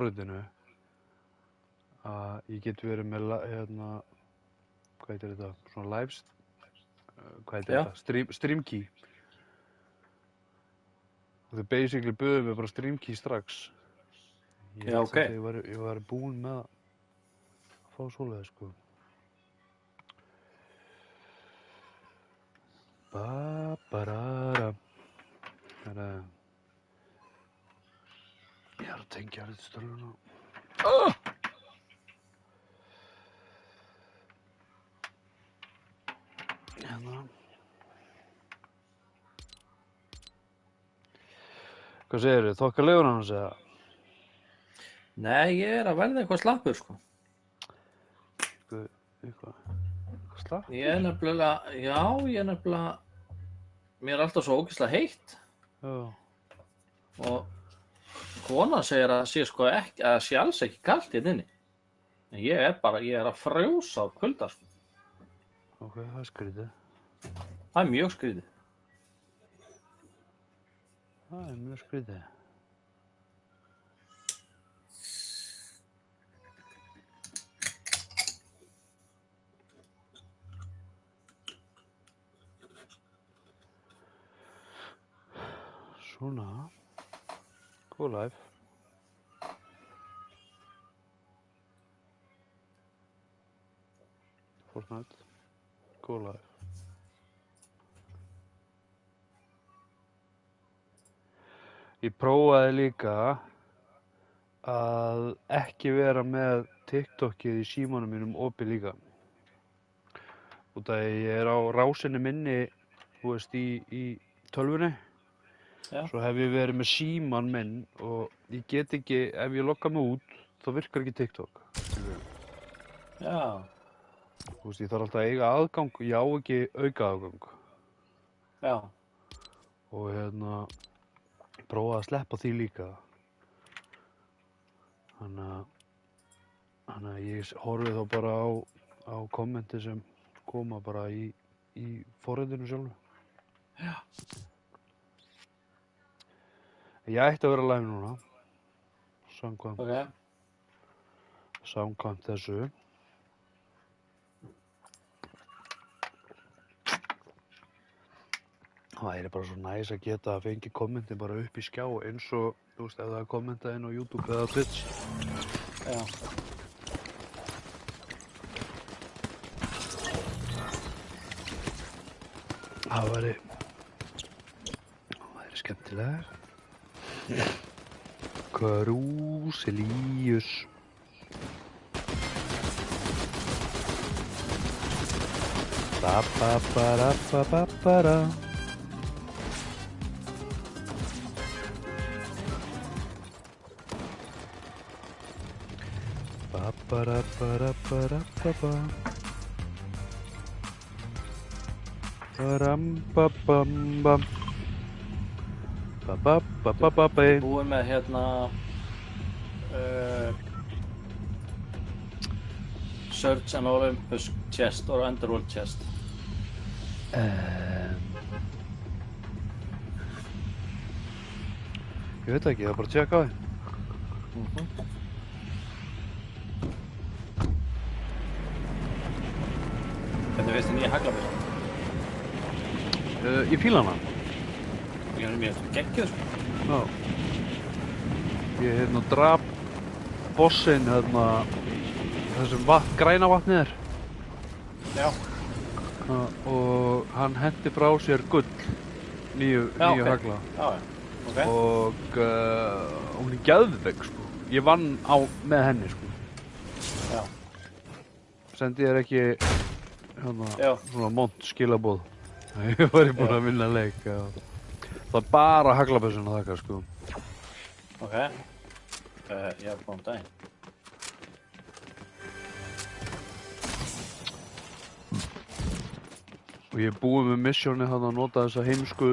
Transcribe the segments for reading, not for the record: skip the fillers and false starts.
forritinu að ég get verið með hérna, hvað heitir þetta, svona live, hvað heitir þetta, stream key. Og þau basically buðu mig bara stream key strax. Já, ok. Ég var búinn með að fá svoleiðis, sko. Ba-ba-da-da. Ég að tengja þetta stöluna. Hérna. Hvað segirðu? Þokkalegur annars eða? Nei, ég að verða eitthvað slappur, sko. Eitthvað slapp? Ég er nefnilega, mér er alltaf svo ógeðslega heitt. Já. Og konan segir að sé sko ekki, að sé alls ekki kalt hérna inni. En ég er að frjósa á kulda, sko. Ok, það er skrítið. Það er mjög skrítið. Það er mjög skrítið. Svona. Go live. Fortnite. Go live. Ég prófaði líka að ekki vera með TikTokið í símanum mínum opið líka. Út af að ég er á rásinni minni, þú veist, í tölvunni. Já. Svo hef ég verið með síman minn og ég get ekki, ef ég logga mig út, þá virkar ekki TikTok. Já. Þú veist, ég þarf alltaf að eiga aðgang, ég á ekki auka aðgang. Já. Og hérna, ég prófaði að sleppa því líka. Þannig að ég horfi þá bara á kommenti sem koma bara í forritinu sjálfu. Já. Ég ætti að vera live núna, samkvæmt þessu. Það er bara svo næs að geta að fengi kommentin bara upp í skjá eins og, þú veist, ef það er kommentað inn á YouTube eða Twitch. Já. Það væri skemmtilega. Krúsilíus. Ba-ba-ba-da-ba-ba-ba-da. Ba-ba-da-ba-da-ba-da-ba-ba. Ba-ram-ba-bam-bam. Ba-ba-ba-ba-ba-ba. Búin með hérna Search and Olympus chest or Underworld chest. Ég veit ekki, það er bara að tjekka á því. Hvernig veist þið nýja haglabyssu? Ég fíla hana. Ég er mjög geggjuð, sko. Já. Ég drap bossinn þessum græna vatnið er. Já. Og hann henti frá sér gull, nýju hagla. Já, ok. Og hún er geðveik, sko. Ég vann með henni, sko. Já. Sendi þér ekki svona mont skilaboð. Ég var búinn að vinna leik. Já. Það er bara haglabyssun að þakka, sko. Ok. Já, góðan daginn. Og ég er búinn með missjónið að nota þessa heimsku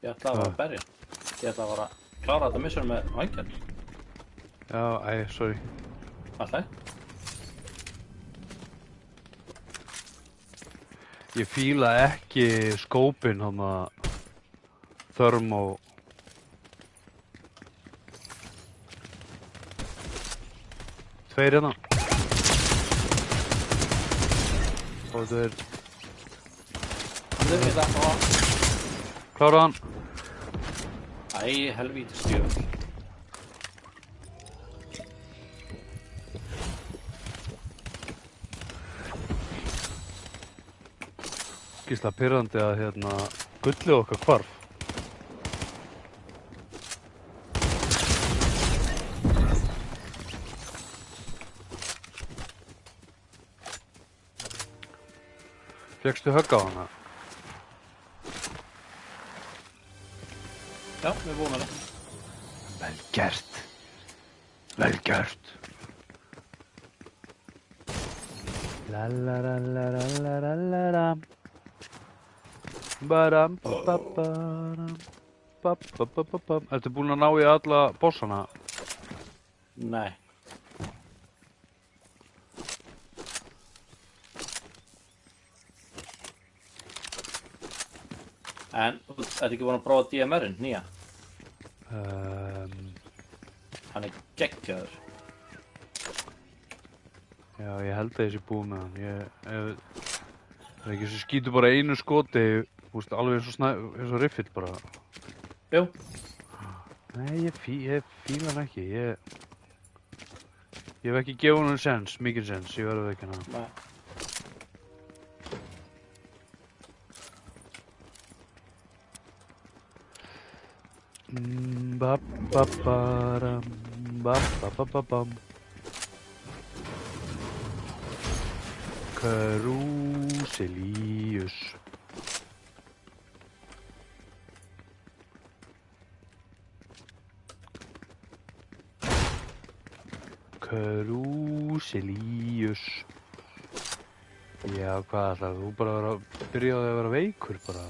Ég ætla að berja. Ég ætla að klára þetta mission með vængjarn. Já, sorry. Alltaf. Ég fíla ekki skópinn þarna Thermo. Tveir hérna. Og þeir Þau vita og... klára hann. Æ, helvíti stjöfur. Gísla pirrandi að hérna gullið okkar hvarf. Fékkstu högg á hana? Já, við erum búin með það. Vel gert. Vel gert. La la la la la la la la la. Baram ba ba baram ba ba ba ba ba. Ertu búinn að ná í alla bossana? Nei. En, þú ert ekki búin að prófa DMR-in, nýja? Hann er geggjaður. Já, ég held að ég sé búinn með hann. Það er ekki sem skýtur bara einu skoti, þú veist, alveg eins og riffill bara. Jú. Nei, ég fíla hann ekki. Ég hef ekki gefið hann sens, mikið sens, ég verður ekki hann. Nei. Ba ba baram ba ba ba ba bam. Krúselíus. Krúselíus. Já, hvað ætlar þú bara að byrja á því að vera veikur bara?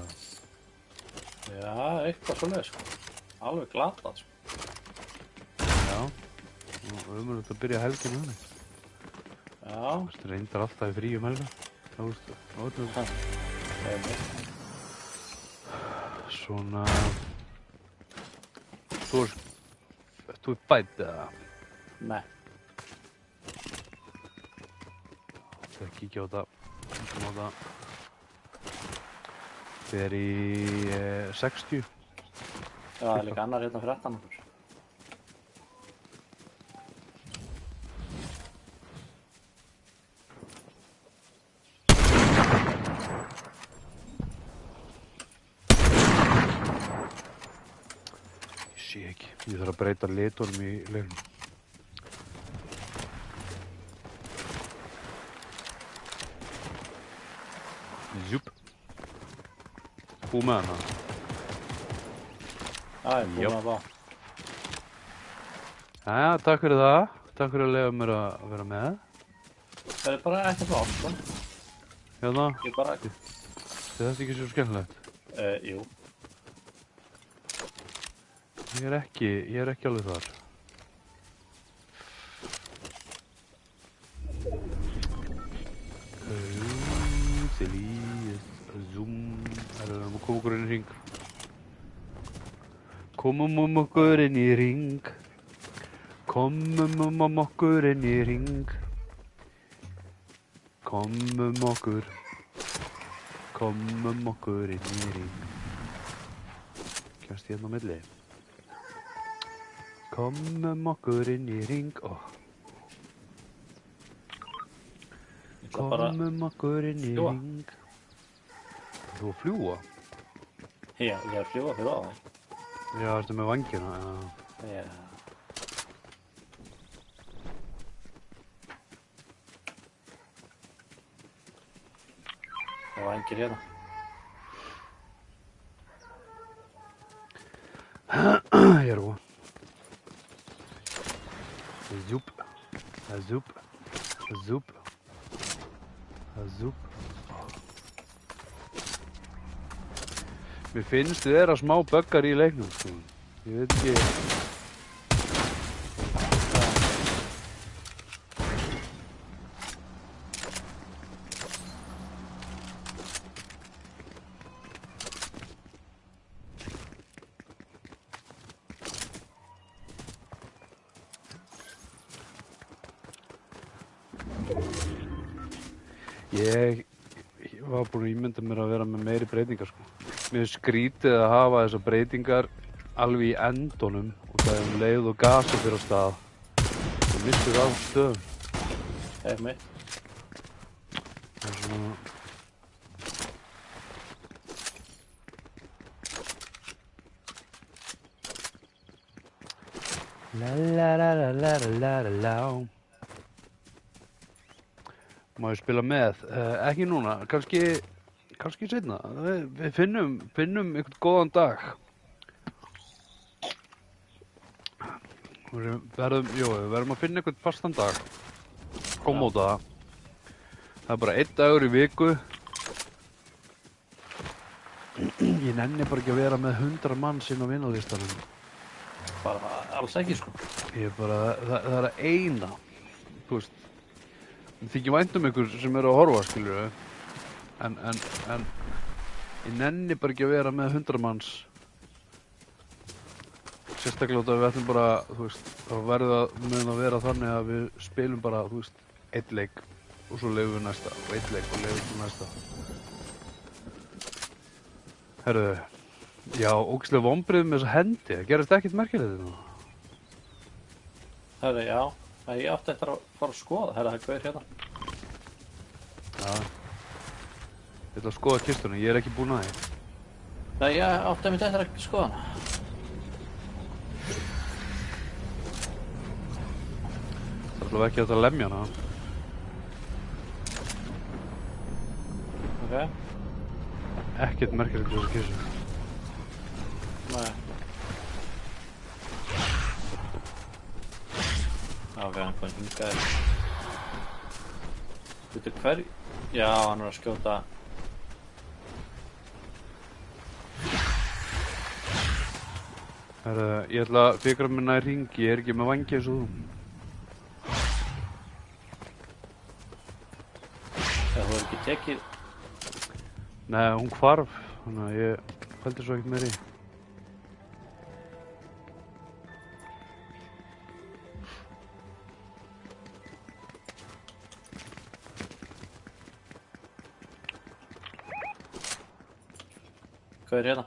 Já, eitthvað svoleiðis, sko. Alveg glatað, sko. Já, og umhverfum að byrja helginu þannig. Já. Þú veist, reyndar alltaf í fríum helga. Það veist, á öllum. Svona... Þú er bætt eða? Nei. Það er kíkja á þetta. Kíkjum á þetta. Þið er í 60. Já, það er líka annar hérna fyrir aftan okkur. Ég sé ekki. Ég þarf að breyta litunum í leiknum. Júp. Búið með hana. Já, ég er búin að fá. Jæja, takk fyrir það. Takk fyrir að leyfa mér að vera með. Það er bara ekkert mál, sko. Hérna, Ég bara... þetta er ekki svo skemmtilegt. Jú. Ég er ekki alveg þar. Krúselíus, zoom. Það er að koma okkur inn í hring. Komum okkur inn í hring. Komum okkur inn í hring. Komum okkur inn í hring. Kemst hérna á milli. Komum okkur inn í hring. Komum okkur inn í hring. Þú að fljúa? Já, ég er að fljúa fyrir á það. Já, ertu með vangina? Já. Það var engir hérna. Ég er róa. Zúp. Zúp. Zúp. Zúp. Mér finnst þið vera smá buggar í leiknum, sko. Ég veit ekki... Ég var búinn að ímynda mér að vera með meiri breytingar sko. Mér er skrítið að hafa þessar breytingar alveg í endunum og það er leið og gasi fyrir á stað. Það missir á stöðum. Einmitt. Það er svona... La la la la la la la la. Má ég spila með? Ekki núna, kannski seinna. Við finnum einhvern góðan dag. Við verðum að finna einhvern fastan dag. Koma út af það. Það er bara 1 dagur í viku. Ég nenni bara ekki að vera með 100 manns inn á vinalistanum. Bara alls ekki, sko. Ég er bara, það er að eina. Þú veist. Mér þykir vænt ykkur sem eru að horfa, skilur við. En ég nenni bara ekki að vera með 100 manns. Sérstaklega út af við ætlum bara, þú veist, þá mun að vera þannig að við spilum bara, þú veist, 1 leik og svo leifum við næsta og 1 leik og leifum við næsta. Herðu, já, ógeðslega vonbrigði með þessa hendi. Það gerist ekkert merkilegt nú. Herðu, já. Ég átti eftir að fara að skoða. Herðu, það er gauður hérna. Já. Ég ætla að skoða kistunni, ég er ekki búinn að því. Nei, ég átti eftir að skoða hana. Það er alveg ekki hægt að lemja hana. Ok. Ekkert merkilegt við þessu kistu. Nei. Ok, hann kom hingað. Veitu hverju? Já, hann var að skjóta. Herðu, ég ætla að fikra mér nær hring, ég er ekki með vangi eins og þú. Það voru ekki tekið. Nei, hún hvarf, þannig að ég fældi svo ekkert meir í. Hvað er hérna?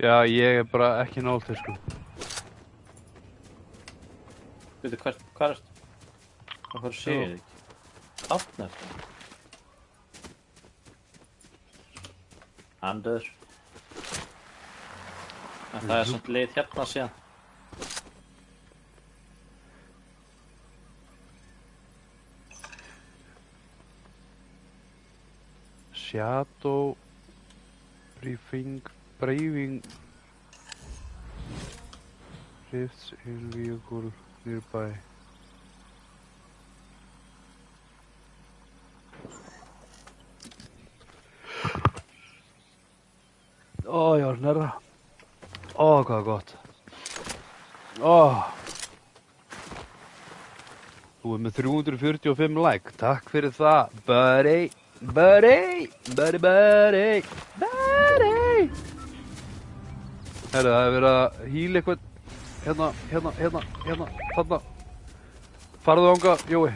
Já, ég er bara ekki nált þér, sko. Veitu, hvað ertu? Hvað sé ég þig ekki? Þarna ertu. Andur. En það er svona lið hérna síðan. Shadow Braving Rifts in vehicle nearby. Ó, ég var nærra. Ó, hvað gott. Ó. Þú er með 345 like. Takk fyrir það, buddy. Buddy. Herru, það er verið að hýla eitthvað. Hérna, þarna. Farðu ánga, Jói.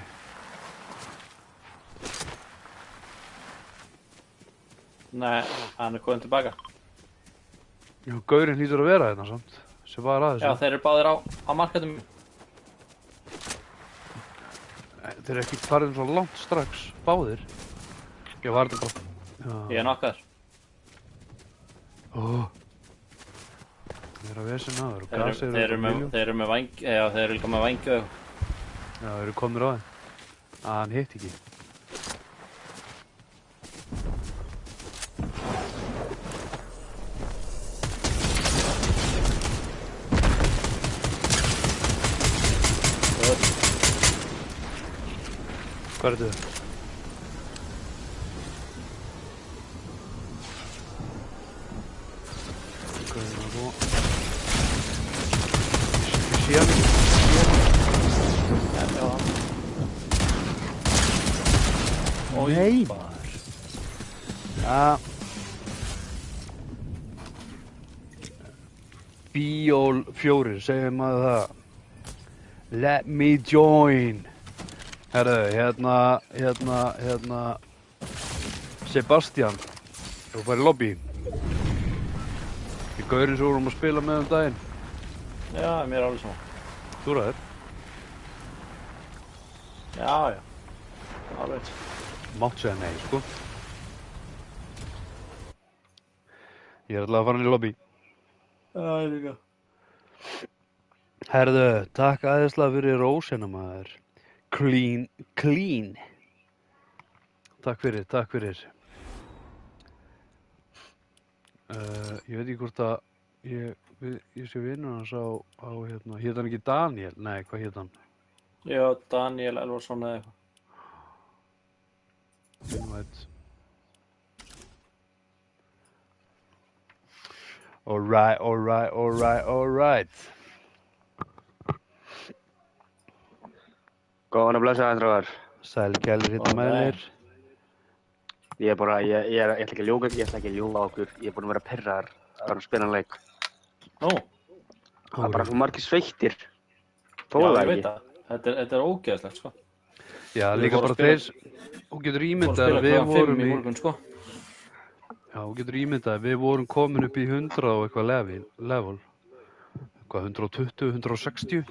Nei, hann er kominn tilbaka. Já, gaurinn hlýtur að vera hérna samt. Sem var að þessu. Já, þeir eru báðir á markaðum. Þeir eru ekki farin svo langt strax, báðir. Ég var þetta bara. Já. Ég er nokkaður. Ó. Þeir eru að vesen aður og gasið Þeir eru með væng, já, þeir eru líka með vængju. Já, þeir eru komnir á þeim. Hann hitt ekki. Hvað er þetta? Hvað er það? Ég sé hann ekki. Já. Nei, maður. Ja. Bíól 4, segir maður það. Let me join. Herðu, Sebastian, þú fær í lobby. Í gaurinn sem vorum að spila með daginn. Já, mér er alveg saman. Þú ræður. Já. Alveg. Mátt segja nei, sko. Ég er alltaf að fara inn í lobby. Já, ég líka. Herðu, takk aðeinslega fyrir rósina, maður. Clean. Takk fyrir. Ég veit ekki hvort að ég sé vinnur hans á hét hann ekki Daniel? Nei, hvað hét hann? Já, Daniel Elvarsson eða eitthvað. Invite. Alright. Góðan að blessa Andróðar. Sæl kælir hitta með þér. Ég ætla ekki að ljúga okkur. Ég er búinn að vera pirraður að spila leik. Nú? Það er bara svo margir sveittir. Já, ég veit það. Þetta er ógeðslegt, sko. Já, líka bara þeir, þú getur ímyndað að við vorum í morgun, sko. Já, þú getur ímyndað að við vorum komin upp í 100 og eitthvað level. Eitthvað 120, 160.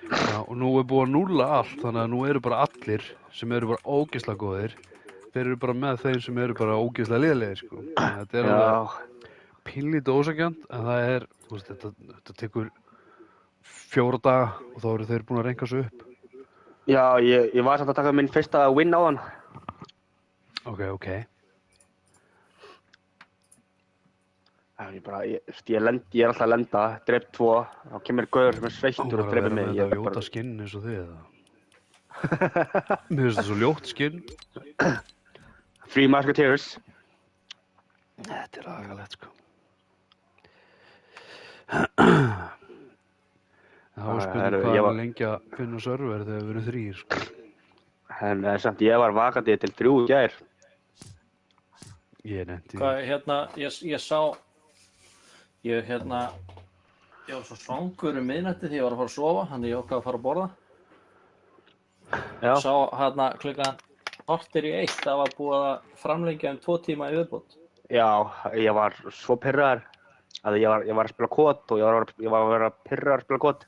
Já, og nú er búið að núlla allt, þannig að nú eru bara allir sem eru bara ógeðslega góðir. Þeir eru bara með þeim sem eru bara ógeðslega lélegir, sko. Þetta er alveg pínlítið ósanngjarnt, en það er, þú veist, þetta tekur 4 daga og þá eru þeir búin að renka sig upp. Já, ég var samt að taka minn fyrsta win á hann. Ok. Ég er alltaf að lenda, dreip 2, þá kemur gaur sem er sveittur og dreipir mig. Þetta ljóta skinn eins og þið, eða? Mér finnst það svo ljótt skinn. Three Musketeers. Þetta er agalegt, sko. Það var spurning hvað er lengi að finna server þegar við erum 3, sko. En samt ég var vakandi til 3 í gær. Ég nefndi því. Hvað, ég sá... Ég var svo svangur miðnætti þegar ég var að fara að sofa, þannig ég ákvað að fara að borða. Já. Sá klukkan 1:40, það var búið að framlengja 2 tíma í viðbót. Já, ég var svo pirraður að ég var að spila kód og ég var að vera pirraður að spila kód.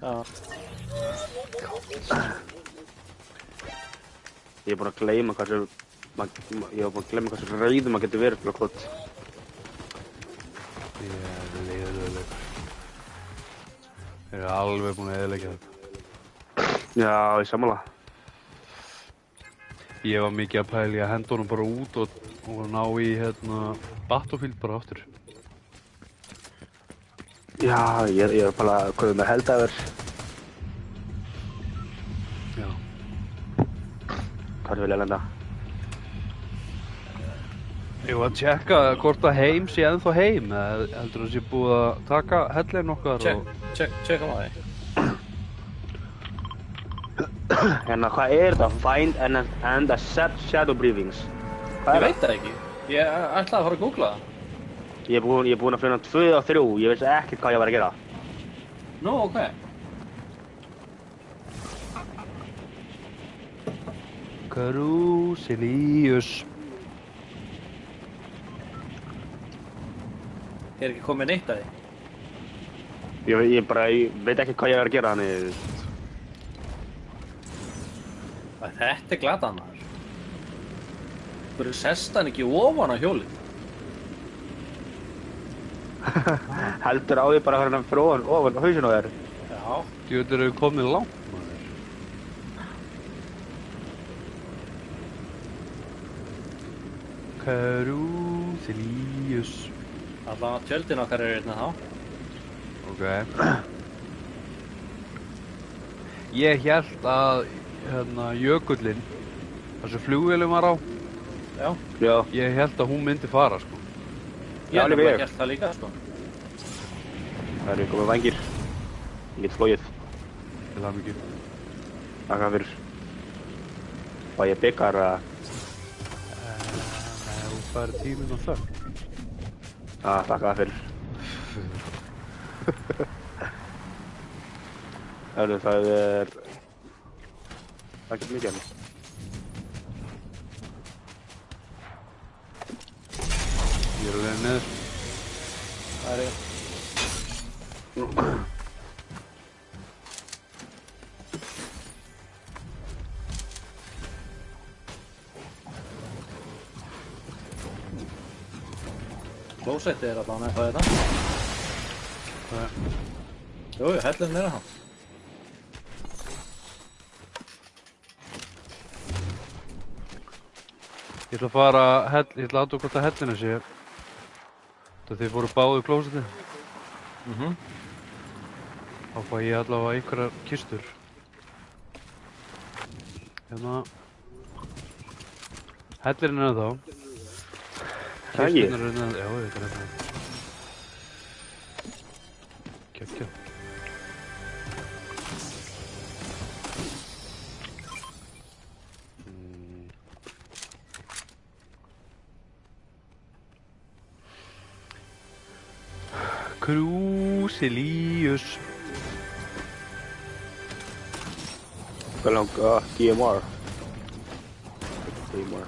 Já. Ég er búinn að gleyma hversu rauður maður getur verið að spila kód. Ég er leiðilegur. Þeir eru alveg búin að eyðileggja þetta. Já, ég sammála. Ég var mikið að pæla í að henda honum bara út og ná í Battlefield bara aftur. Já, ég er bara að koma með Helldæver. Já. Hvað vil ég lenda? Ég var að tjekka hvort að heim sé ennþá heim, eða heldur það sé búið að taka hellin okkar og... Tjekka maður. Hérna, hvað er þetta? Find and accept shadow breathings. Ég veit það ekki. Ég ætlaði að fara að googla það. Ég er búinn að finna 2 og 3, ég veist ekkert hvað ég var að gera. Nú, ok. Krúsilíus. Er ekki komið neitt að því? Ég veit ekki hvað ég var að gera, þannig... Þetta er glatan maður. Hverju sest hann ekki ofan á hjólið? Heldur á því bara hérna fyrir ofan á hausinu á þér. Já. Þú veit, eru komið langt, maður. Krúsilíus. Allavega tjöldin okkar hérna þá. Ok. Ég hélt að jökullinn, þessu flugvélum var á, Já. ég hélt að hún myndi fara, sko. Ég held það líka, sko. Það eru komið vængir. Ég get flogið. Til hamingju. Takk fyrir. Og ég byggar að... Nei, þú færi tíminn og þögn. Takk fyrir. Það er... Það getur mikið henni. Ég er alveg neður. Það er ég. Klósettið er allan eitthvað þetta. Jú, hellum niður hann. Ég ætla að fara, ég ætla að aðtöku hvort að hellinu sé. Það þið fóru báðu í klósettið. Þá fæ ég allavega einhverjar kistur. Hérna. Hellirinn er þá. Það ekki? Kisturnar eru neðan, já, ég veit það. Kjökkja. Krúsilíus. Hvað langa DMR? DMR.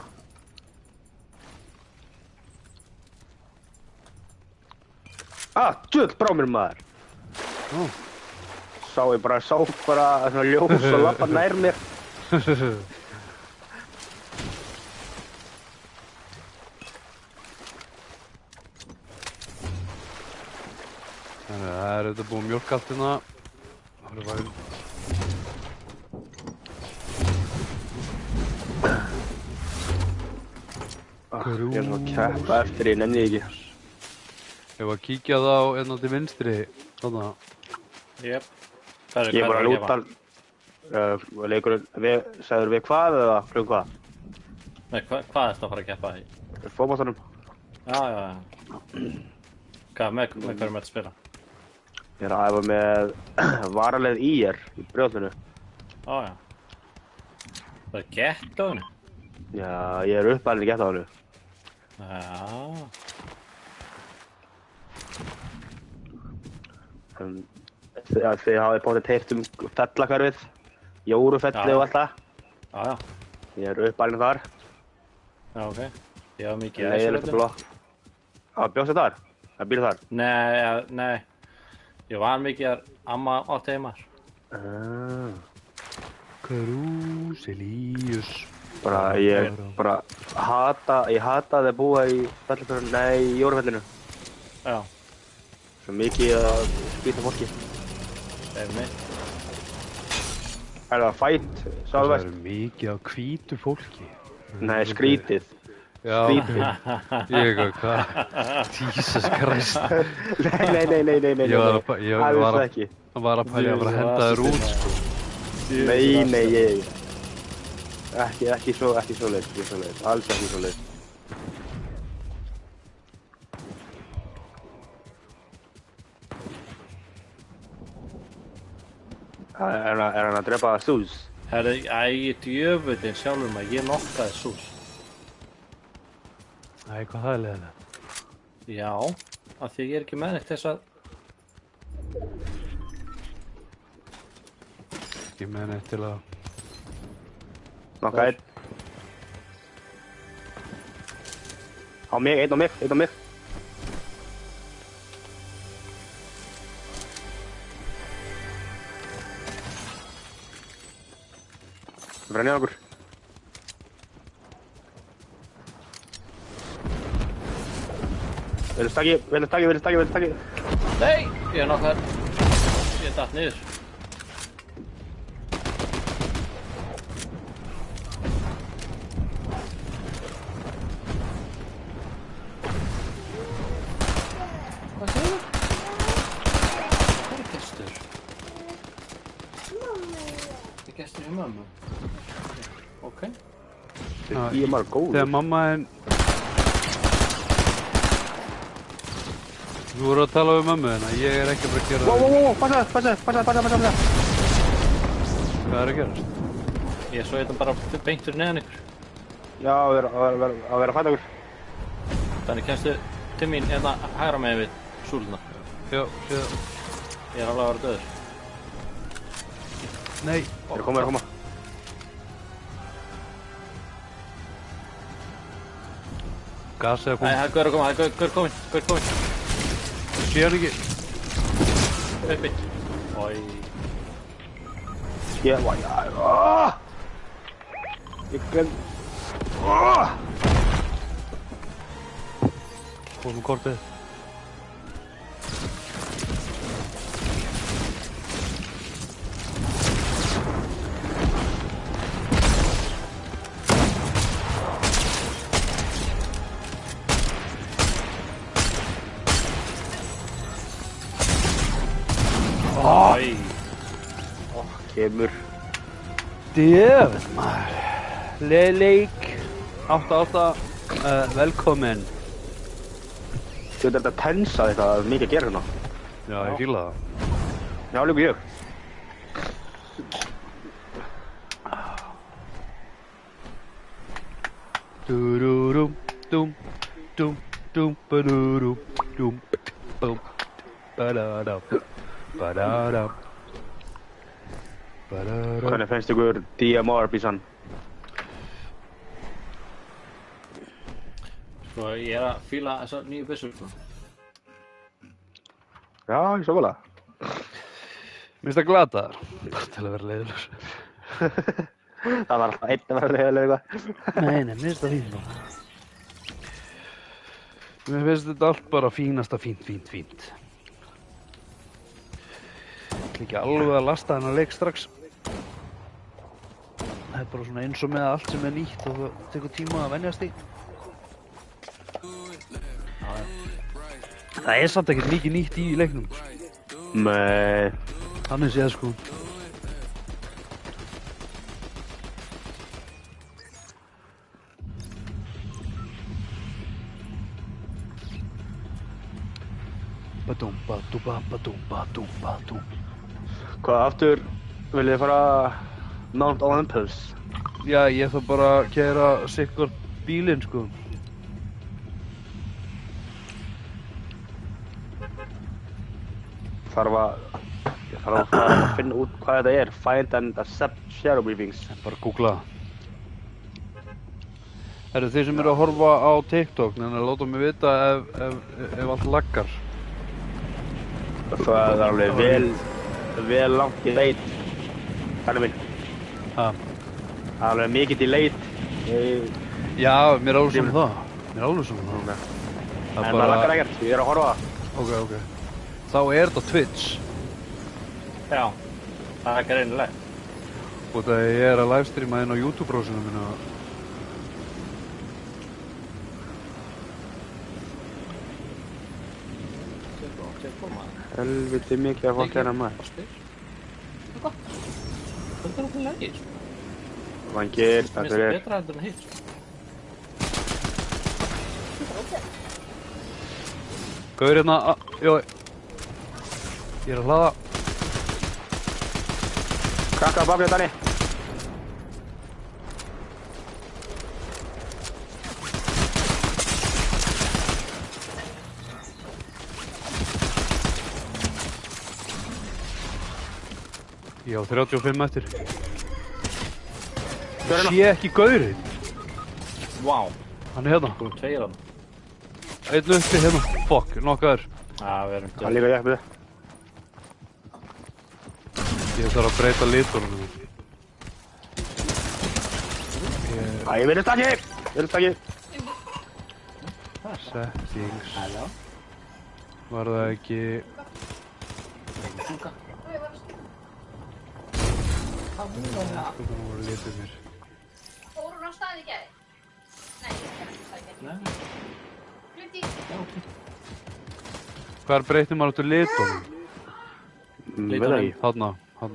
Djöð brá mér maður. Ó. Sá bara svona ljós og lappa nær mér. Þannig að það er auðvitað búið mjólk allt hérna. Það er væl. Ég er svona að keppa eftir, ég nenni ekki. Ef að kíkja þá hérna til vinstri, þarna. Jep. Ég er bara að lúta, leikurinn, sagður við hvað eða klukkan hvað? Nei, hvað ertu að fara að keppa í? Fótboltanum. Já. Hvað, með hverjum ertu að spila? Ég er að æfa með varaleið IR í Brjóðlunu. Já. Það er gettónu? Já, ég er uppalinn í Gettáinu. Já. Þið hafið bóttið heyrt fellahverfið, Jórufelli og allt það. Já. Ég er uppalinn þar. Já, ok. Ég hafa mikið Leiðilegt að blokk. Bjóst þið þar? Það býr þar? Nei. Ég var mikið að amma átti heima. Krúsilíus. Ég hataði að búa í Jórufellinu. Já. Svo mikið að skýta fólki. Það er mitt. Er það fætt, Það Sálvest? er mikið af hvítu fólki. Nei, skrítið. Já. Skrítið. Ég hvað? Jesus Christ. Nei. Ég var Alls ekki. að fara að henda þér út, sko. Nei, ekki svoleiðis, alls ekki svoleiðis. Er hann að drepa Sús? Herri, djöfullinn sjálfur maður, ég nokkaði sús. Æ, hvað það er leiðilegt. Já, af því ég er ekki með neitt þess að... Ég með neitt til að... Nokka einn. Einn á mig. Brenni okkur. Vel stakki. Nei, ég er nokkaður. Ég datt niður. Hvað segir þú? Hvað er gestur? Það er gestur hjá mömmu. Ok. Ég er bara góður. Þegar mamma en... Þú voru að tala við mömmu þennan, ég er ekki að fara að gera það. Wow, passa. Hvað er að gerast? Ég svo þetta bara beintur neðan ykkur. Já, að vera að fæta okkur. Þannig kemstu til mín hérna hægra megin við súluna. Já, séð. Ég er alveg að vera döður. Nei. Er að koma. Gas eða Nei, það er gaur að koma, það er gaur komin. Sé hann ekki. Uppi. Oj. Ég var, ég glem... Fórum kortið. Oj. Kemur. Djöfull maður. Leik 8-8. Velkomin. Þú veit þetta tensa þetta að mikið að gera hérna. Já, ég fíla það. Já, líka ég. Dururum, dum, dum, dum, badurum, dum, bum, badadam, badadam, badadam. Hvernig finnst ykkur DMR-bísan? Sko, ég er að fíla þessa nýju byssur, sko. Já, ég sammála. Minnst það glataðar? Bara til að vera leiðilegur. Það var alltaf einn að vera leiðilega eitthvað. Nei, minnst það fínt bara. Mér finnst þetta allt bara fínasta fínt. Ég ætla ekki alveg að lasta þennan leik strax. Það er bara svona eins og með allt sem er nýtt og það tekur tíma að venjast í. Það er samt ekkert mikið nýtt í leiknum. Nei. Þannig séð sko. Badum, badum, badum, badum, badum. Hvað aftur viljið þið fara Mount Olympus? Já, ég þarf bara að keyra sikkert bílinn sko. Ég þarf að finna út hvað þetta er. Find and accept shadow briefings. Bara googla það. Herru, þið sem eru að horfa á TikTok, þannig að láta mig vita ef allt laggar. Það er alveg vel langt í leit. Þannig minn. Ha? Það er alveg mikið í leit. Já, mér er alveg svona það. En það laggar ekkert, ég er að horfa. Ok. Þá er þetta Twitch. Já, það er greinilegt. Og það ég er að livestreama inn á YouTube-brósinu minna. Helviti mikið að fólk hérna maður. Það er gott. Það er okkur legið, sko. Vangir, Mér takk finnst það fyrir. betra heldur en hitt, sko. Gaur hérna, jó. Ég er að hlaða. Krakka á bakgrið, Danni. Ég á 35 eftir. Gaurinn. Sé ekki gaurinn. Vá, Hann er hérna. þú tveir hann. Einn uppi hérna. Fuck, nokkaður. Já, við erum Það er líka ég uppið. Ég þarf að breyta litunum. Æ, virðist ekki! Settings. Halló. Var það ekki... Hvernig voru litunir? Fór hún á stað í gæri? Nei, ég er ekki á stað í gæri. Nei, Hluti. já, ok. Hvar breytir maður áttu litunum? Veit það ekki. Þarna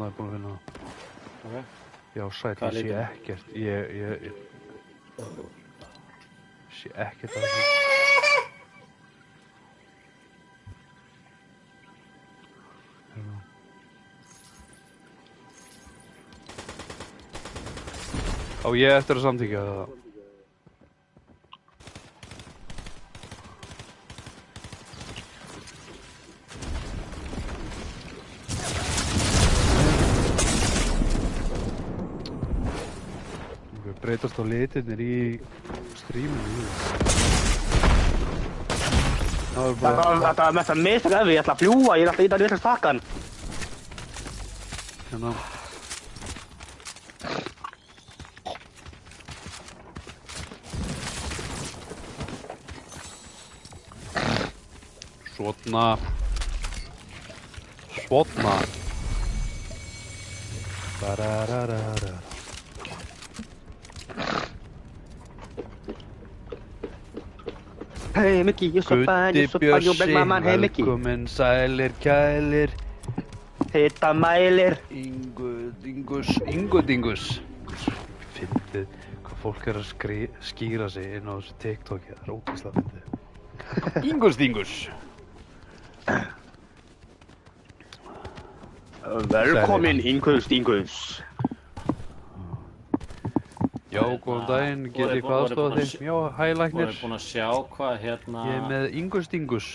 er búin að finna það. Ok. Já, sætt, Hvað ég sé litur? ekkert. Ég sé ekkert að það. Á ég eftir að samþykja það. Breytast á litirnir í stríminu. Það var bara... Þetta var mest að mistök ef ég ætla að fljúa, ég er alltaf í það vitast takkan. Hérna. Svotna. Barararara. Hey Mickey, you're so fine, you're so fine, you break my mind, hey Mickey. Velkomin sælir kælir. Hitta mælir. Dingus. Fyndið hvað fólk er að skýra sig inn á þessu TikToki, það er ógeðslega fyndið. Dingus. Velkomin Ingus. Já, góðan daginn, get ég hvað aðstofa þig? Já, hæ læknir. Þú er búin að sjá hvað hérna... Ég er með Dingus.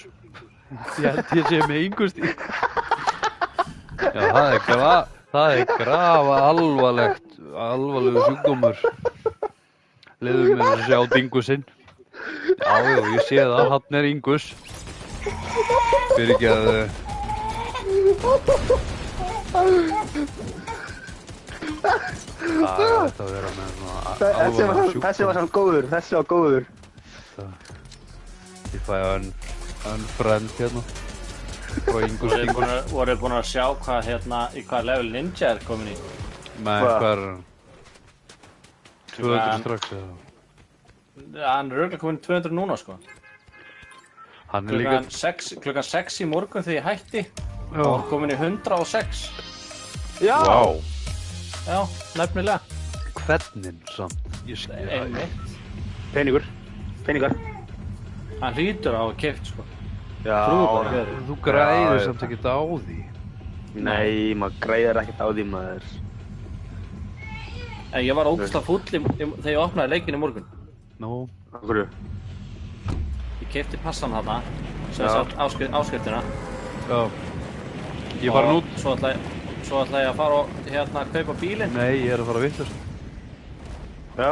Ég held ég sé með Dingus. Já, það er grafa alvarlegu sjúkdómur. Leiður mér að sjá Dingusinn. Já, ég sé það, hann er Dingus. Fyrir ekki að... Þetta að vera með svona alvarlega sjúkdóm. Þessi var góður. Ég fæ unfriend hérna. Frá Dingus. Voruð búin að sjá hvað hérna, í hvað level Ninja er komin í? Nei, hvað er hann? 200 strax eða? Hann er örugglega komin 200 núna sko. Hann er líka... Klukkan 6 í morgun þegar ég hætti. Já. Og hann komin í 106. Já! Vá. Já, nefnilega. Hvernig samt? Ég skil það. Einmitt. Peningar. Hann hlýtur á að keypt sko. Já. Þú græðir samt ekkert á því. Nei, maður græðir ekkert á því maður. En ég var ógeðslega fúll þegar ég opnaði leikinn í morgun. Nú. Af hverju? Ég keypti passan þarna, sem sagt áskriftina. Já. Ég var nút. Svo ætla ég að fara og hérna að kaupa bílinn. Nei, ég er að fara að vittlust. Já.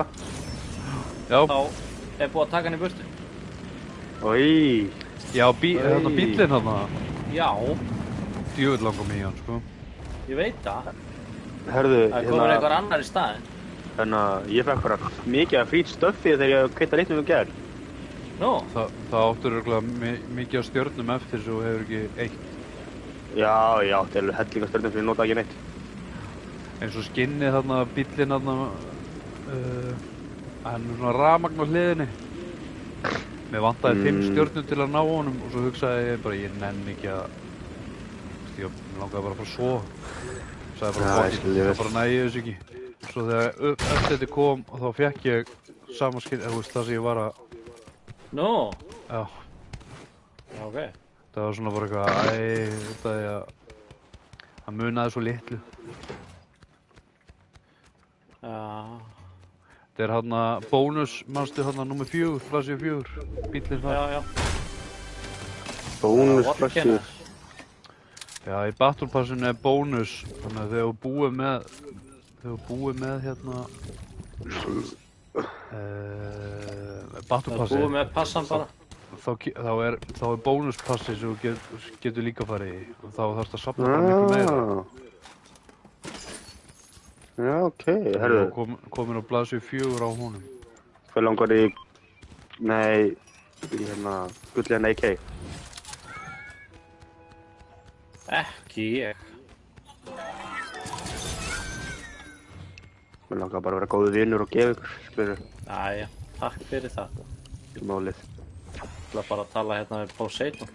Já. Þá er búið að taka hann í burtu. Oi. Já, hérna bíllinn hérna. Já, Djöfull langar mig í hann, sko. ég veit það. Herðu, Það er komin einhver annar í staðinn. Þannig að ég fekk bara mikið af frýt stöffi þegar ég kveita litnum um gerð. Nú, Það áttur örugglega mikið af stjörnum eftir svo hefur ekki eitt. Já, ég átti alveg hellinga stjörnum fyrir ég nota ekki neitt. Eins og skinnið þarna, bíllinn þarna, hann er svona rafmagn á hliðinni. Mér vantaði 5 stjörnum til að ná honum og svo hugsaði ég bara, ég nenni ekki að... Ég langaði bara að fara að sofa. Sagði bara, það bara næði ég þessu ekki. Svo þegar eftir þetta kom og þá fekk ég sama skinn, það sem ég var að... nú, Já, ok. það var svona bara eitthvað, þetta er að... Það munaði svo litlu. Já, Þetta er hérna bónus, manstu hérna nummer 4, flassið 4, bíllinn þar. já. Bónusflassur. Já, í Battle Passinu er bónus, þannig að þegar þú búið með hérna Battle Það Passi, búið með passan bara. þá er bónuspassi sem þú getur líka farið í og þá þarfst að safna bara miklu meira. Já, ok, herðu. Komin á blaðsíðu 4 á honum. Hvað langar í... Nei, í hérna... Gulliðan AK. Ekki ég. Mér langar bara að vera góðu vinur og gefa ykkur, spyrir. Æja, takk fyrir það. Málið. Ég ætla bara að tala hérna með Poseidon.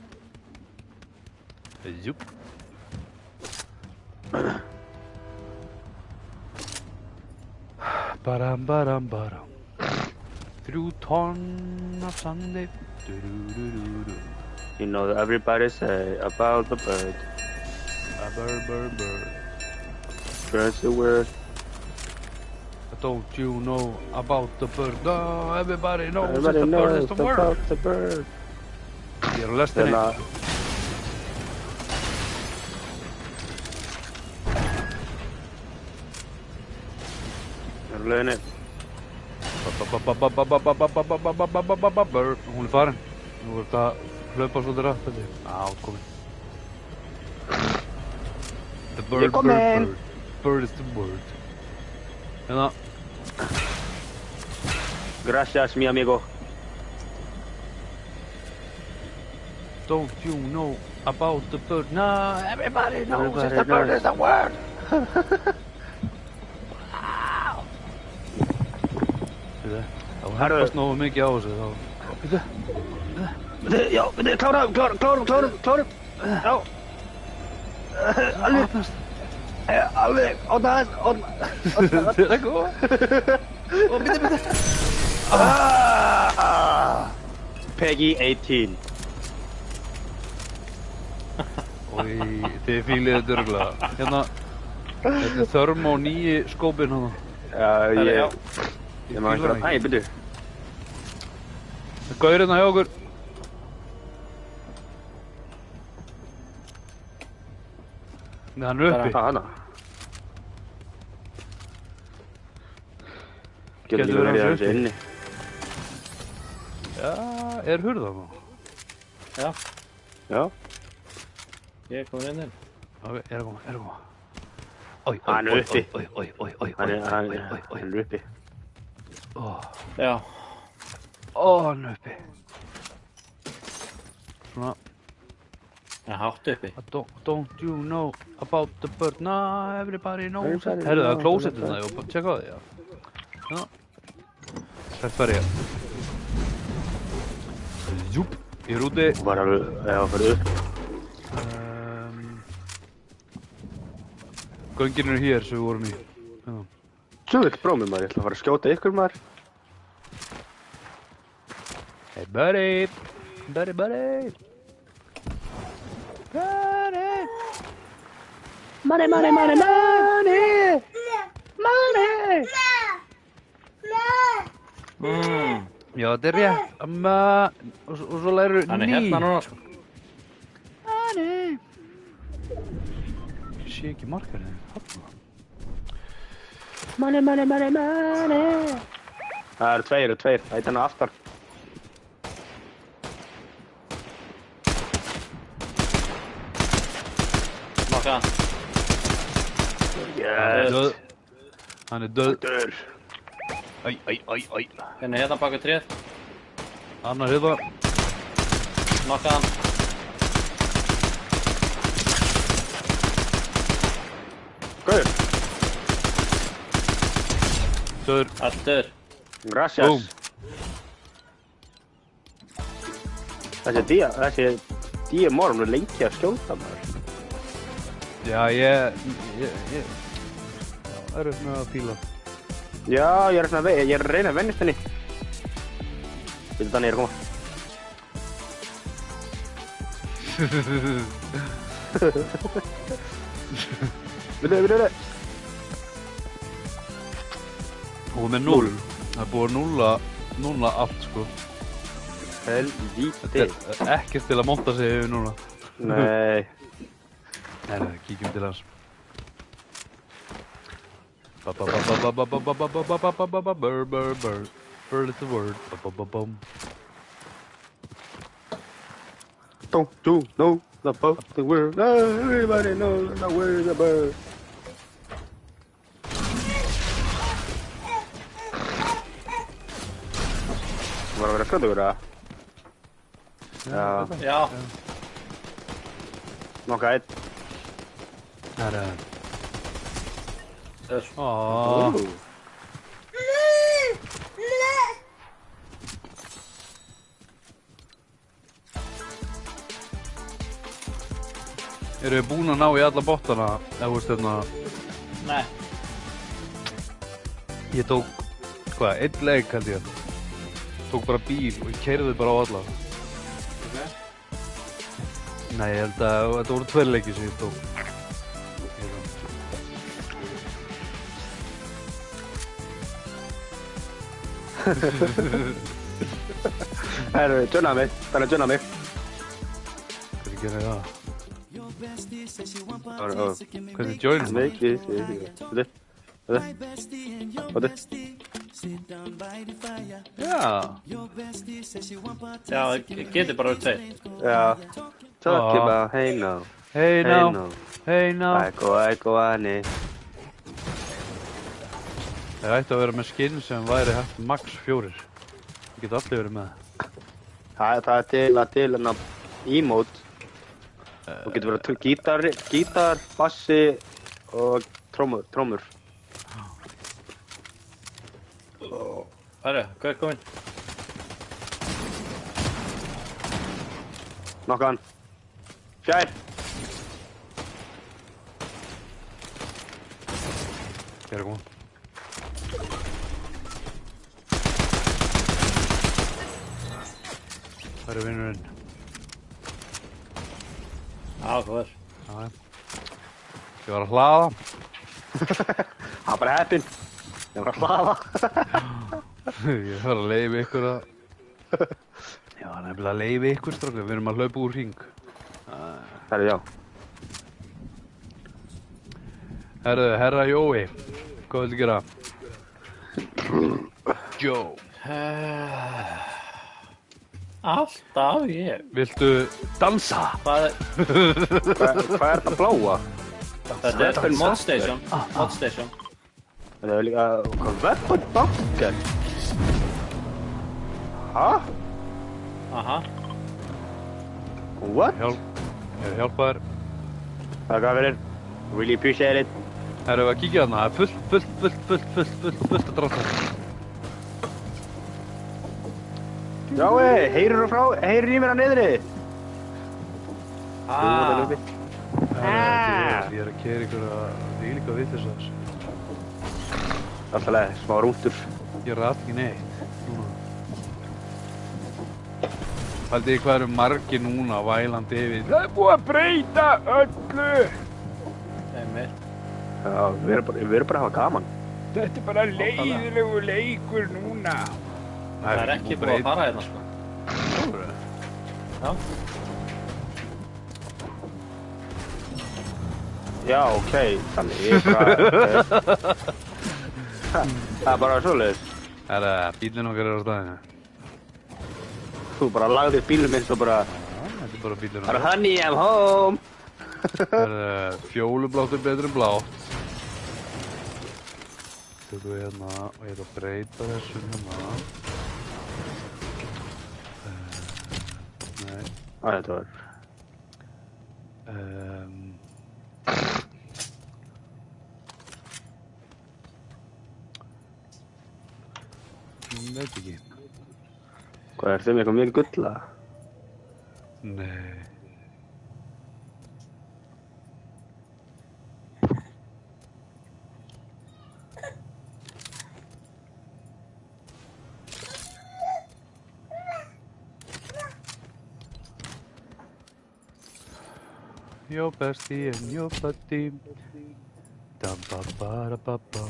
Júp. Baram. 3 tonn af sandi. You know that everybody say about the bird. A bird. Bird's the word. Don't you know about the bird? No, everybody knows that Everybody the bird knows is the word. about the bird. Ég er á lestinni. Ég er á leiðinni. Hún er farin. Nú er þetta hlaupa svolítið rætt þetta. Já, komin. The Ég bird, komin. bird, bird. Bird is the word. Hérna. Gracias, mi amigo. Don't you know about the bird? No, everybody knows it's the bird is the word. Það heppast nógu mikið á þessu þá. Já, klárum. Já. Alveg, átnaðast. Þetta er góð. Og bíddu. Peggy 18. Oi, þið fílið þetta örgulega. Hérna, þetta er Thermo 9 skópinn hana. Já, ég maður ekki að, byrju. Það er gaur hérna hjá okkur. Nei, hann er uppi. Hana. Getur Getur verið verið hans að þessu inni. Já, er hurða þá? Já, Já. ég er komin inn. Ok, er að koma. Oi, Hann er uppi. Oi. Hann er uppi. Já, Hann er uppi. Svona, ég hátt uppi. don't you know about the bird? No, everybody knows it. Everybody Herðu, það er knows klósettið it. það, og tjekka á því, já. Já. Hvert var ég? Júp, ég er úti. Var alveg, já, fyrir upp. Göngin eru hér sem við vorum í. Já. Svo vill brómið maður, ég ætla að fara að skjóta ykkur maður. Hey buddy. Buddy. Money. Já, þetta er rétt. Og svo læru Hann er hérna núna, sko. Money. Ég sé ekki markarinn. Money. Það eru tveir. Það er hérna aftar. Nokka. Döð. Hann er döð. Dör. Æ. Hérna hérna baka tréð. Annar hérna. Nokka hann. Gaur. Döður. Allur. Gracias. Búm. Þessi DMR er lengi að skjóta maður. Já, ég er upp með að fíla. Já, ég er að reyna að vennist henni. Þetta þannig er að koma. Byrju. Og með 0. Það er búið að núlla allt, sko. Helvíti. Þetta er ekkert til að monta sig yfir núna. Nei. Nei, kíkjum til hans. Bird is the word. Don't you know about the world? Everybody knows the word the bird. Var að vera skjóta ykkur, eða? Já. Nokka einn. Það er Þess. Aaaaah. Eru þið búin að ná í alla bottana? Eða þú veist hérna, Nei. ég tók, einn leik held ég. Tók bara bíl og ég keyrði bara á alla. Nei, ég held að þetta voru 2 leikir sem ég tók. Herru, tjörna mig. Það er tjörna mig. Hvernig gerir ég það? Hvernig joinum það? Þetta. Já. Já, getur bara verið tveir. Já. Talk about hey now. Hey now. Hey now. Ægo, Anni. Það ætti að vera með skinn sem væri hægt max 4. Það geta allir verið með það. Það er til hérna emote. Þú getur verið gítar, bassi og trómur. Herru, hvað er kominn? Nokka hann. Fjær. Hér er koma. Það er vinnurinn. Já, hvað er? Já. Ég var að hlaða. Það er bara heppinn. Ég var að hlaða. Ég var að leyfa ykkur að... Já, nefnilega að leyfa ykkur strákar. Við erum að hlaupa úr hring. Herru, já. Herra Jói. Hvað viltu gera? Jó. Alltaf ég. Viltu dansa? Hvað er... Hvað er þetta bláa? Þetta er mod station. Mod station. Það er líka... Weapon bunker. Hæ? Aha. What? Ég hjálpa þér. Takk fyrir. Really appreciate it. Herru, að kíkja þarna. Það er fullt að drasta. Já, heyrir í mér að niðri. Ég er að keyra ykkur að líka vitleisa þessu. Alltaf leið, smá rúntur. Ég ræð ekki neitt. Núna. Haldið þið hvað eru margir núna vælandi yfir. Það er búið að breyta öllu. Einmitt. Já, við erum bara að hafa gaman. Þetta er bara leiðilegu leikur núna. Það er ekki búið að fara hérna, sko. Já. Já, ok, þannig ég bara... Það er bara svoleiðis. Bílinn okkar er á staðinu. Þú bara lagðir bílum eins og bara... Þetta er bara bílinn Bara okkar. honey, I'm home. Fjólublátt er betur en blátt. Tökum við hérna og ég ætla að breyta þessu hérna. Nei. Þetta var... Veit ekki. Hvað er þeim eitthvað mjög gulla? Nei. Your bestie and your buddy. Dum ba ba da ba ba.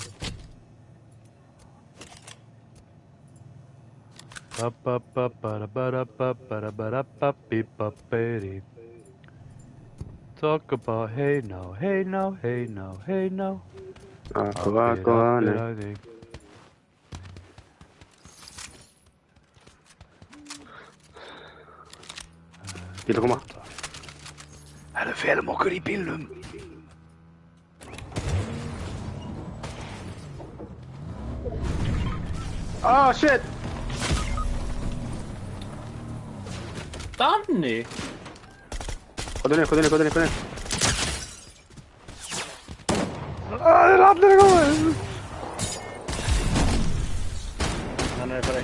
Ba ba ba ba da ba da ba ba da ba da ba beep ba baby. Talk about hey now, hey now, hey now, hey now. Akko, Anni. Bíl að koma. Herru, felum okkur í bílnum. Ah, shit! Danni! Hvað er niður? Það er allir að koma. Hann er bara...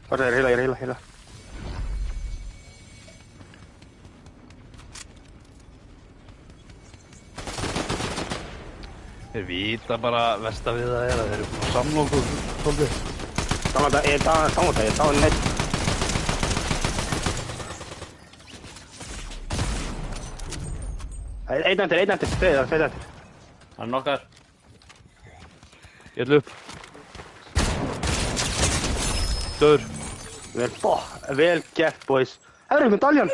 Hvað er það? Ég er heila. Þeir vita bara versta við það er að þeir eru búin að samla okkur svolítið. Ég er dáin neitt. Einn eftir, tveið eftir. Hann nokkar. Ég ætla upp. Döður. Vel gert, boys. Herru, medaljan!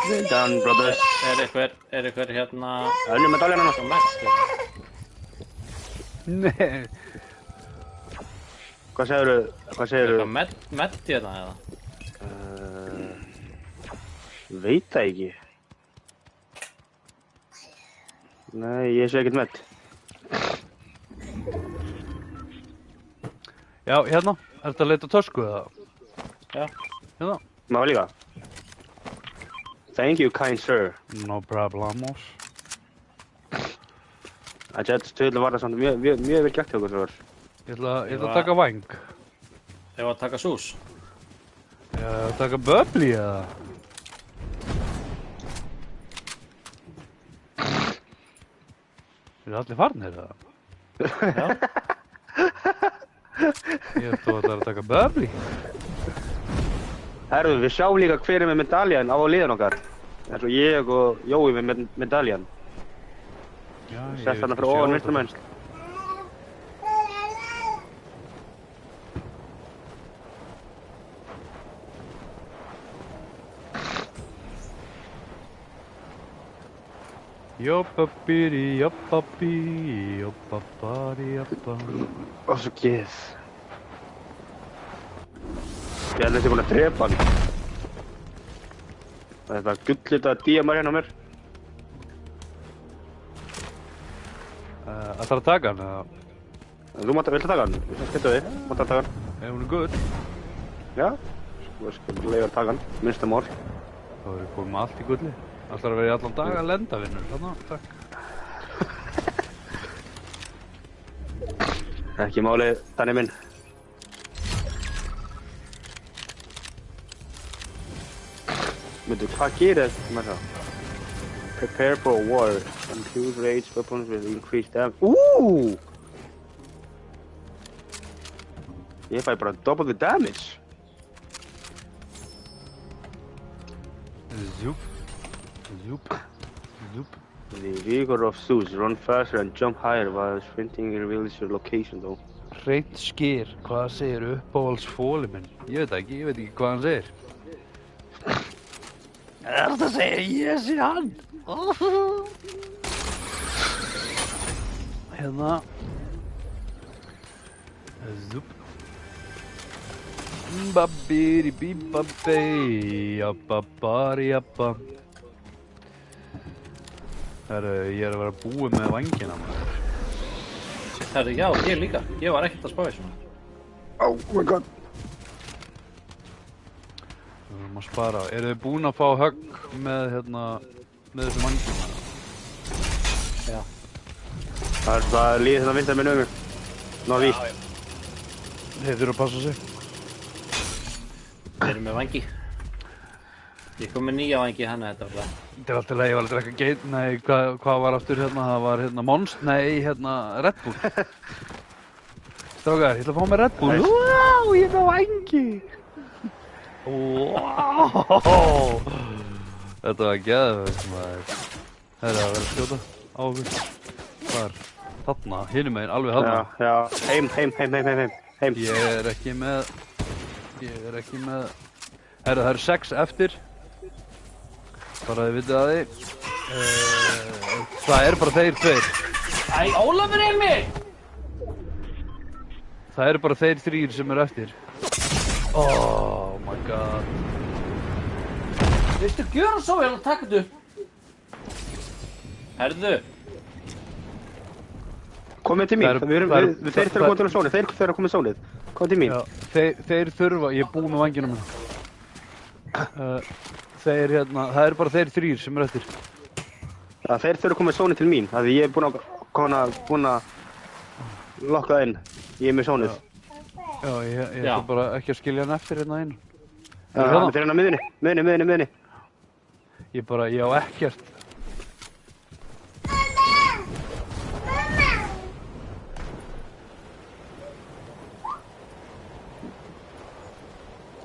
Well done, brothers. Er ykkur hérna... Önnur medaljan hann. Svo mest, hérna? Nei. Hvað segirðu? Eitthvað mett hérna, eða? Veit það ekki. Nei, ég sé ekkert mett. Já, hérna. Ertu að leita tösku eða? Já. Hérna. Maður líka. Thank you, kind sir. No problemos. Þetta stöðlega var það samt mjög vel gert hjá okkur, Þór. Ég ætla að taka væng. Ef að taka sús. Ég ætla að taka böbli eða? Eru allir farnir eða? Já. Ég ætla að taka böbli. Herðu, við sjáum líka hver er með medaljan á liðan okkar. eins og ég og Jói með medaljan. Sett hann fyrir ofan vinstra menn. Jobbabiri, jobbabi, jobbabari, jobba. Og svo geð. Ég held að ég búinn að drepa hann. Það er það gullita díamar hérna á mér. Ætlar að taka hann eða? Þú viltu taka hann? Getur við, máttu að taka hann. Ef hún er gull. Já, sko skal leiða að taka hann, minnsta mál. Þá erum við komið með allt í gulli. Ætlar að vera í allan dag að lenda vinnur. Þannig, takk. Ekki málið, þannig minn. Myndu, hvað gerir þetta með það? Prepare for war. Increase rage weapons with increased damage. Ég fæ bara double the damage. Zoop. Zoop. Zoop. The vigor of Zeus. Run faster and jump higher while sprinting reveals your location though. Hreint skýr. Hvað segir uppáhaldsfóli minn? Ég veit ekki hvað hann segir. Er þetta að segja ég sé hann? Hérna. Zoop. Babiri bibabei, jabbabari jabba. Herru, ég er að vera búið með vangina maður. Herru, já, ég líka. Ég var ekkert að spá í svona. Oh my god. Við erum að spara. Eru þið búin að fá högg með hérna, með þessum vangina? Já. Það er líðið þetta vinstar með nöfnum. Ná víst. Þeir þurfa að passa sig. Við erum með vangi. Ég kom með nýja vangi hérna þetta var það. Þetta er alltaf leið, ég var að drekka geit, nei, hvað var aftur hérna, það var hérna Monst, nei, hérna Red Bull. Strákar, ég ætla að fá mér Red Bull. Wow, ég fá vangi. Wow. Þetta var geðveikt, maður. Það er að vera að skjóta á okkur. Hvar? Þarna, hinum meginn, alveg þarna. Já, heim. Ég er ekki með... Herru, það eru 6 eftir. Bara þið vitið að því. Það eru bara þeir tveir. Æ, Ólafur er mig! Það eru bara þeir 3 sem eru eftir. Oh my god. Viltu gjöra svo vel að taka þetta upp? Herðu. Komið til mín, þeir þurfa að koma til sónið, þeir þurfa að koma í sónið. Komið til mín. Já, þeir þurfa, ég er búinn með vanginum minn. Þeir hérna, það eru bara þeir 3 sem eru eftir. Já, þeir þurfa að koma í sónið til mín, því ég er búinn að lokka það inn. Ég er með sónið. Já, ég ætla bara ekki að skilja hann eftir hérna inn. Já, þeir eru hérna miðunni. Ég á ekkert.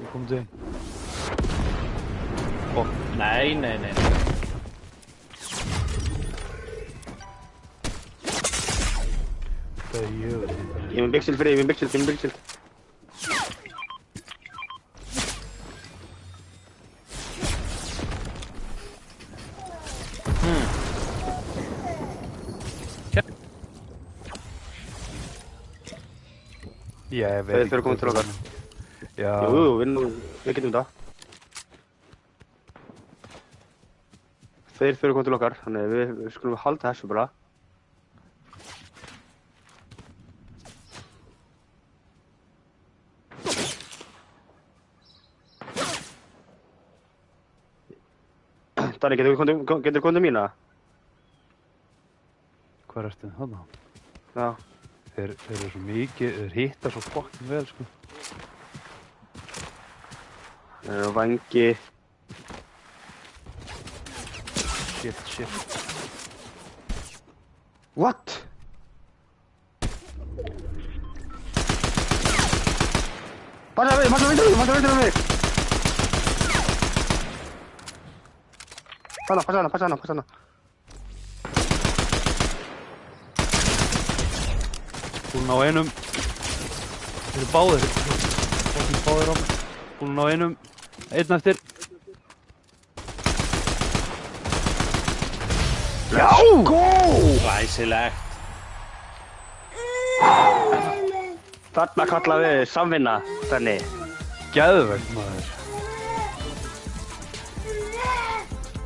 Ég kom til. Nei. Ég er með byggsel fyrir, ég er með byggsel. Ég veit Þeir eru komin til okkar. Já. Jú, við getum það. Þeir eru komin til okkar, þannig við skulum halda þessu bara. Danni, getur komið til mína? Hvar ertu þarna? Já. Þeir eru svo mikið, þeir hitta svo fucking vel, sko. Þeir eru á vangi. Shit. What? Passa mig! Passa hana. Búinn á einum. Þeir eru báðir. Fucking báðir á mig. Búinn á einum. Einn eftir. Já! Go! Glæsilegt. Þarna kalla við samvinna, Danni. Geðvegt, maður.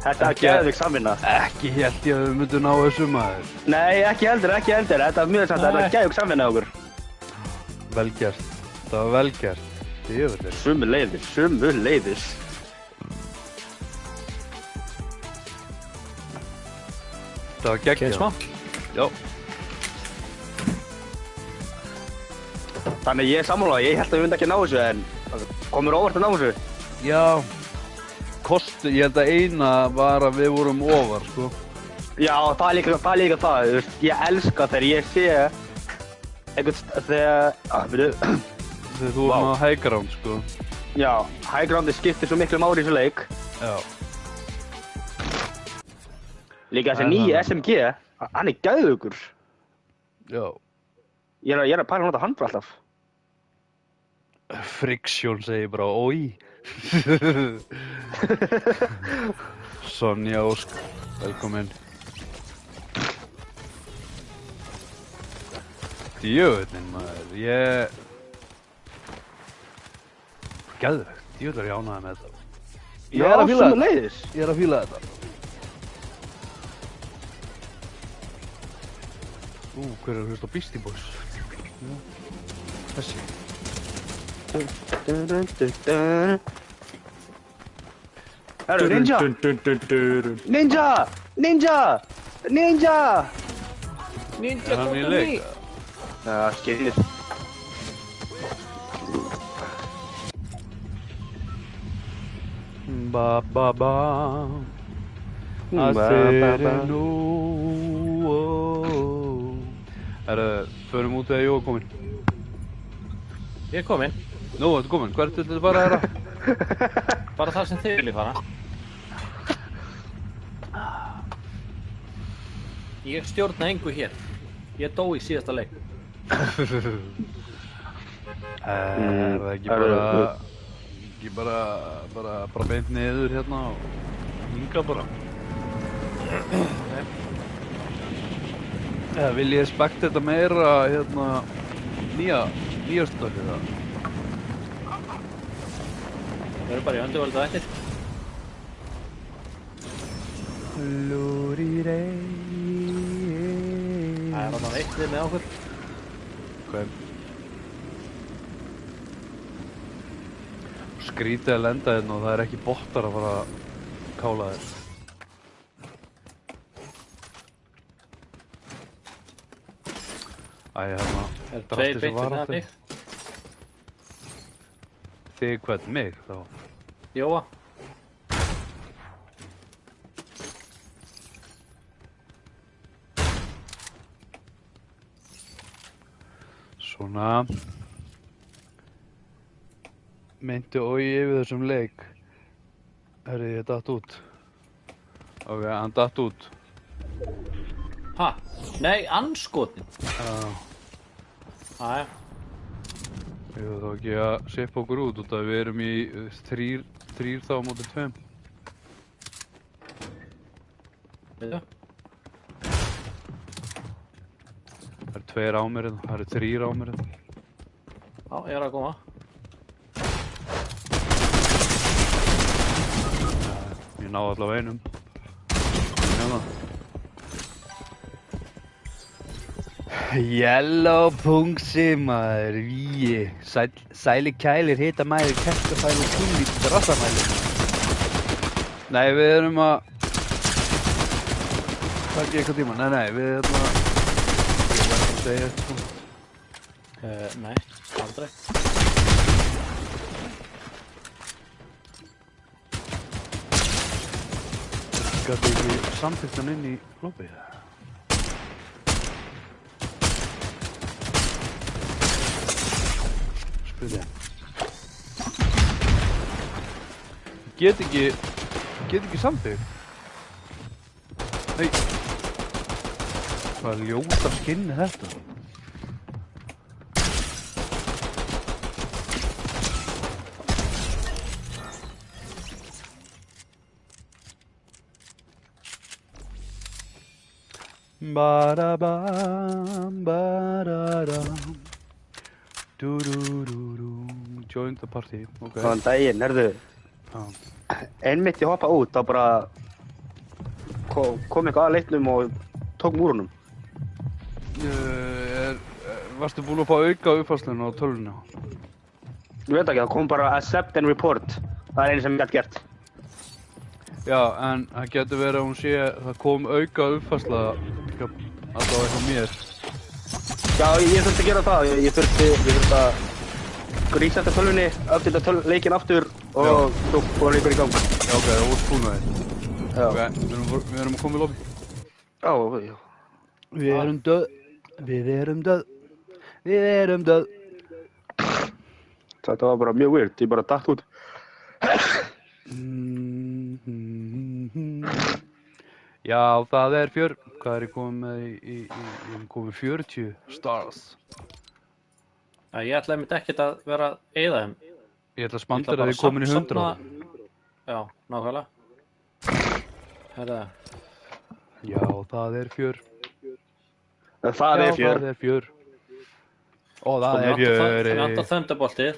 Þetta er geðvig samvinna. Ekki hélt ég að við myndum ná þessu, maður. Nei, ekki heldur. Þetta er mjög samt, þetta er geðvig samvinna okkur. Vel gert. Það var vel gert. Djöfull. Sömuleiðis. Það var geggjað. Smá. Já. Þannig ég er sammála, ég held að við myndum ekki ná þessu, en komur óvart að ná þessu. Já. Ég held að eina var að við vorum ofar, sko. Já, það er líka það, þú veist, ég elska þegar ég sé einhvern Þegar þú erum á high ground, sko. Já, high groundi skiptir svo miklu máli í þessu leik. Já. Líka þessi nýji SMG, hann er geðveikur. Já. Ég er að pæla að nota hann bara alltaf. Friksjón segir bara, oi. Sonja Ósk, velkomin. Djöfullinn, maður, Geðvegt, djöfull er ég ánægður með þetta. Ég er að fíla þetta. Hver er að hlusta á Beastie Boys? Þessi. Herru, ninja! Ninja, Er hann í leik? Já, skeiðir. Ba að þeir nú. Förum út þegar ég var komin. Ég er komin. Nú, ertu komin. Hvert er þetta bara þeirra? Bara það sem þið viljið fara. Ég stjórna engu hér. Ég dó í síðasta leik. Er það ekki bara beint niður hérna og hinga bara? Eða vil ég spekta þetta meira hérna nýjastu dag eða? Við erum bara í önduvöldu eftir. Það er þarna veiklið með okkur. Ok. Skrítið að lenda hérna og það er ekki bottar að fara að kála þér. Hérna. Er tveir beint fyrir það mig? Þig hvern mig þá? Jóa. Svona. Meinti Ogi yfir þessum leik. Herri, ég datt út. Ok, hann datt út. Ha? Nei, anskotin. Æja. Ég veit þá ekki að sippa okkur út út að við erum í þrír þá á móti 2. Veitu? Það eru 2 á mér hérna, það eru 3 á mér hérna. Já, ég er að koma. Ég náði allavega einum. Hérna. Yellow pungsi maður, víi. Sæli kælir hita maður, kertafæl og kynlít rassamæli. Nei, við erum að... Það er ekki eitthvað tíma, nei, við erum að... Ég var ekki að segja eitthvað. Nei, aldrei. Gæti ekki samþykkt hann inn í lobbyið? Spurði hann. Get ekki samþykkt? Nei. Hvað ljóta skinn er þetta? Ba-da-bam, ba-da-dam. Du-du-du-du. Join the party, ok. Góðan daginn, herðu. Já. Einmitt ég hoppa út, þá bara kom eitthvað að leiknum og tók múrunum. Varstu búin að fá auka uppfærsluna á tölvunni? Ég veit ekki, það kom bara accept and report. Það er einu sem ég gætt gert. Já, en það getur verið að hún sé það kom auka uppfærsla alltaf eitthvað mér. Já, ég þurfti að gera það. Ég þurfti að resetta tölvunni, uppdata leikinn aftur og svo fór leikur í gang. Já, ok, það voru búin með þér. Já. Ok, við erum að koma í lobby. Já. Við erum döð. Við erum döð. Við erum döð. Þetta var bara mjög weird, ég bara datt út. Já, það er hvað er ég komið með ég er komið 40 stars. Já, ég ætlaði mitt ekkert að vera að eyða þeim. Ég ætla að spandera að þið komin í 100. Já, nákvæmlega. Herða. Já, það er Það er fjör. Ó, það er fjör. Það er alltaf þöndaboltið.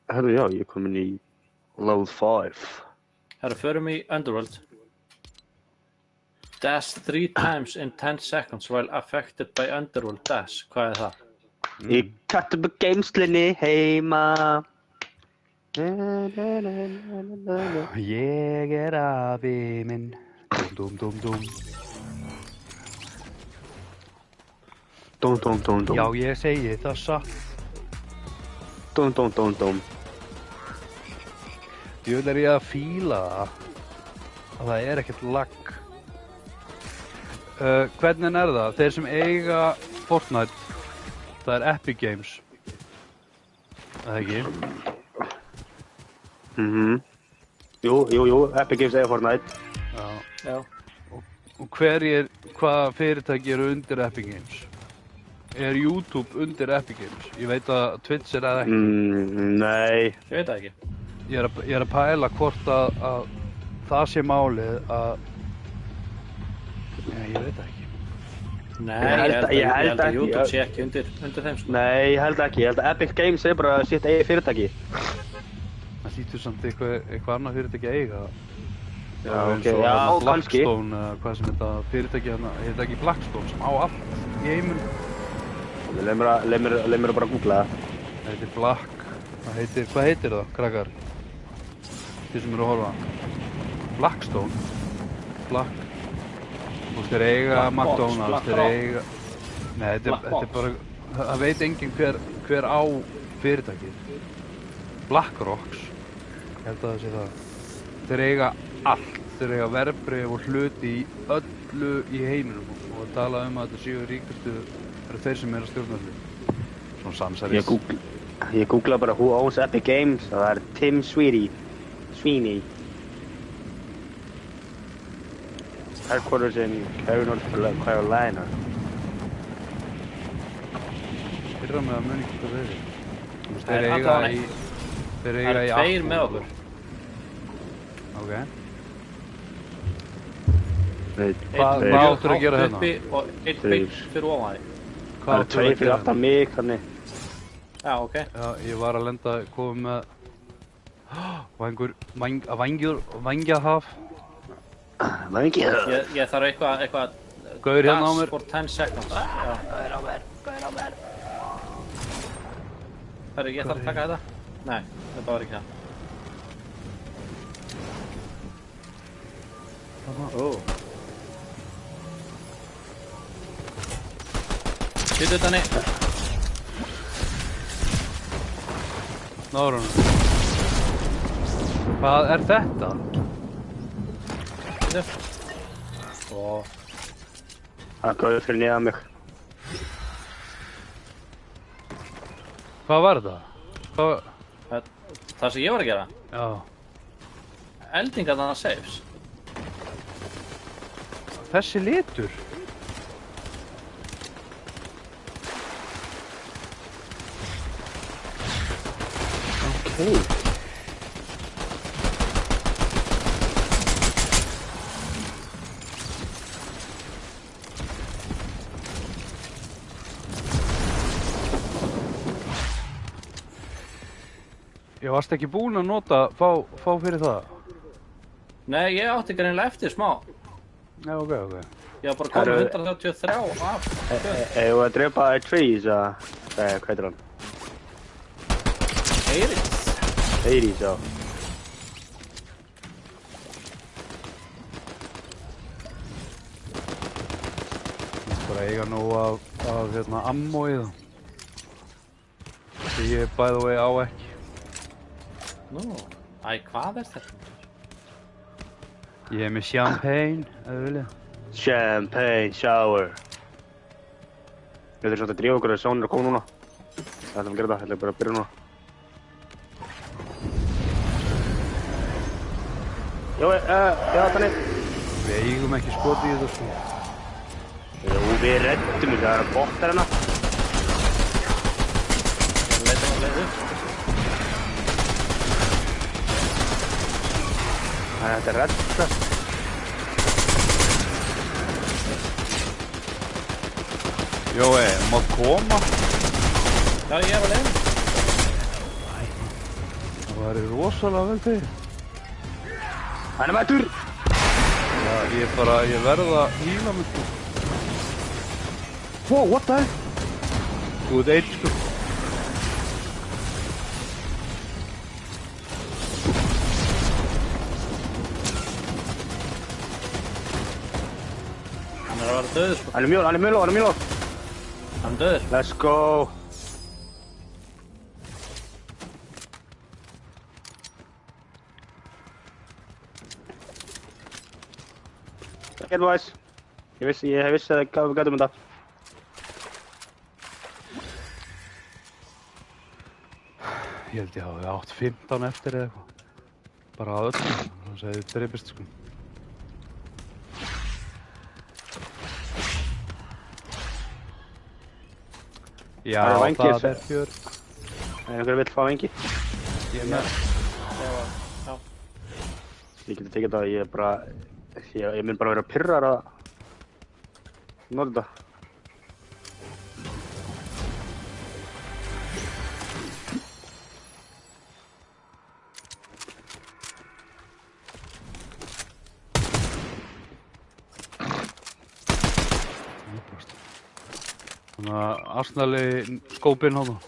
Herðu, já, ég er komin í level 5. Herra, förum í Underworld. Dash 3 times in 10 seconds while affected by Underworld dash. Hvað er það? Ég katt upp geimslinni heima. Ég er afi minn. Dum. Dum. Já, ég segi það satt. Dum. Djöfull er ég að fíla það að það er ekkert lag. Hvernig er það? Þeir sem eiga Fortnite, það er Epic Games. Það ekki? Jú, Epic Games eiga Fortnite. Já. Og hvaða fyrirtæki eru undir Epic Games? Er YouTube undir Epic Games? Ég veit að Twitch er eða ekki. Nei. Ég veit það ekki. Ég er að pæla hvort að það sé málið að... Nei, ég veit það ekki. Nei, ég held að YouTube sé ekki undir þeim sko. Nei, ég held ekki. Ég held að Epic Games er bara sitt eigið fyrirtæki. Það hlýtur samt eitthvað annað fyrirtæki að eiga. Já, ok, já, kannski. Blackstone, hvað sem þetta fyrirtæki hérna, þetta ekki Blackstone sem á allt í heiminum. Leið mér að bara googla það. Það heitir Black, hvað heitir það, krakkar? Þið sem eru að horfa. Blackstone. Black. Þú veist, þeir eiga McDonald's, þeir eiga... Nei, þetta er bara, það veit enginn hver á fyrirtækið. BlackRocks, ég held að það sé það. Þeir eiga allt, þeir eiga verðbréf og hluti í öllu í heiminum og að tala að þetta séu ríkustu eru þeir sem að stjórna þessu. Svona samsæris. Ég googla bara who owns Epic Games og það er Tim Sweeney. Headquarters in North Carolina. Fyrra með að muni ekki hvað þeir eru. Þú veist, Það er þeir eiga allavega- í... Þeir Það eiga eru í tveir með okkur. Ok. Einn, Hvað tveir. áttur að gera hérna? Uppi og einn Tveir. beint fyrir ofan því. Það eru tveir fyrir aftan mig, þannig. Já, ok. Já, ég var að lenda, komið með... Vangjahaf. Vængið. Ég þarf eitthvað... Gaur hérna á mér. Gas for 10 seconds. Já. Gaur á mér. Herru, ég þarf að taka þetta? Nei, þetta var ekki það. Ó. Sýttu þetta niður. Náður hann. Hvað er þetta? Sýttu. Ó. Það er góður fyrir neðan mig. Hvað var þetta? Hvað... Það sem ég var að gera? Já. Eldingar þannig saves. Þessi litur? Okay. Ég varst ekki búinn að nota, fá fyrir það? Nei, ég átti greinilega eftir smá. Já, ok. Ég var bara komið 133 af. Ég var að drepa trees, hvað heitir hann? Eiríks. Eiríks, já. Bara eiga nóg af hérna ammo í það. Því ég by the way á ekki. Nú, hvað er þetta? Ég er með champagne, ef þið vilja. Champagne shower. Við þurfum svolítið að drífa okkur að sónir að koma núna. Það ætlum að gera það, ætlum bara að byrja núna. Jó, þannig. Við eigum ekki skotið í þetta sko. Jú, við reddum þetta, það eru bottar hérna. Ég leita að leita upp. Þetta er reddast. Jói, mátt koma? Já, ég er að leita. Það væri rosalega vel fyrir. Hann er mættur! Já, ég verð að hýla mig sko. Wow, what the hell? Þú ert einn sko. Hann er að vera döður, sko. Hann er mjög lóð. Hann er döður. Let's go! Get boys. Ég vissi að við gætum þetta. Ég held ég hafi átt 15 eftir eða eitthvað. Bara að öllum, þannig að þið dreipist sko. Já, Það eru vængir, það er fjör. Einhver vill fá vengi? Ég er með. Já. Ég geti tekið þetta, ég mun bara vera pirrar að nota þetta. Þannig að Arsenali skópinn á það.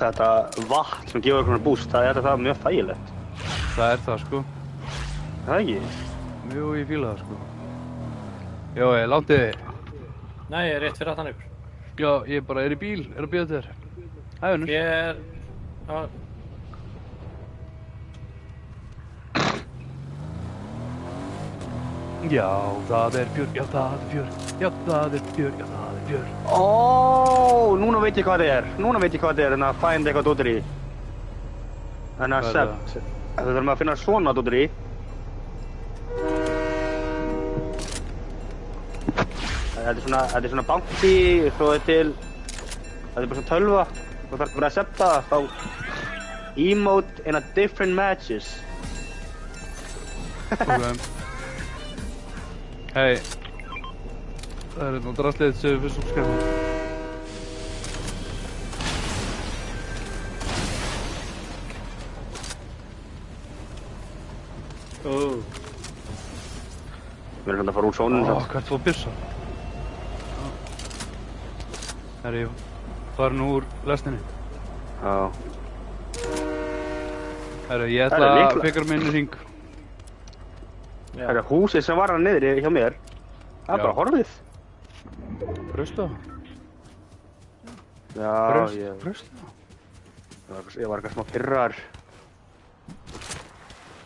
Þetta vatn sem gefur okkur búst, það er mjög þægilegt. Það er það sko. Það ekki? Jú, ég fíla það sko. Já, langt þið. Nei, ég er rétt fyrir aftan ykkur. Já, ég bara er í bíl, er að bíða til þér. Hæ, Unnur. Ég er... Já. Já, það er fjör, já, það er fjör. Já, það er fjör, já, það er fjör. Ó, núna veit ég hvað það er. En að find eitthvað dóttir í. Þannig að Hvað er sept. Þú þurfum að finna svona dóttir í. Þetta er svona bounty, svo er til... Þetta er bara svona tölva. Þú þarf bara að septa þá... Emote in a different matches. Ok. Hei. Það er nú drastlið sem við fyrst skræðum. Við erum svona að fara úr sónum Ó, hvert fór byssa? Herri, ég farin úr lestinni. Já. Herri, ég Það ætla er að lyklar. fikra mig inn í hring. Það er húsið sem var hann niðri hjá mér. Það er Já. bara horfið. Braustu það? Já, Braustu það? ég var eitthvað smá pirrar.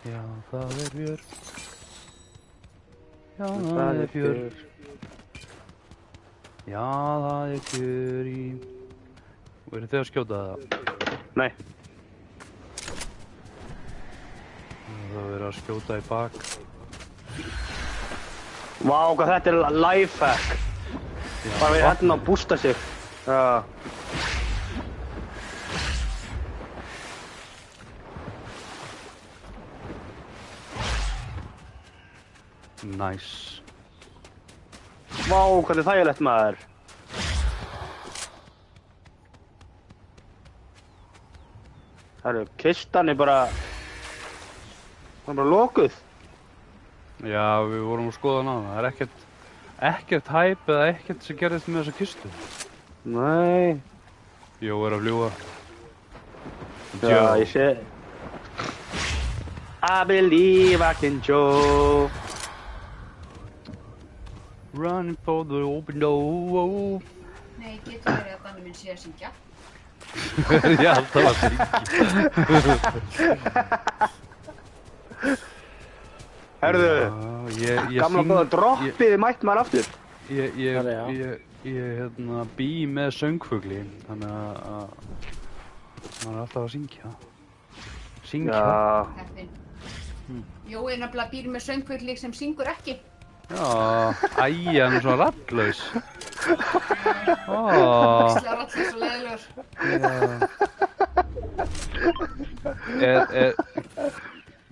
Já, það er fjör. Já, það er fjör. Já, það er fjör í... Og eru þið að skjóta það? Nei. Það er verið að skjóta í bak. Vá, hvað þetta er lifehack. Bara við hérna að bústa sig. Já. Nice. Vá, hvað er þægilegt maður. Það eru, kistan er bara... Það er bara lokuð. Já, við vorum að skoða hana. Það er ekkert hæp eða ekkert sem gerðist með þessa kistu. Nei. Jó er að fljúga. Já, ég sé... I believe I can Joe. Running for the open door. Nei, getur verið að Danni minn sé að syngja. Ég er alltaf að syngja. Herðu, ég gamla syng- góða droppið mætt maður aftur. Ég bý með söngfugli, þannig að maður er alltaf að syngja. Syngja? Já. Heppinn. Jói nefnilega býr með söngfugli sem syngur ekki. Já, æ, hann er svona raddlaus. Ó, Íslega allir svo leiðilegur.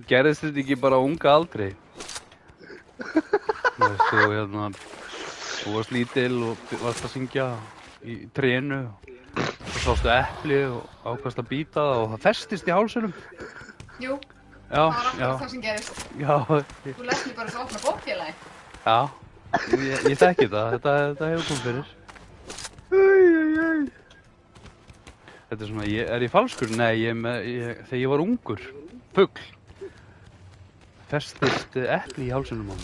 gerðist þetta ekki bara á unga aldri? Þú þú varst lítil og varst að syngja í trénu og sástu epli og ákvaðst að bíta það og það festist í hálsunum. Jú, Já, það var já, alltaf það sem gerist. já, Þú lest mér bara svo opna bókfélagi. já, ég þekki það, þetta hefur komið fyrir. Þetta er svona, er ég falskur? Nei, þegar ég var ungur, fugl, festist epli í hálsunum á mér.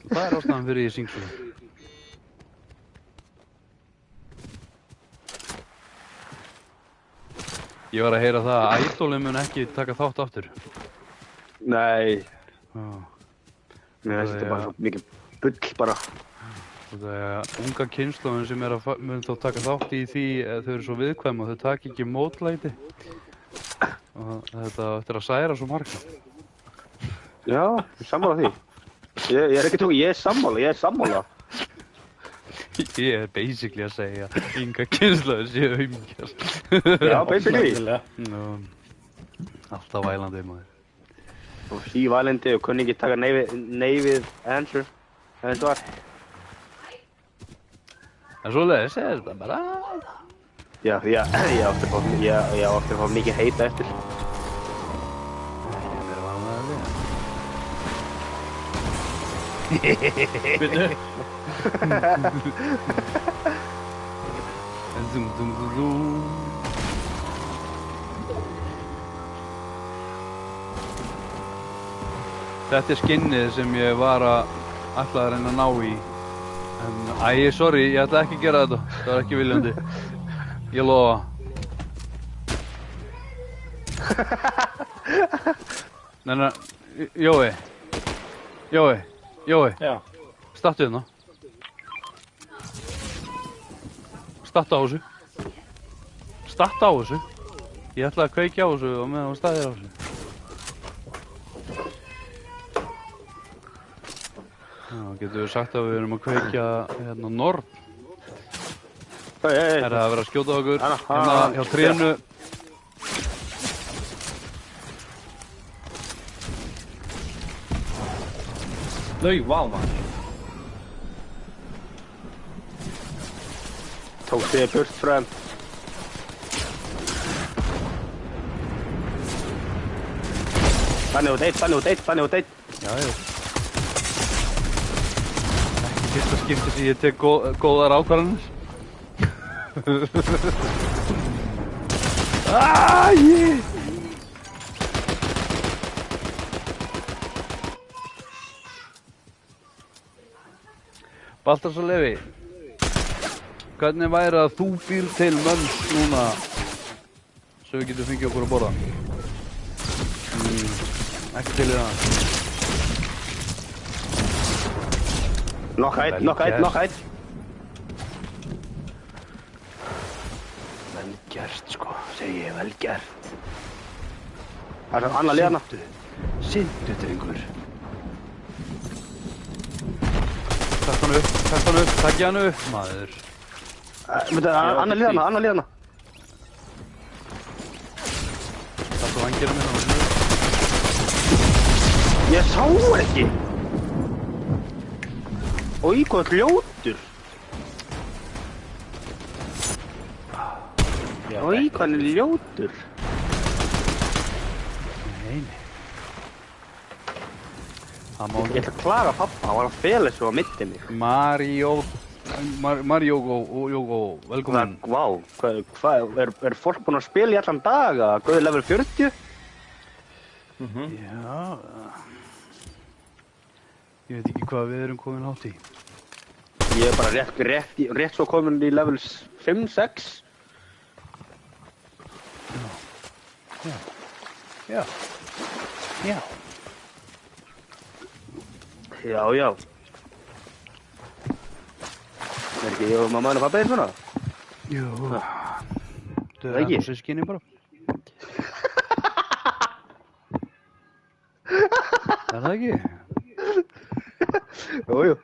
Það er ástæðan fyrir ég syng svona. Ég var að heyra það að Idolin mun ekki taka þátt aftur. Nei, Já. mér finnst þetta bara svo mikið bull bara. Það er unga kynslóðin sem mun þá taka þátt í því þau eru svo viðkvæm og þau taka ekki mótlæti. Og þetta er að særa svo marga. Já, ég er sammála því. Ég er ekki tók, ég er sammála. Ég er basically að segja unga kynslóðin séu aumingjar. Já, basically. Alltaf vælandi maður. Og sívalindi og kunni ekki taka nei við answer. Það er var. En svoleiðis er þetta bara... Já, ég átti að fá mikið heita eftir. Ég er vanlega að við. Byrju, Þetta er skinnið sem ég var að ætla að reyna að ná í. En, sorry, ég ætla ekki að gera þetta. Það var ekki viljandi. Ég lofa. Nei, Jói, já. stattu hérna. Stattu á þessu. Ég ætla að kveikja á þessu og meðan það staðir á þessu. Já, getur við sagt að við erum að kveikja hérna norð. Hey. Er það að vera að skjóta okkur? Hérna, Hérna hjá trénu. Vá, maður. Tók þig burt frá þeim. Þannig út eitt. Já. Ekki fyrsta skipti sem ég tek góðar ákvarðanir. Baltasar Levi, hvernig væri að þú býr til mönns núna svo við getum fengið okkur að borða? Ekki til í það. Nokk eitt. Vel gert sko, segi ég, vel gert. Það er annar liðana. Syndu, drengur. Kast hann upp, takja hann upp, maður. Annar liðana. Takk á vangina minna. Ég sá það ekki. Í hvað ljótur. Í hvað hann er ljótur. Nei. Ég ætla að klaga pappa, hann var að fela svo á mitti mig. Mario, velkomin. Vá, hvað, er fólk búinn að spila í allan dag að gauði level 40? Já. Ég veit ekki hvað við erum komin átt í. Ég er bara rétt svo komin í levels 5-6. Já. Já. Er ekki ég og mamma og pappa svona? Jú. Það ekki? Sískinni bara. Er það ekki? Jú.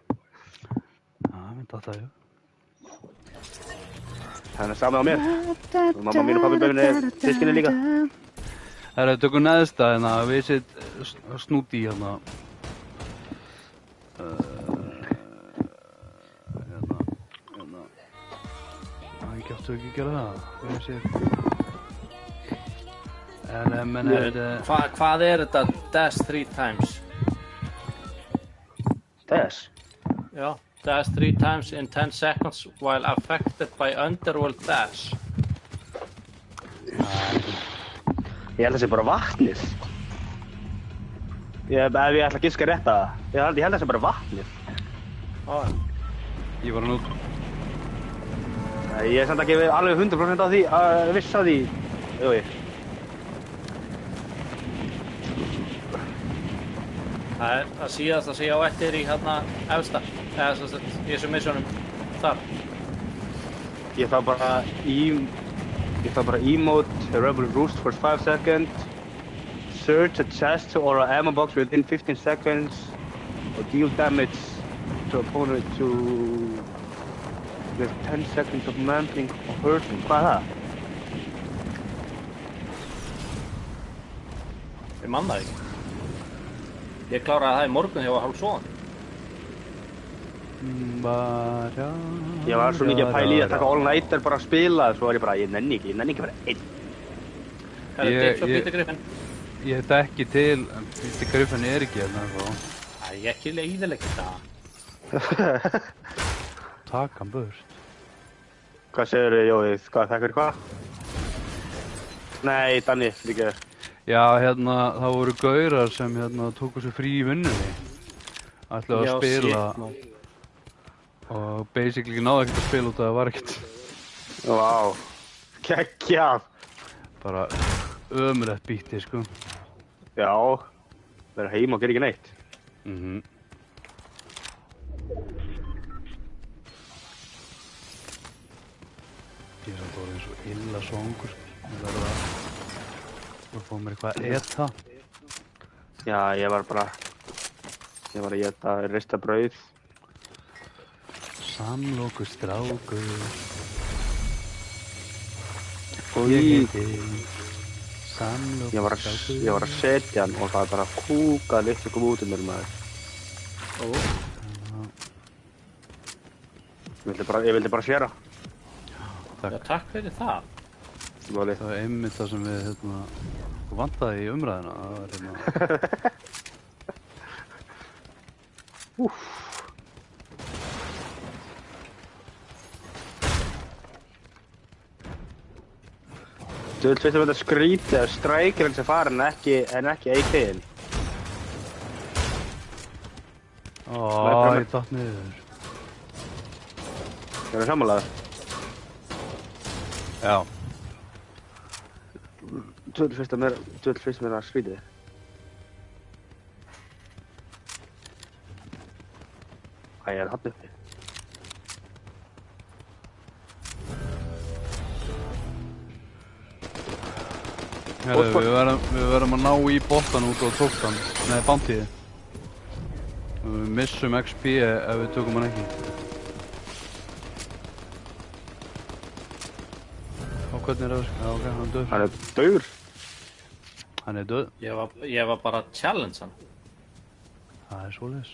Já, myndi að það, jú. Það er samið á mér. Og mamma mín og pappi bæfinni sískinni líka. Það er að tökum neðsta hérna, við sitt snúti hérna. Ekki áttu ekki að gera það. Við sitt. Hvað er þetta dash 3 times? Dash? Já, dash 3 times in 10 seconds while affected by underworld dash. Ég held að það sé bara vatnið. Ef ég ætla að giska rétt að það. Ég held að það sé bara vatnið. Ég var að nút. Ég er samt ekki alveg 100% á því, viss á því. Jú. Það er að síðast að sé á eftir í hérna efsta. Eða í þessum missionum þar. Ég þarf bara emote, rebel roost for 5 seconds. Search a chest or an ammo box within 15 seconds. Or deal damage to opponent with 10 seconds of mantling or hurting. Hvað er það? Ég man það ekki. Ég kláraði það í morgun þegar ég var hálfsofandi. Ég var svo mikið að pæla í að taka all-nighter bara að spila, svo var ég bara, ég nenni ekki bara einn. Það er Dave og Peter Griffin. Ég þekki til, en Peter Griffin er ekki hérna þá. Það er ekki leiðilegt það. Takk hann burt. Hvað segirðu, Jói? Hvað, þekkur hvað? Nei, Danni, líka. Já, hérna, það voru gaurar sem hérna tóku sér frí í vinnunni. Ætlaðu að spila. Og basically náðu ekkert að spila út að það var ekkert. Vá, geggjað. Bara ömurlegt bíti, sko. Já, vera heima og gera ekki neitt. Ég er samt orðinn svo illa svangur, sko. Ég verður að fá mér eitthvað að eta. Já, ég var að éta rista brauð. Samlokur strákur. Og Ég heiti Samlokur ég var að setja hann og það bara kúkaði litlu kom út mér maður. Ó, Ég vildi bara séra. já, takk fyrir það. Máli. Það var einmitt það sem við vantaði í umræðina. Það var Þú vilt veitum þetta skrítið að strækirinn sem farin en ekki eitt-in. Ó, ég datt niður. Er það sammálaður? Já. Þú vilt fyrst mér að skrítið. Æ, ég er hann uppi. Herru, við verðum að ná í bottan út á tóktan. Nei, bountyði. Við missum XP ef við tökum hann ekki. Og hvernig er það? Já, ok, hann er döður. Hann er dauður. Hann er döð. Ég var bara að challenge hann. Það er svoleiðis.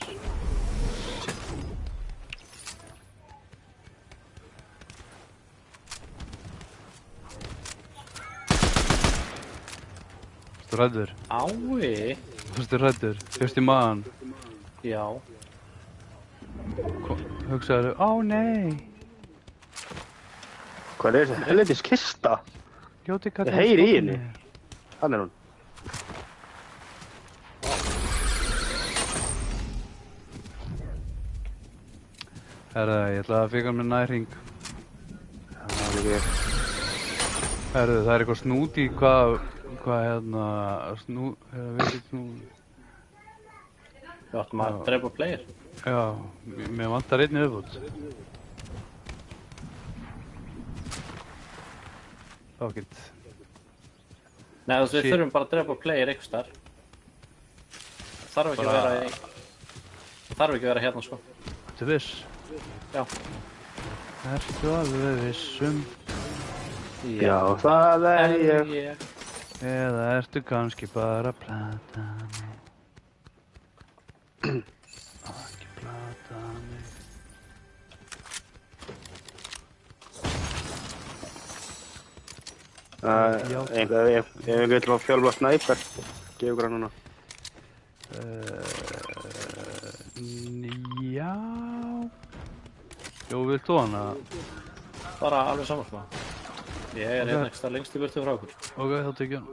Þú ræddur? Ái. Þú ræddur? Fyrst í maðan? Já. Hugsaðu, ó nei. Hvað er þetta? Helvitis kista. Ljóti Ég kallinn heyri í stofninn henni. er. Hann er hún. Herðu, ég ætla að fika mér nærhring. Það er ekki. Herðu, það er eitthvað snút í hvað veitir snút. Við áttum að drepa player. Já, mér vantar einni viðbót. Fuck it. Nei, þú veist, við Shit. þurfum bara að drepa player einhvers þar. Þarf ekki að Bara- vera hérna, sko. Ertu viss? Já. Ertu alveg vissum? Já, það er ég. Eða ertu kannski bara að plata mig? Ekki plata mig. Ef við ætlum að fjálfa snæper, gefur hann núna. Já. Jú, vilt þú hana? Bara alveg saman, sko. Ég er hérna ekki stað lengst í burtu frá okkur. Ok, þá tekið hann.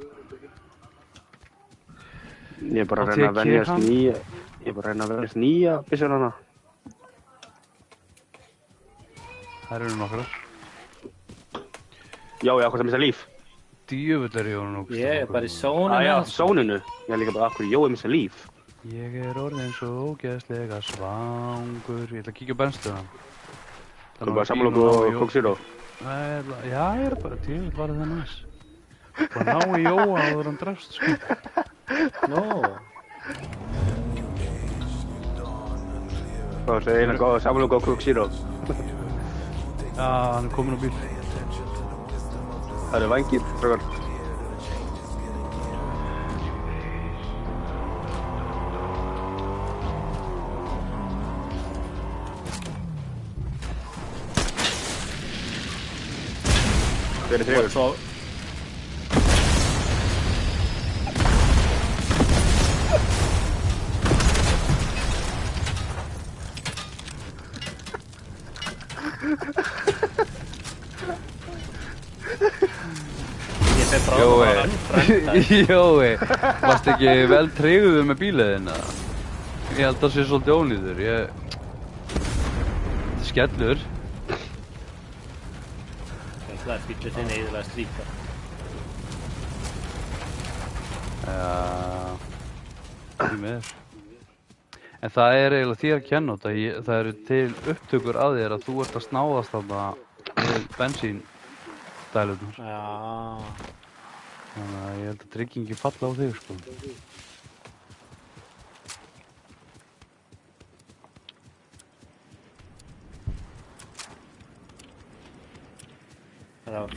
Ég er bara að Þá reyna að tek ég venjast hann. nýja. Ég er bara að reyna að venjast nýja byssur hana. Þær eru nokkrar. Já, ég ákvæmst að missa líf. Djöfull er ég orðinn ógeðslega Ég er bara í góður. sóninu. Já, sóninu. Ég er líka bara akkur Jói missa líf. Ég er orðinn svo ógeðslega svangur. Ég ætla að kíkja á benstuna. Þú er bara samloku og Coke Zero. Já, ég er bara djöfull var það næs. Bara ná í Jóa áður hann drefst, sko. Nó. Það er eina góða samloku og Coke Zero. Já, hann er kominn á bíl. Það eru vængir, strákar. Hver er þrigur? Svo... Ég fer bráðum að rannfrænda. Jói, varst ekki vel tryggður með bíliðin? Ég held að það sé svolítið ónýður. Þetta er skellur. Það er bíllinn þinn eiginlega slíka. Já, ekki meður. En það er eiginlega þér að kenna þetta. Það eru til upptökur að þér að þú ert að snáðast þarna með dælunar. Já. Þannig að ég held að tryggingi falla á þig, sko.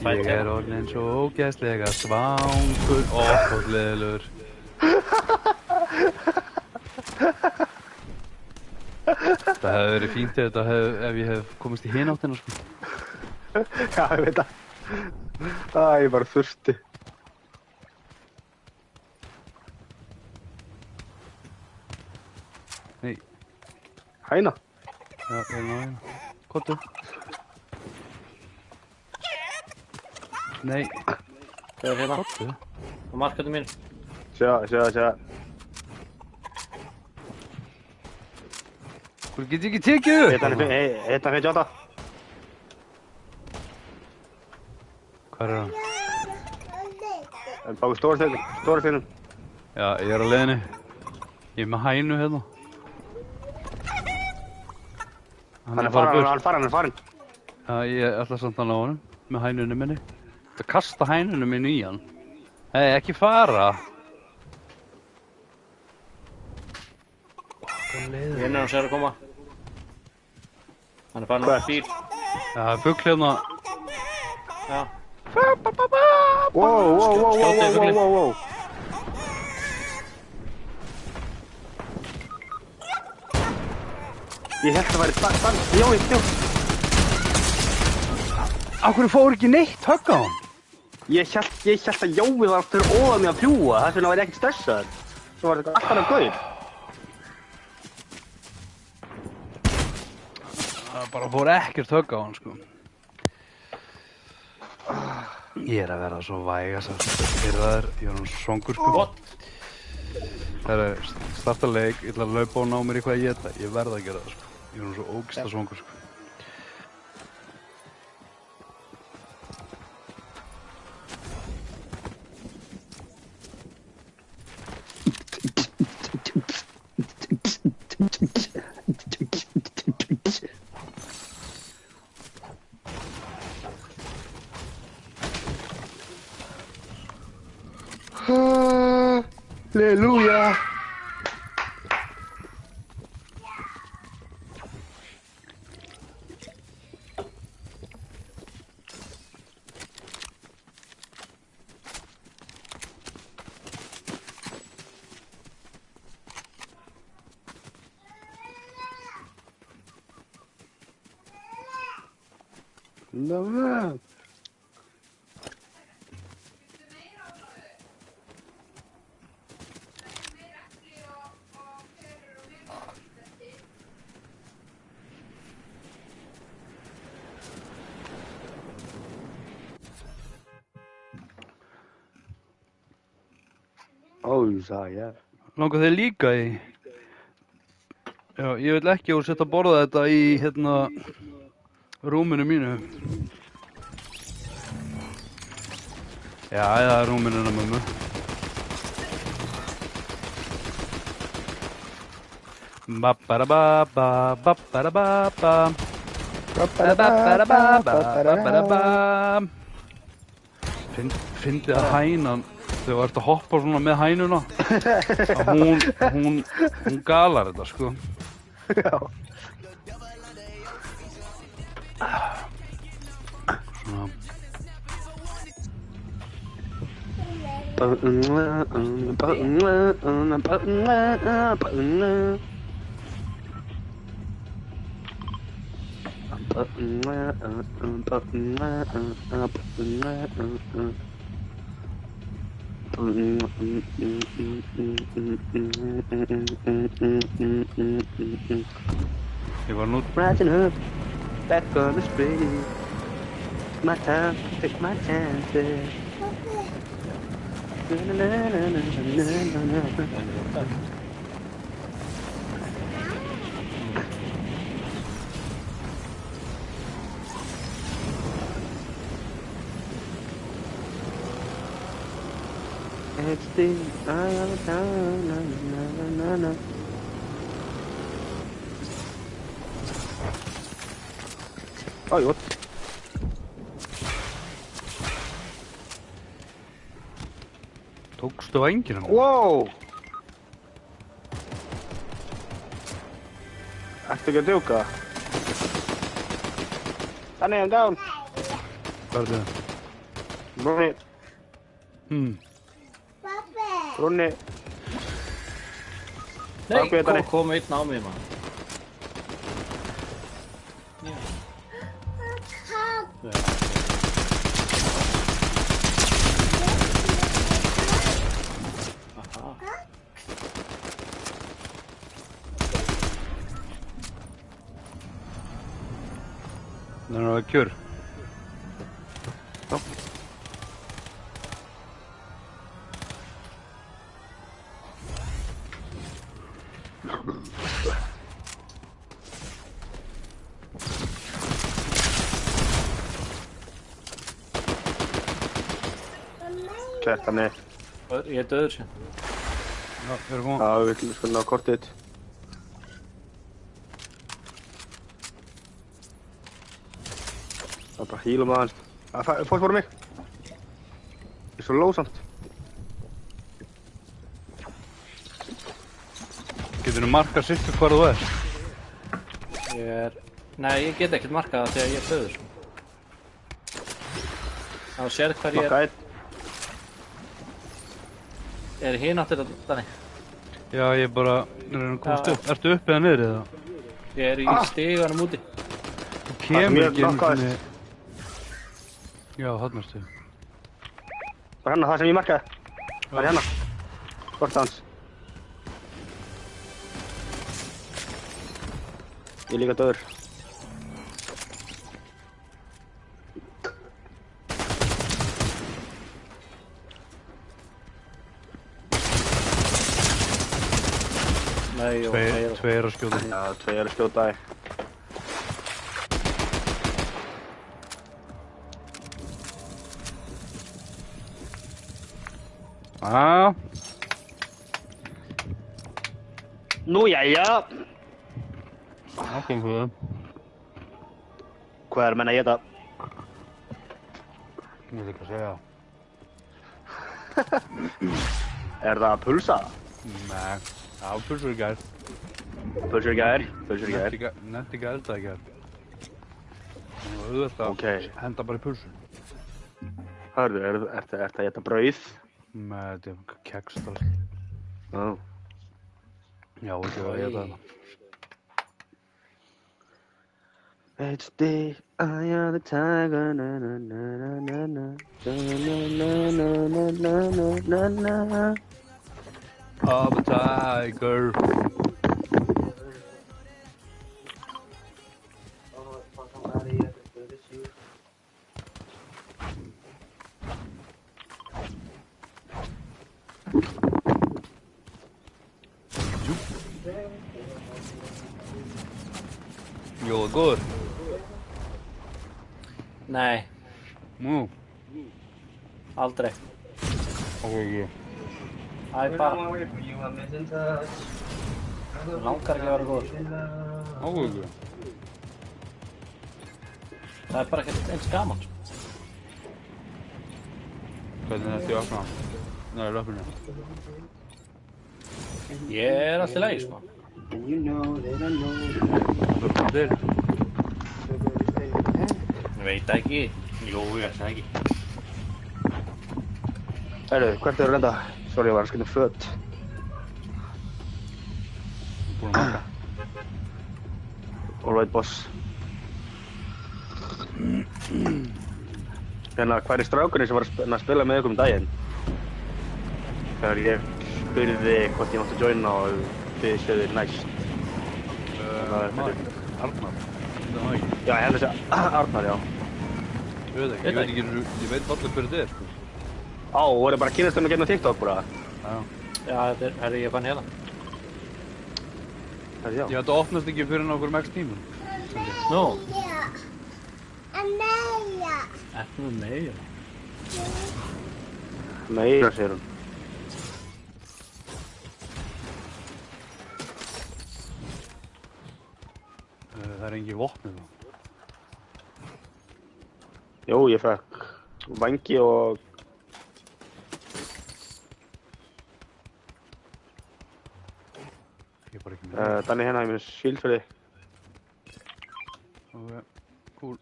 Ég er orðinn svo ógeðslega svangur og leðilur. Það hefði verið fínt ef ég hef komist í hin áttina, sko. Já, ég veit það. Ég bara þurfti. Nei. Hæna? Já, hæna. Kottu. Nei. Það er hérna. Kottu. Á markatinn mín. Sjá. Þú getur ekki tekið upp. Þetta 58. Hvar er hann? Báðu stóra þínum. Já, ég er á leiðinni. Ég er með hænu hérna. Hann er farin. Já, ég ætla samt að ná honum með hænunum minni. Það kasta hænunum minni í hann. Hei, ekki fara. Vinnur hans er að koma. Hann er farin á bíl. Já, það er fugl hérna. Já. Wow. Ég held að það væri Jói. Af hverju fór ekki neitt högg á hann? Ég held að Jói var aftur óða mig að fljúa, þess vegna var ég ekkert stressaður. Svo var þetta alltaf gauð. Það bara fór ekkert högg á hann, sko. Ég er að vera svo vægast ég er hann svongur, sko. Það er starta leik, ég ætla að laupa og ná mér í hvað ég geta. Ég verð að gera það, sko. Ég er hann svo ógista svongur, sko. Halleluja. Love. Já. Langar þig líka í? Já, ég vil ekki að þú setja að borða þetta í, rúminu mínu. Já, eða rúminu hennar mömmu. Fyndið að hænan þegar þú ert að hoppa svona með hænuna að hún galar þetta, sko. Já. Ég var nú Rising up, back on the street. My time, take my chances. It's the eye of the town, na. Oj, what? Tókstu vængina? Wow! Ertu ekki að djóka? Danny, I'm down! Hvað er þetta? Bruni, Bruni. Nei, Bakvið, Danny. kom einn á mig, maður. Það er að kjör. Já. Kjartan er. Ég er döður sér. Já, við erum koma. Já, við viljum spilna á kortið. Það er bara hílum aðeins. Fólk voru mig. Ég er svo lósamt. Getur þú markað sittu hvar þú er? Nei, ég get ekkert markað það þegar ég er döður, sko. Það sér hvar ég Makka einn. er hinn áttir að Danny. Já, ég bara reyna að komast upp. Ertu upp eða niður eða? Ég er í stiganum úti. Þú kemur mér ekki einu knockaðist. sinni. Já, þarna ertu. Það er hérna, það sem ég markaði. Það er hérna. Kortið hans. Ég er líka döður. Nei, og Tveir að skjóta. Já, tveir að skjóta þig. Já. Nú, jæja. Það gengur það. Hvað er menn að geta? Ég veit ekki að segja. Er það pulsa? Nei. Já, pulsur í gær. Pulsur í gær. Pulsur í gær. Nefndi ekki að elda í gær. Það var auðvitað að Ok. henda bara í pulsur. Hörðu, ertu að geta brauð? Með þetta er keks það. Já. Já, ekki að geta það. It's the eye of the tiger, na na na na na na na na na na na na. Of a tiger. Jó, góður. Nei, Nú, aldrei. ok, ekki. Það er bara, langar ekki að vera góður. Ok, ekki. Það er bara ekkert eins gaman, sko. Hvernig er þetta í opna? Nei, löpunni. Ég er alltaf leið, sko. Löpunni til. Ég veit ekki. Jú, ég veit það ekki. Herru, hvert er reynda? Sorry, ég var að skynna föt. Búin að marka. All right, boss. Hérna, hvað er strákurinn sem var að spila með ykkur daginn? Þegar ég spurði hvort ég mátti joina og þið sögðu næst. Arnar. Það var ekki. Já, ég held að segja Arnar, já. Ég veit ekki, ég veit allir hverju þetta er, sko. Á, voru bara að kynast um að geta TikTok, bara. Já. Já, þetta er, herri, ég fann hérna. Já. Já, þetta opnast ekki fyrir nokkur max tímum. Nú, Amelia. ekki með meira. Meira, segir hún. Það er engin vopnið þá. Jú, ég fekk vangi og Danni hérna, ég með shield fyrir þig. Ok, cool.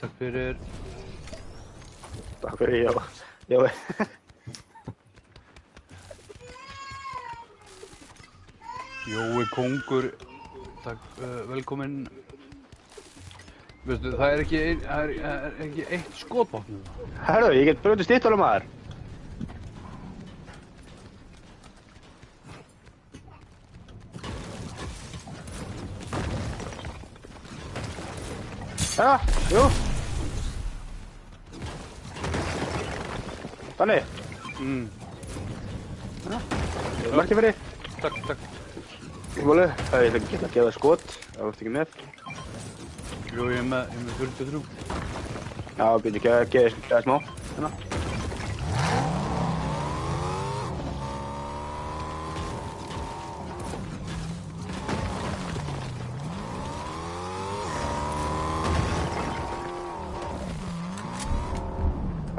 Takk fyrir. Takk fyrir, já. Jói Kongur, takk, velkominn. Veistu, það er ekki eitt skotbátn. Herru, ég get brotið stýttóla maður. Ja, jú. Danni. Ja, markið fyrir. Takk. Máli, ég ætla ekki að gefa það skot, ef þú ert ekki með. Jú, ég er með 43. Já, byrju ekki að gefa það smá, hérna.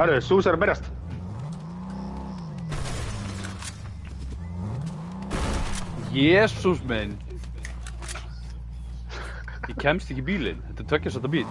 Herru, Sús er að berjast. Jesús minn. Ég kemst ekki í bílinn. Þetta er tveggjarsæta bíl.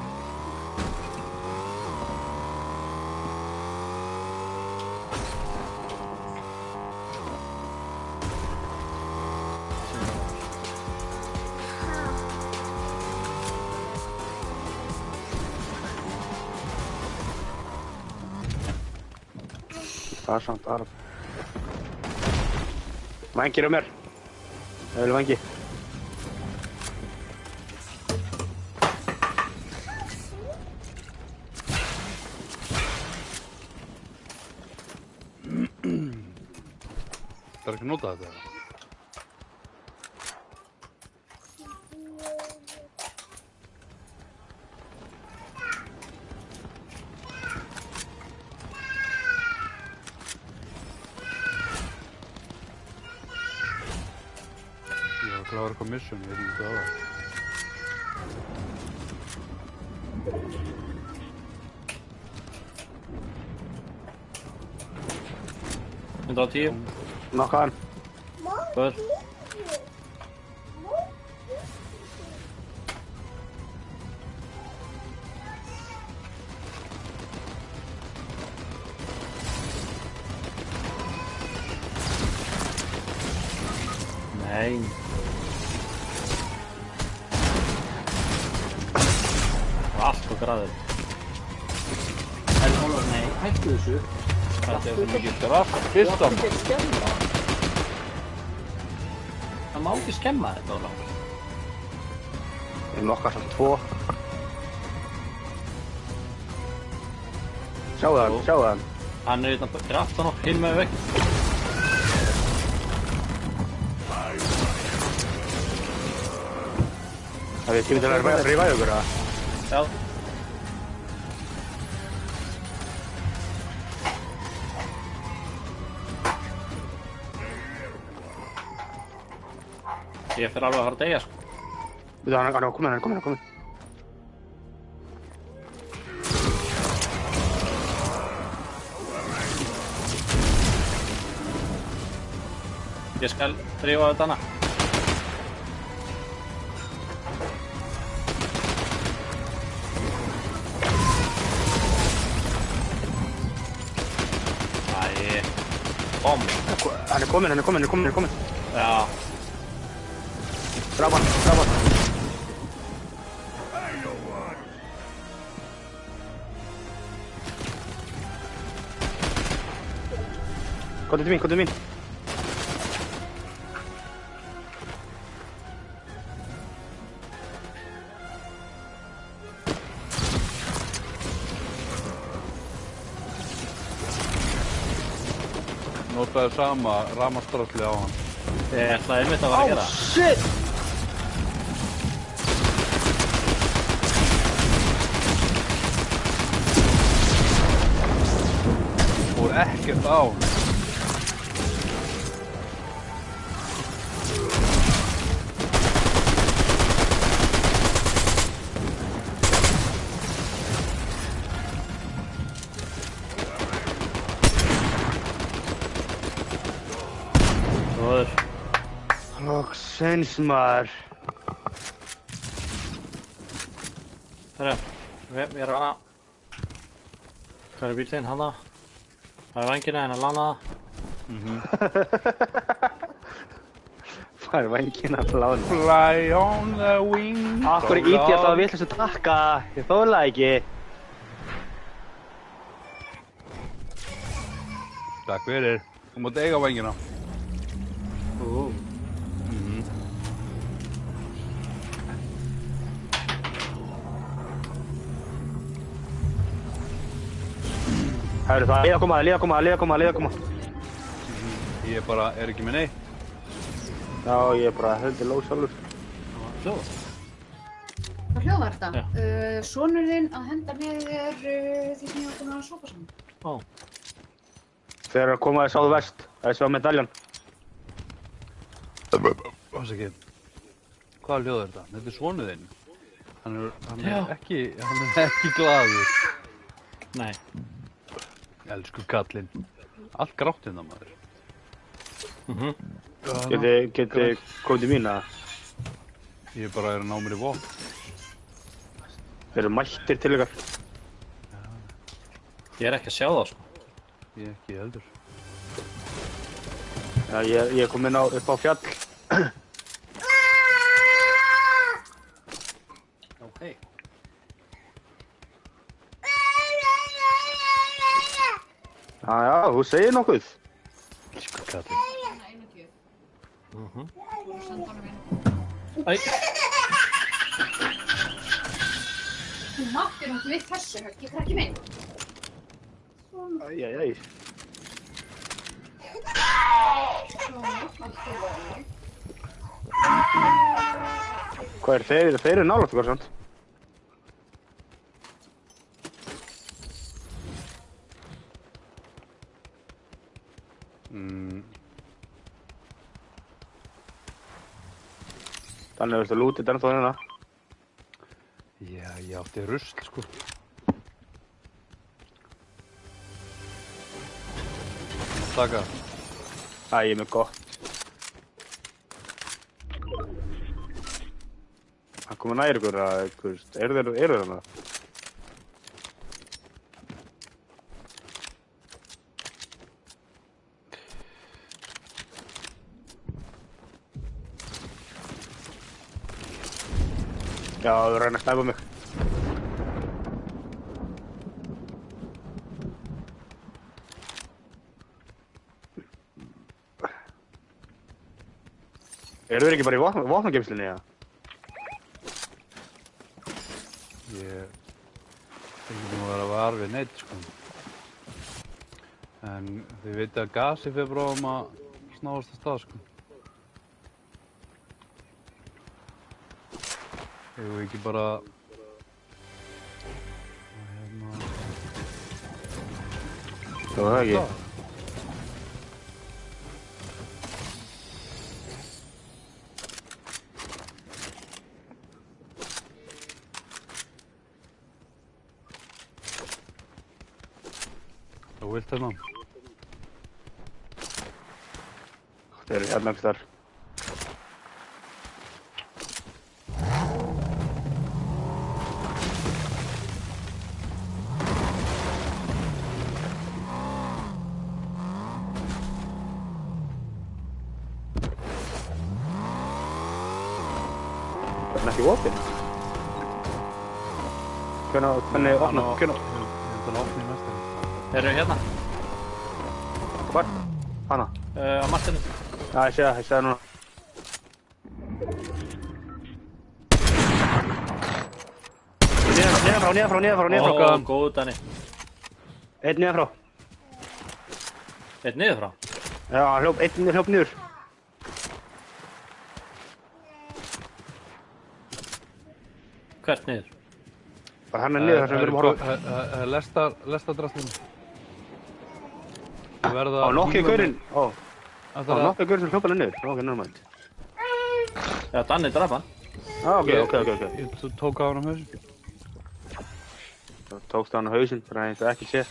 Það er samt arf. Vængir á mér. Það vil vangi. Það er ekki að nota þetta. Ég var að klára eitthvað mission, ég veit ekki hvað það var. Nokka hann. Good. Nei. Allt og græður. Ólafur, nei, hættu þessu. Þetta er svo mikið draft. Fyrsta. Þú átt ekki að skemma. Það má ekki skemma þetta, Ólafur. Ég nokkar samt 2. Sjáðu hann. Hann er hérna draftan og hinn með vekk. Það er tími til að rífa ykkur, eða? Já. Ég fyrir alveg að fara að deyja, sko. Hann er komin. Ég skal þrífa þetta hana. Æ, bom. Hann er komin. Já. Draf hann. Komdu til mín. Notaði sama rafmagnsdrasli á hann. Ég ætlaði einmitt að fara að gera. Shit! Fór ekkert á hann. Góður. Loksins maður. Herra, við erum hana. Hvað er bílinn hana? Það er vængina en að lána það. Það er vængina að lána. Fly on the wing. Akkur íti ég alltaf að vitlaust að takka. Ég þóla ekki. Takk fyrir. Þú mátt eiga vængina. Hæru það, liða að koma. Ég bara er ekki með neitt. Já, ég er bara heldur lóð sjálfur. Hljóð. Hvað hljóðar þetta? Já. Sonur þinn að henda niður því sem ég var búin að sopa saman. Ó. Þegar að koma að sáðu vest, það er svo medaljan. Ásakið. Hvaða hljóð er þetta? Þetta er svonu þinn. Hann er ekki glaður. Nei. Elsku kallinn. Allt grátt hérna maður. Geti komið til mín að Ég bara er að ná mér í vopn. þeir eru mættir til ykkar. Ég er ekki að sjá það, sko. Ég ekki heldur. Já, ég er komin upp á fjall. Ok. Já, þú segir nokkuð. Elsku kallinn. Þannig einu tíu. Þú senda honum inn. Æ. Þú máttir náttúrulega við þessu, Helgi, krakki minn. Æj. Hvað er þeir? Þeir eru nálægt okkur, sant? Þannig viltu lútið þetta ennþá hérna? Já, ég átti rusl, sko. Taka. Æ, ég er með gott. Það komið nær ykkur að, eru þeir þarna? Já, þú reyna að snæpa mig. Eru þeir ekki bara í vopnageymslunni, eða? Ég er ekki búinn að vera var við neitt, sko. En þið veitir að gasi fyrir bráðum að snáast að stað, sko. Ég vil ekki bara... Það var það ekki. Þú vilt hérna? Þeir eru hérna ekki þar. Það er ekki opinn. Hvernig opna? Ég held að opna í mestarinn. Eru hérna? Hvar? Hanna? Á martinu. Já, ég sé það núna. Neðan frá. Ó, góð Dani. Einn neðan frá. Eitt niður frá. Já, einn hljóp niður. Hvert niður? Bara hann er niður þar sem við erum að horfa. Lestardrastlinn. Á nokkið gaurinn. Á nokkið gaurinn sem hljópa hann niður. Ok, normalt. Já, Danni draf hann. Ok. Ég tók á hann á hausinn. Það tókst hann á hausinn, bara að þetta ekki sé.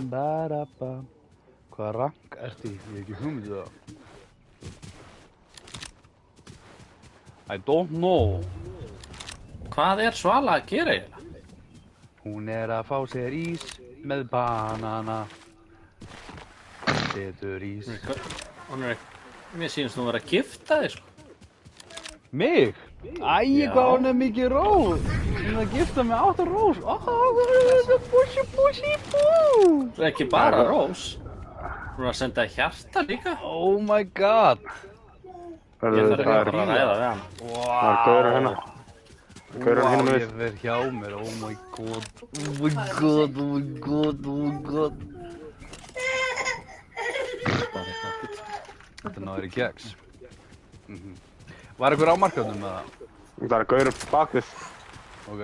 Barabam. Hvaða rank ertu í? Ég hef ekki hugmynd það. I don't know. Hvað er Svala að gera eiginlega? Hún er að fá sér ís með banana. Setur ís. Hún er, mér sýnist hún vera að gifta þig, sko. Mig? Æ, Já. hvað hún er mikið rós. Hún er að gifta með 8 rós. Ó, pushy. Ekki bara rós. Hún er að senda hjarta líka. Oh my god. Ég þarf Það ekki bara að ræða við hann. Það er gauður hérna. Gauður hérna með. Ég verð hjá mér. Oh my god. Oh my god. Oh my god. Oh my god. Þetta náður í keks. Var einhver á markaðnum með það? Það er gauður bakvið. Ok,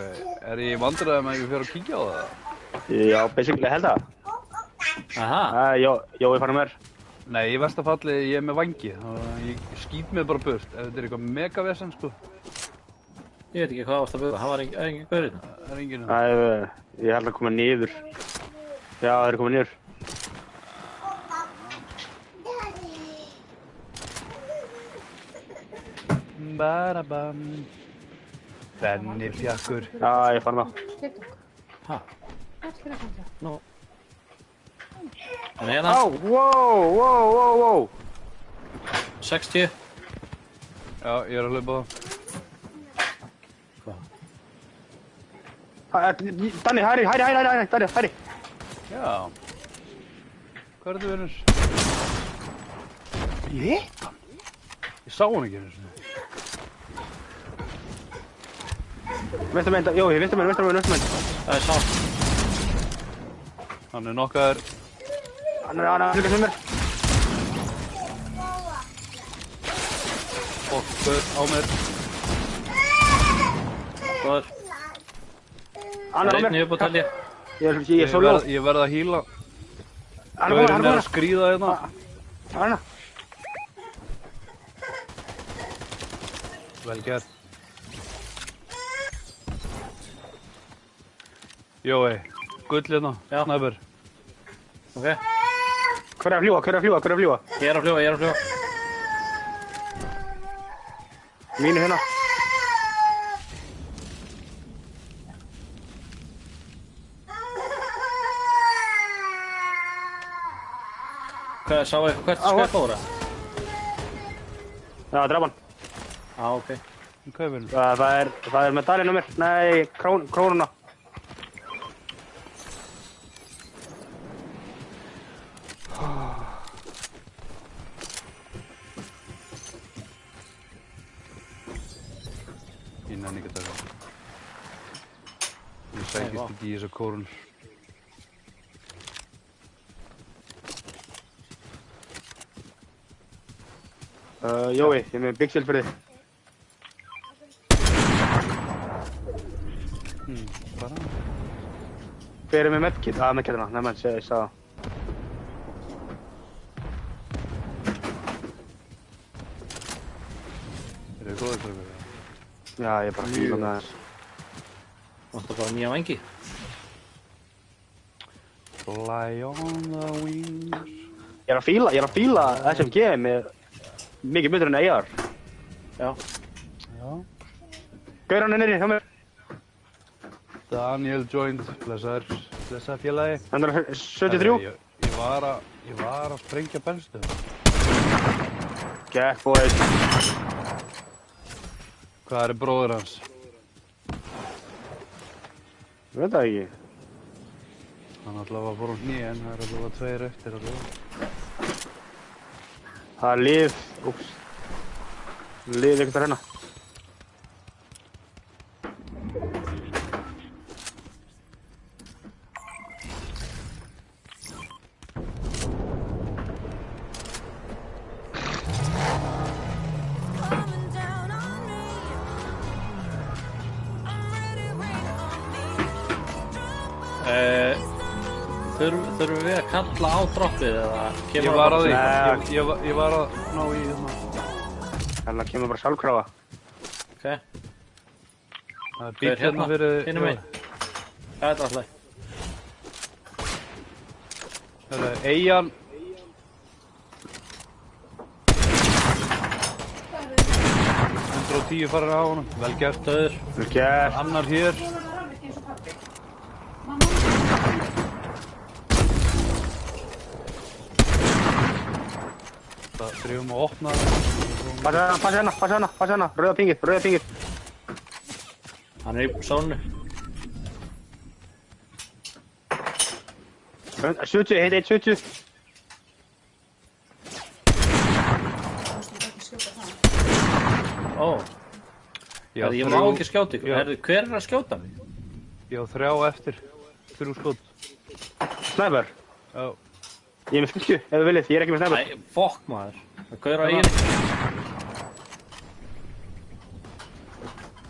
er ég vandræðum að ég fyrir að kíkja á það? Já, basically held það. Aha, Jói fann mér. Nei, í versta falli ég er með vangi. Ég skýt mig bara burt. Ef þetta er eitthvað megavesen, sko. ég veit ekki hvað varst að bjóða. Það var engin gaurinn. Það er enginn. Ég held að koma niður. Já, það er komið niður. Barabam. Benni pjakkur. Já, ég fann það. Ha, Hvað er það? nú. Hann er hérna, Á, wow. 60. Já, ég er að hlaupa það. Danni, hæri. Danni. Já. Hvað er þetta vinnur? Ég hitt hann. Ég sá hann ekki einu sinni. Jói, vinstri megin. Það er sátt. Hann er nokkaður. Hann er að fylgja með mér. Okkur á mér. Góður. Hann Það er er á einnig mér. upp á talja. Ég er svo lóð. Ég verð að híla. Hann er Gaurinn er komin. að skríða hérna. Hann er. Vel gert. Jói, gull hérna, Já. snæpur. Ok, Hver er að fljúa? ég er að fljúga. Mínu hérna. Hvað, sá eitthvað hvert skauð fóra? Já, draf hann. Ok. Hvað er vinnur? Það er medalinn á mér. Nei, krónuna. Ég nenni ekki að taka. Ég sækist ekki í þessa kórun. Jói, ég er með big shield fyrir þig. Bara. Hver er með medkit? Medkitina. Nei, menn, ég sagði það. Er þið góðið fyrir það? Já, ég er bara að fíla með það. Vantar bara nýja vangi. Fly on the wings. Ég er að fíla SMG með mikið betur en AR. Já. Já. Gauran er niðri, hjá mér. Daniel joined, blessa félagi. Hann er 73. Ég var að sprengja bennstöðu. Get boys. Hvað er bróður hans? Ég veit það ekki. Hann allavega fór hún hnýja en það er allavega 2 eftir allavega. Það er lið. Úps. Lið einhvern þar hérna. Þurfum við að kalla á droppið eða kemur Ég var að því, Nei. ég var að ná í hérna. Þannig að kemur bara sjálfkrafa. Ok, Það er bíll hérna fyrir... hinum megin. Það er alltaf. Það er Eyjan. 110 farin á honum, vel gert. Döður. Vel gert. Annar hér. Það þrjum að opna það. Passa hérna, rauða pingið. Hann er í sónu. 70, heit 70. Ó, ég má ekki skjóta ykkur. Já. Hver er að skjóta mig? Ég á 3 eftir, 3 skot. Snæper. Já. Ég er með 50, ef þið viljið. Ég er ekki með snæper. Æ, fokk maður. Það gaur á eiginni.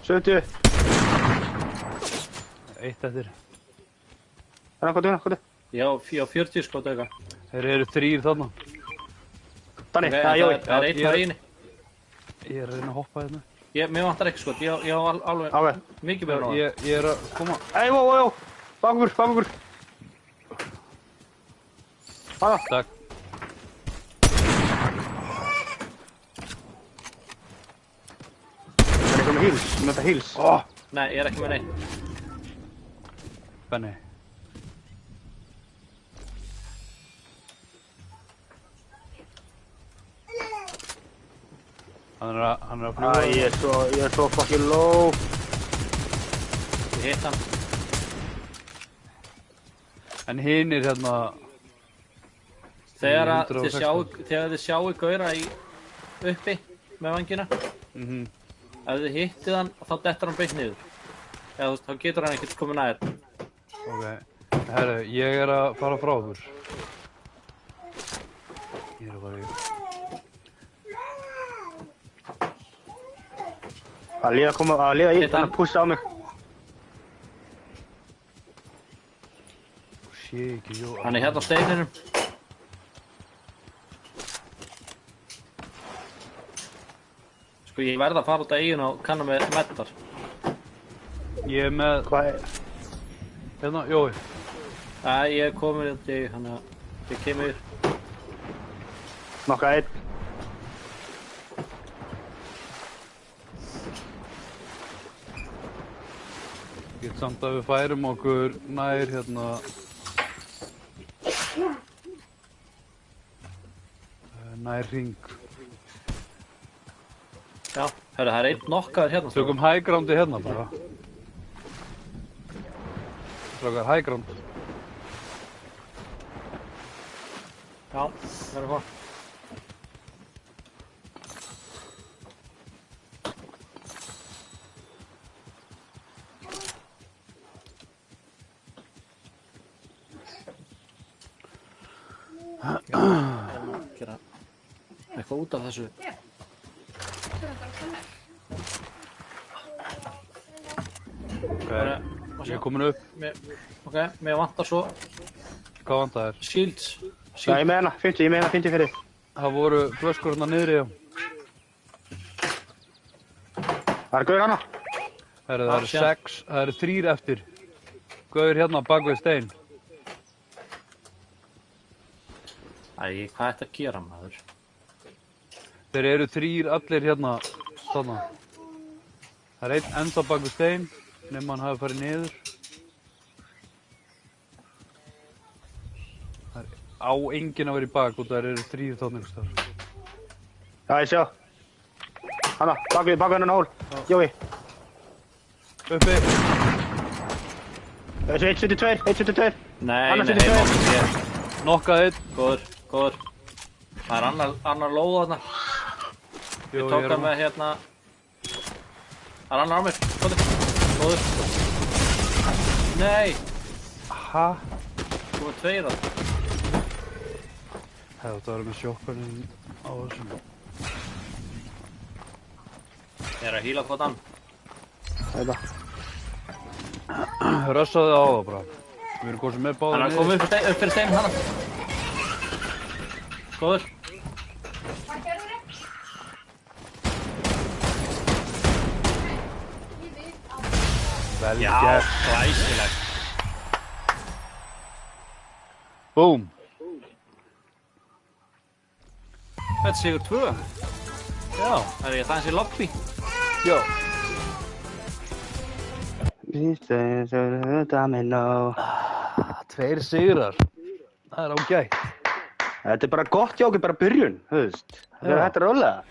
70. 1 eftir. Þannig, hvað? Já, 40 skot eitthvað. Þeir eru 3 þarna. Þannig, Ok, það er Jói. það er einn á eiginni. Ég er að reyna að hoppa hérna. Mér vantar ekki skot. Ég á alveg Ok. mikið betur á það. Ég er að koma. Ei, ó. Bakur. Hana. Takk. Það er eitthvað með heals. Ég með heals. Nei, ég er ekki með neitt. Benni. Hann er að fljúga. Ég er svo fucking low. Ég hitt hann. En hinir hérna... Þegar 116. þið sjáu gaura uppi með vangina, Mhm. ef þið hittið hann, þá dettur hann beint niður. Eða þú veist, þá getur hann ekkert komið nær. Ok. Herru, ég er að fara frá okkur. Ég er að fara í... Að liða í, Hitt hann. þannig að pussa á mig. Sé ekki, jú. Hann er hérna á steininum. Sko, ég verð að fara út af eigin og kanna með mettar. Ég er með... Hvað er? Hérna, Jói. Ég er komin út í, þannig að ég kemur. Nokka einn. Ég get samt að við færum okkur nær hérna... Nær hring. Já, hörru, það er einn nokkaður hérna. Tökum high groundi hérna bara. Strákar, high ground. Já, það er hvað. Gera eitthvað út af þessu. Ok, ég er komin upp. Ok, mér vantar svo Hvað vantar þér? shields. Já, ég með hana, 50, ég með hana 50 fyrir. Það voru flöskur hérna niðri, já. Það er gaur hana. Herru, það eru 6, það eru 3 eftir. Gauður hérna bak við stein. Æ, hvað er þetta að gera, maður? Þeir eru 3 allir hérna, þarna. Það er einn enda bak við stein, nema hann hafi farið niður. Það er á enginn að vera í bak og það eru 3 þarna einhvers staðar. Já, ég sjá. Hana, bak við hennan hól. Jói. Uppi! Þessu 172, 172. Nei, Annars nei, er þetta heima okkur hér. Nokkað einn. Góður. Það er annar lóð þarna. Ég tók hann með hérna. Það er annar á mér. Góður. Nei, Ha? þú var 2 þarna. Hefði þetta verið með sjokkarinn á þessum. Ég er að hýla hvort hann. Þetta. Rössaði á það bara. Við erum komið með Hann báðir er að koma upp fyrir stein hana. Góður. Hvað gerður þið? Ég veit að Vel Já, gert. glæsilegt. Búm. Þetta er sigur 2. Já, það er ég það eins í lobby. Já. Domino. 2 sigrar. Það er ágætt. Þetta er bara gott jók, bara byrjun, þú veist. Það er hægt að rólega.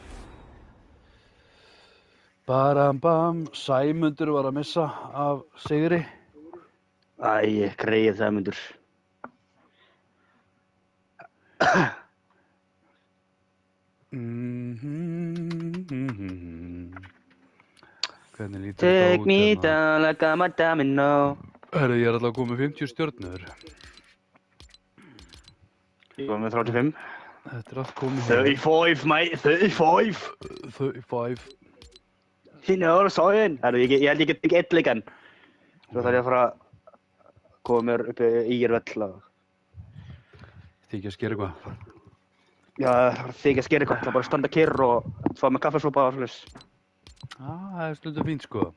Barambam, Sæmundur var að missa af sigri. Æ, greið Sæmundur. Hvernig lítur Take þetta út me hérna? down like I'm a domino. Herru, ég er alltaf komið 50 stjörnur. Ég var með 35. Þetta er allt komið 35, mate, 35. 35. You know, sorry. Herru, ég held ég get ekki eitt líkan. Svo þarf ég að fara að koma mér upp í Írvell. Þykja að skera eitthvað. Já, það var þykja að skera eitthvað. Það er bara að standa kyrr og fá með kaffesópa og svoleiðis. Það er stundum fínt sko.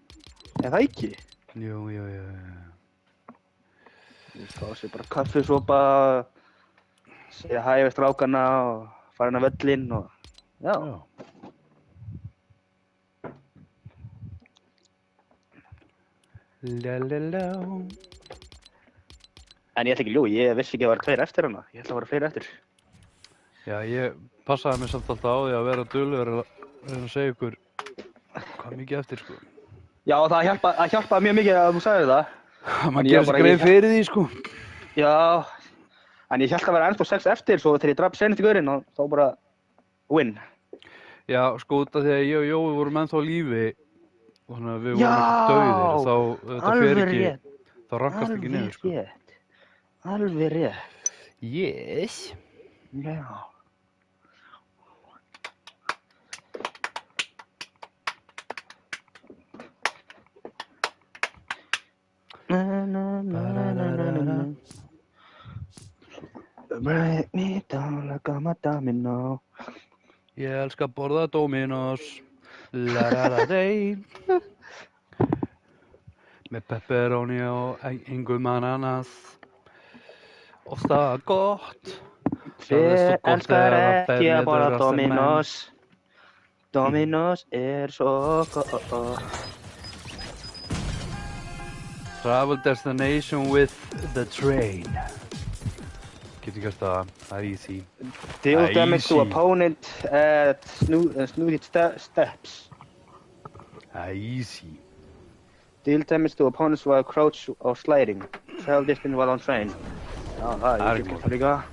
Er það ekki? Jú. Fá sér bara kaffesópa, segja hæ við strákana og fara inn á völlinn og... Já. Lalalá. En ég ætla ekki ljú, ég vissi ekki að það var 2 eftir hana. Ég ætla að vera fleiri eftir. Já, ég passaði mig samt alltaf á því að vera dulur að reyna að segja ykkur hvað mikið eftir sko. Já, það hjálpaði mjög mikið að þú sagði það. Man gerir sér grein fyrir því sko. Já, en ég hélt að vera ennþá 6 eftir, svo þegar ég draf senið til gaurinn og þá bara win. Já, sko út af því að ég og Jói vorum ennþá á lífi og þannig að við vorum ekki dauðir þá þetta fer ekki, þá rankast ekki niður sko. Alveg rétt. Yes. Já. Break me down like I'm a domino. Ég elska að borða Dominos. La-la-la-dei. Með pepperoni og engum ananas. Og það er gott. Hver elskar ekki að borða Dominos? Dominos svo gott. Travel destination with the train. Getur gert það er easy. Deal damage to Easy. opponent at snooty steps. Easy. Deal damage to opponents while crouch or sliding. Travel distance while on train. Já, það er ég ekki get það líka.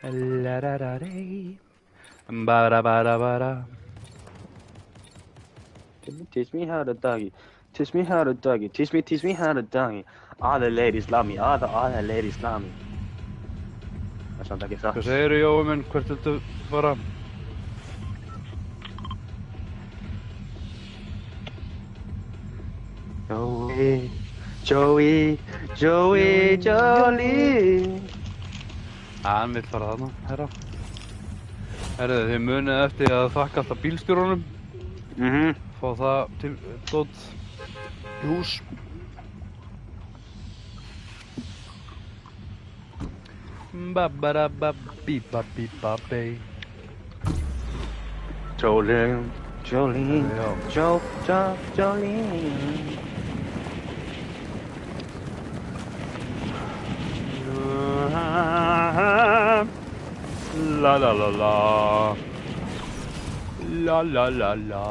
La-da-da-dei. Ba-da-ba-da-ba-da. Teach me how to doggy. Teach me how to doggy. Teach me how to doggy. All the ladies love me. All the ladies love me. Það er samt ekki það. Hvað segirðu Jói minn, hvert viltu fara? Joey, Jolie. Hann vill fara þarna, herra. Herðu, þið munið eftir að þakka alltaf bílstjórunum. Fá það til dót í hús. Ba-ba-da-ba-bi-ba-bi-ba-bei. Jolene. Já. Jolene. La la la la. La la la la.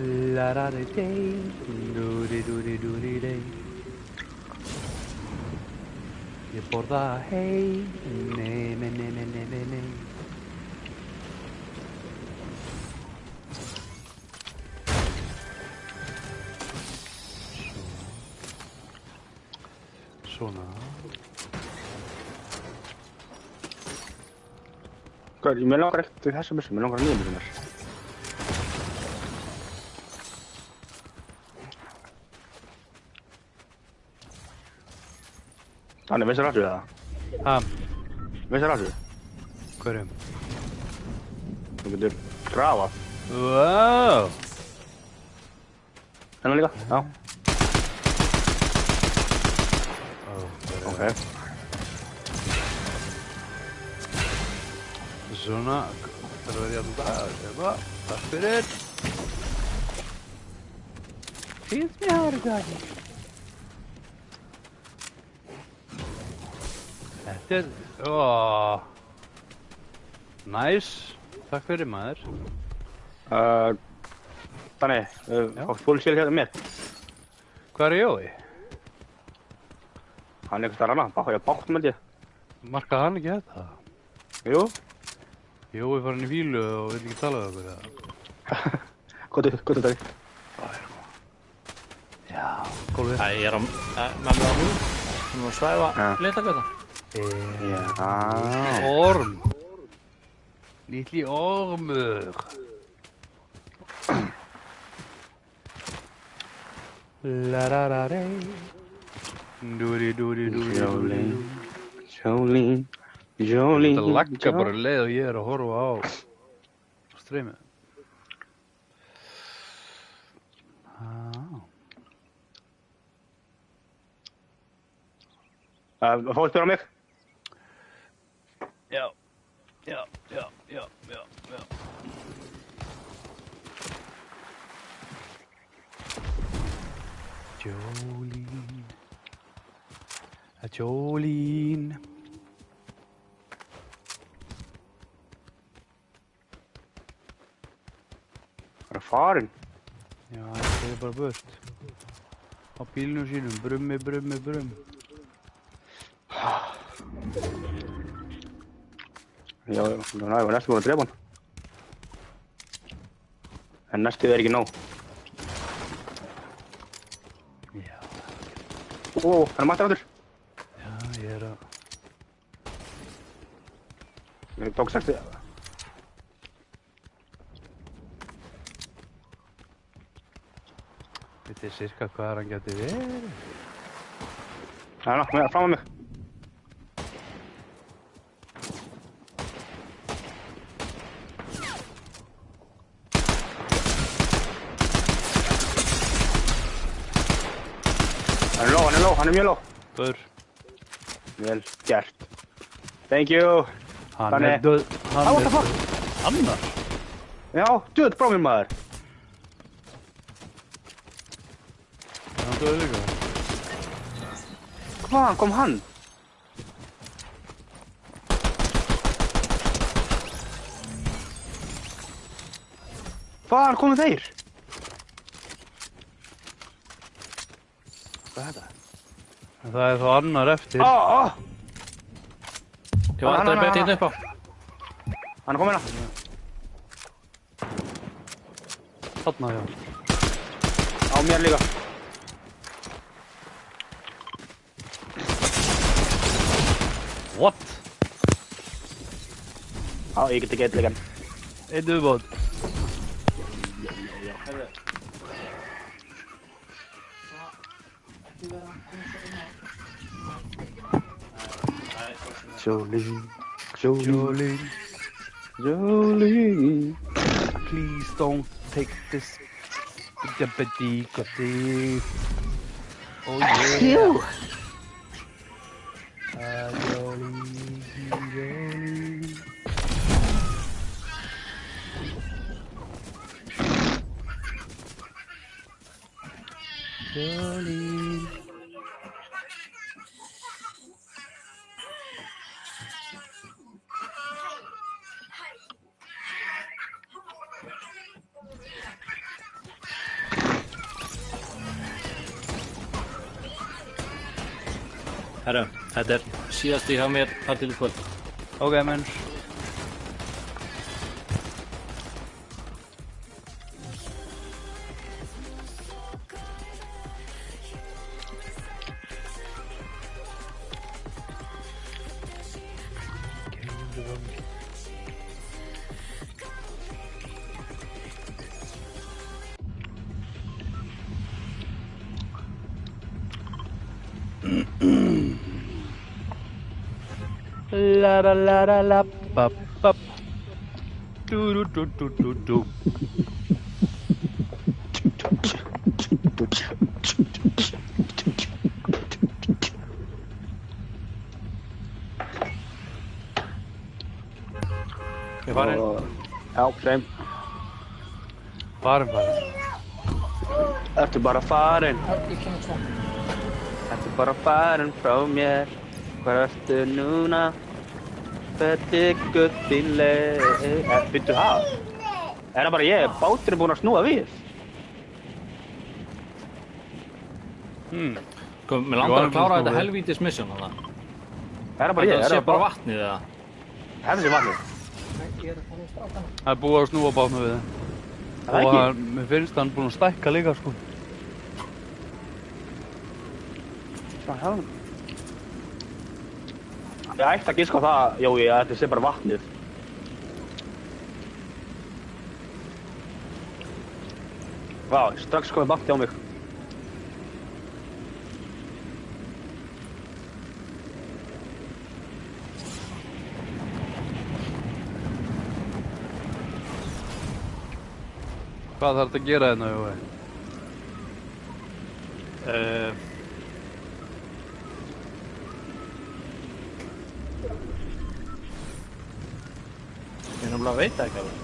La da da day, do di do di do di day. Ég borða hei, nei, nei, nei, nei, nei, nei, nei. Svona. Hvað, mér langar ekkert í þessa missun, mér langar að nýja missunar. Þannig, veist það rættu það? Ha, Veist það rættu? hverjum? Þú getur grafað. Wow! Hennar líka? Já. Ok. Ok. Svona, það verður ég alltaf dag. Takk fyrir. Fýtt mér hárið það ekki. Þetta er... Næs. Takk fyrir maður. Þannig, fátt fólksvél hérna með. Hvað er Jói? Hann er eitthvað starf annað, ég er bátt með því. Markaði hann ekki þetta? Jú. Jói var hann í fílu og vil ekki tala við okkur eða? Góðu dag. Já, gólfið. Æ, ég er með mig á mjög. Hún var að svæfa litagöta. Já. Orm. Lítli ormur. La-ra-ra-rey. Dúri-dúri-dúri-dúri. Jolene. Þetta lagga bara leið og ég er að horfa á streymið. Fáðu spyr á mig? Já. Jolene. Það er farinn. Já, það er bara burt. Á bílnum sínum, brummi. Já, ég var næstu búinn að drepa hann. En næstuð er ekki nóg. Já. Hann er mættur áttur. Já, ég er að... Ég tók 60. Vitið sirka hvað hann geti verið? Það er náttúrulega fram að mig. Hann er mjög lóg. Bör. Vel gert. Thank you. Hann er döð. What the fuck? Annar? Já, döð frá mér maður. Hann döð líka. Hvaðan kom hann? Hvaðan komu þeir? Hvað er þetta? Það er þá annar eftir. Ég var alltaf að beita hérna upp á. Hann er komin að. Þarna, já. Á mér líka. What? Já, ég get ekki eitt líka. Einn ubót. Jolene. Please don't take this. Oh yeah. Jolene. Jolene. Herru, þetta er síðasti hjá mér þar til í kvöld. Ok, menn. La la la la la bap bap. Du du du du du du. Ég farin. Já, same. Farin. Ertu bara farin? Ég kemur svo. Ertu bara farin frá mér? Hvar ertu núna? Hvert ykkur þín leið? Byrju það? Er það bara ég? Báturinn búinn að snúa við? Sko, mér langar að klára þetta helvítis mission þarna. Er það bara ég? Það sé bara vatnið eða? Er það sé vatnið? Ég er að fara í strákana. Það er búið að snúa bátnum við það. Það Og ekki? mér finnst hann búinn að stækka líka, sko. Hvað hefðum? Ég ætti að giska á það, Jói, að þetta sé bara vatnið. Vá, strax komið bakti á mig. Hvað þarf þetta að gera hérna, Jói? Ég nefnilega veit það ekki alveg.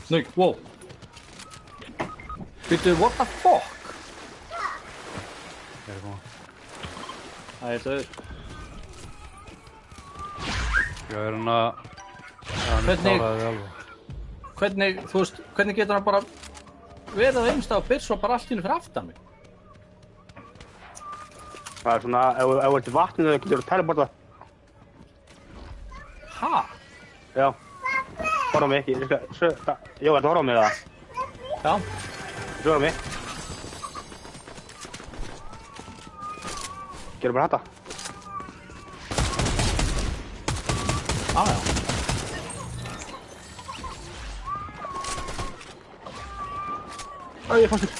Nei, wow. Býttu, what the fuck? Ég er að koma. Það er þau. Já, er hann að... Hann Hvernig- kláraði þig alveg. Hvernig, þú veist, hvernig getur hann bara verið á einstað og byrja svo bara allt í hennu fyrir aftan mig? Það er svona, ef þú ert í vatninu, þá getur þú teleportað. Ha? Já. Horfa á mig, Jói, þetta horfa á mig það. Já. Horfa á mig. Gerðu bara þetta. Já. Æ, ég fannst þér.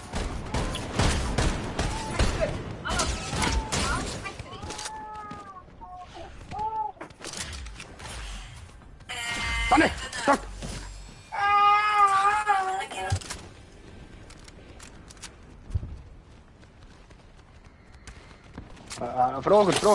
Danni, start! Frá okkur, frá.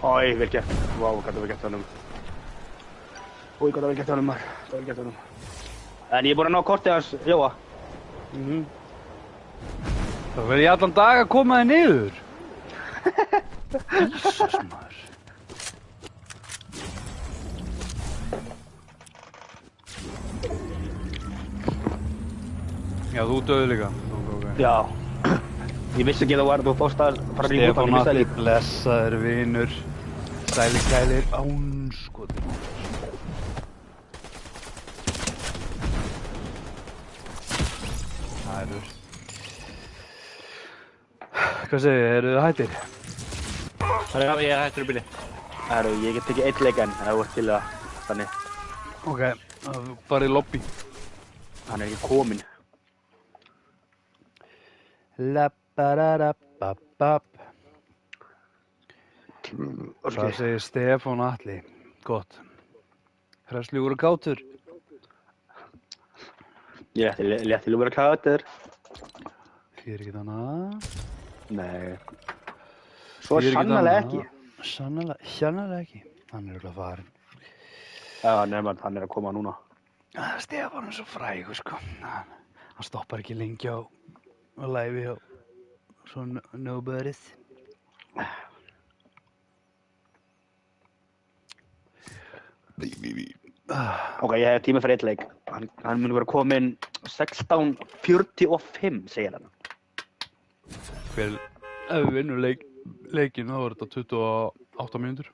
Oj, vel gert. Vá, hvað það vel gert honum. Új, hvað það vel gert honum, maður. Það vel gert honum. En ég er búinn að ná kortið hans, Jóa. Það verður í allan dag að koma þig niður. Jesus, maður. Já, þú döðu líka. Okay. Já. Ég vissi ekki að þú fórst að fara að ríða út af Stefán henni Atli, stæli. blessaður vinur. Sælir ánskotir. Það eru... Hvað segir þið, eru þið hættir? Það er ég hættur í bíli. Herru, ég get tekið eitt leik enn, ef þú ert til það. Þannig, Ok, bara í lobby. hann er ekki kominn. Labararababab. Hvað segir Stefán Atli? Gott. Hræslugur og gátur. Ég ætti til að vera kátur. Þýðir ekki þannig. Nei. Svo sannarlega ekki. Sannarlega ekki. Hann er örugglega farinn. Já, nefnir hann er að koma núna. Stefán er svo frægur, sko. Hann stoppar ekki lengi á live hjá svo nobody's. Ok, ég hef tíma fyrir eitt leik. Hann mun vera kominn 16:45, segir hann. Ef við vinnum leikinn þá er þetta 28 mínútur.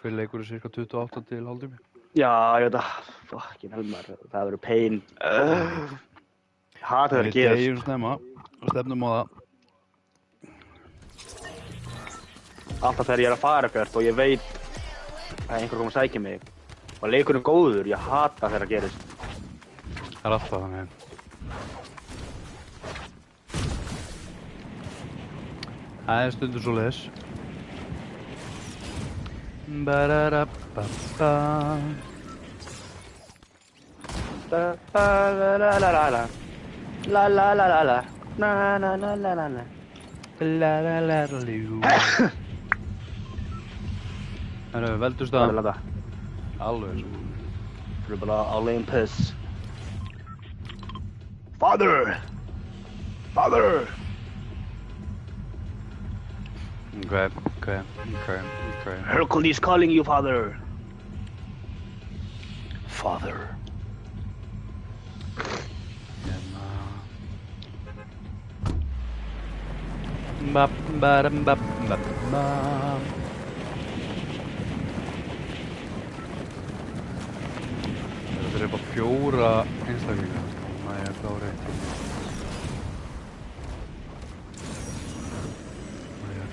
Hver leikur er cirka 28 til hálftími? Já, ég veit það. Fucking hell maður, það verður pain. Ég hata það að Við gerast. deyjum snemma og stefnum á það. Alltaf þegar ég er að fara eitthvað og ég veit að einhver kom að sækja mig og leikurinn er góður, ég hata þegar það gerist. Það er alltaf þannig. Það er stundur svo leiðis. Ba-da-da-ba-ba. La-la-la-la-la. La-la-la-la-la. Na-na-na-la-la-la. La-la-la-la-ljú. Það eru veldust Það er að þetta. alveg svo. Það er bara Olympus. Father! Father! Okay. Hercules calling you, father. Father. Ba-ba-da-ba-ba-ba. Það er bara 4 einstaklingar. Þannig að ég klára eitt.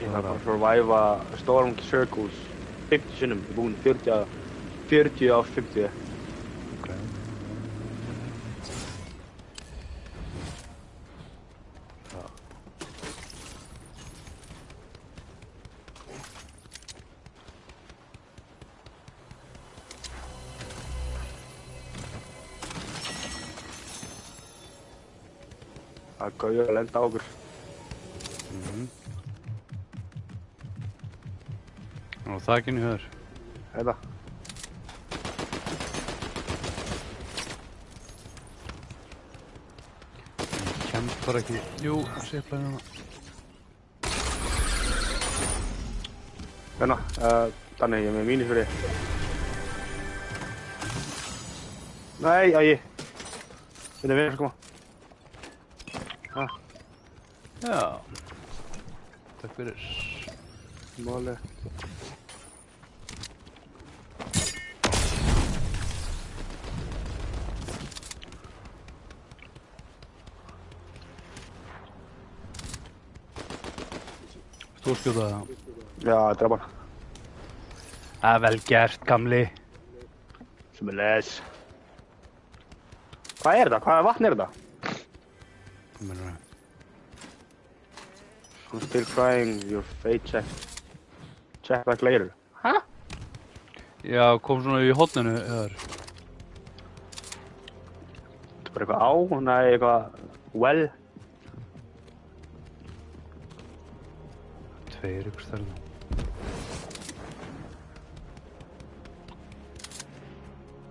Ég þarf bara að surviva Storm Circles 50 sinnum. Ég er búinn 40 á 50. Okay. Það er gauður að lenda á okkur. Og þakkinn í höður. Þetta. Ég kemst bara ekki. Jú, sépla hérna. Hérna, þannig ég er með mínus fyrir þig. Nei, æi. Þetta er vinur, koma. Já. Takk fyrir. Máli. Stórskjóta það. Já, drepa hann. Það er vel gert, gamli. Sem er les. Hvað er þetta? Hvaða vatn er þetta? Hvað meinarðu? I'm still crying, your fate check. Check back later. Hæ? Já, kom svona í hotninu, höður. Þetta er bara eitthvað á, nei, eitthvað well. 2 ykkur stærna.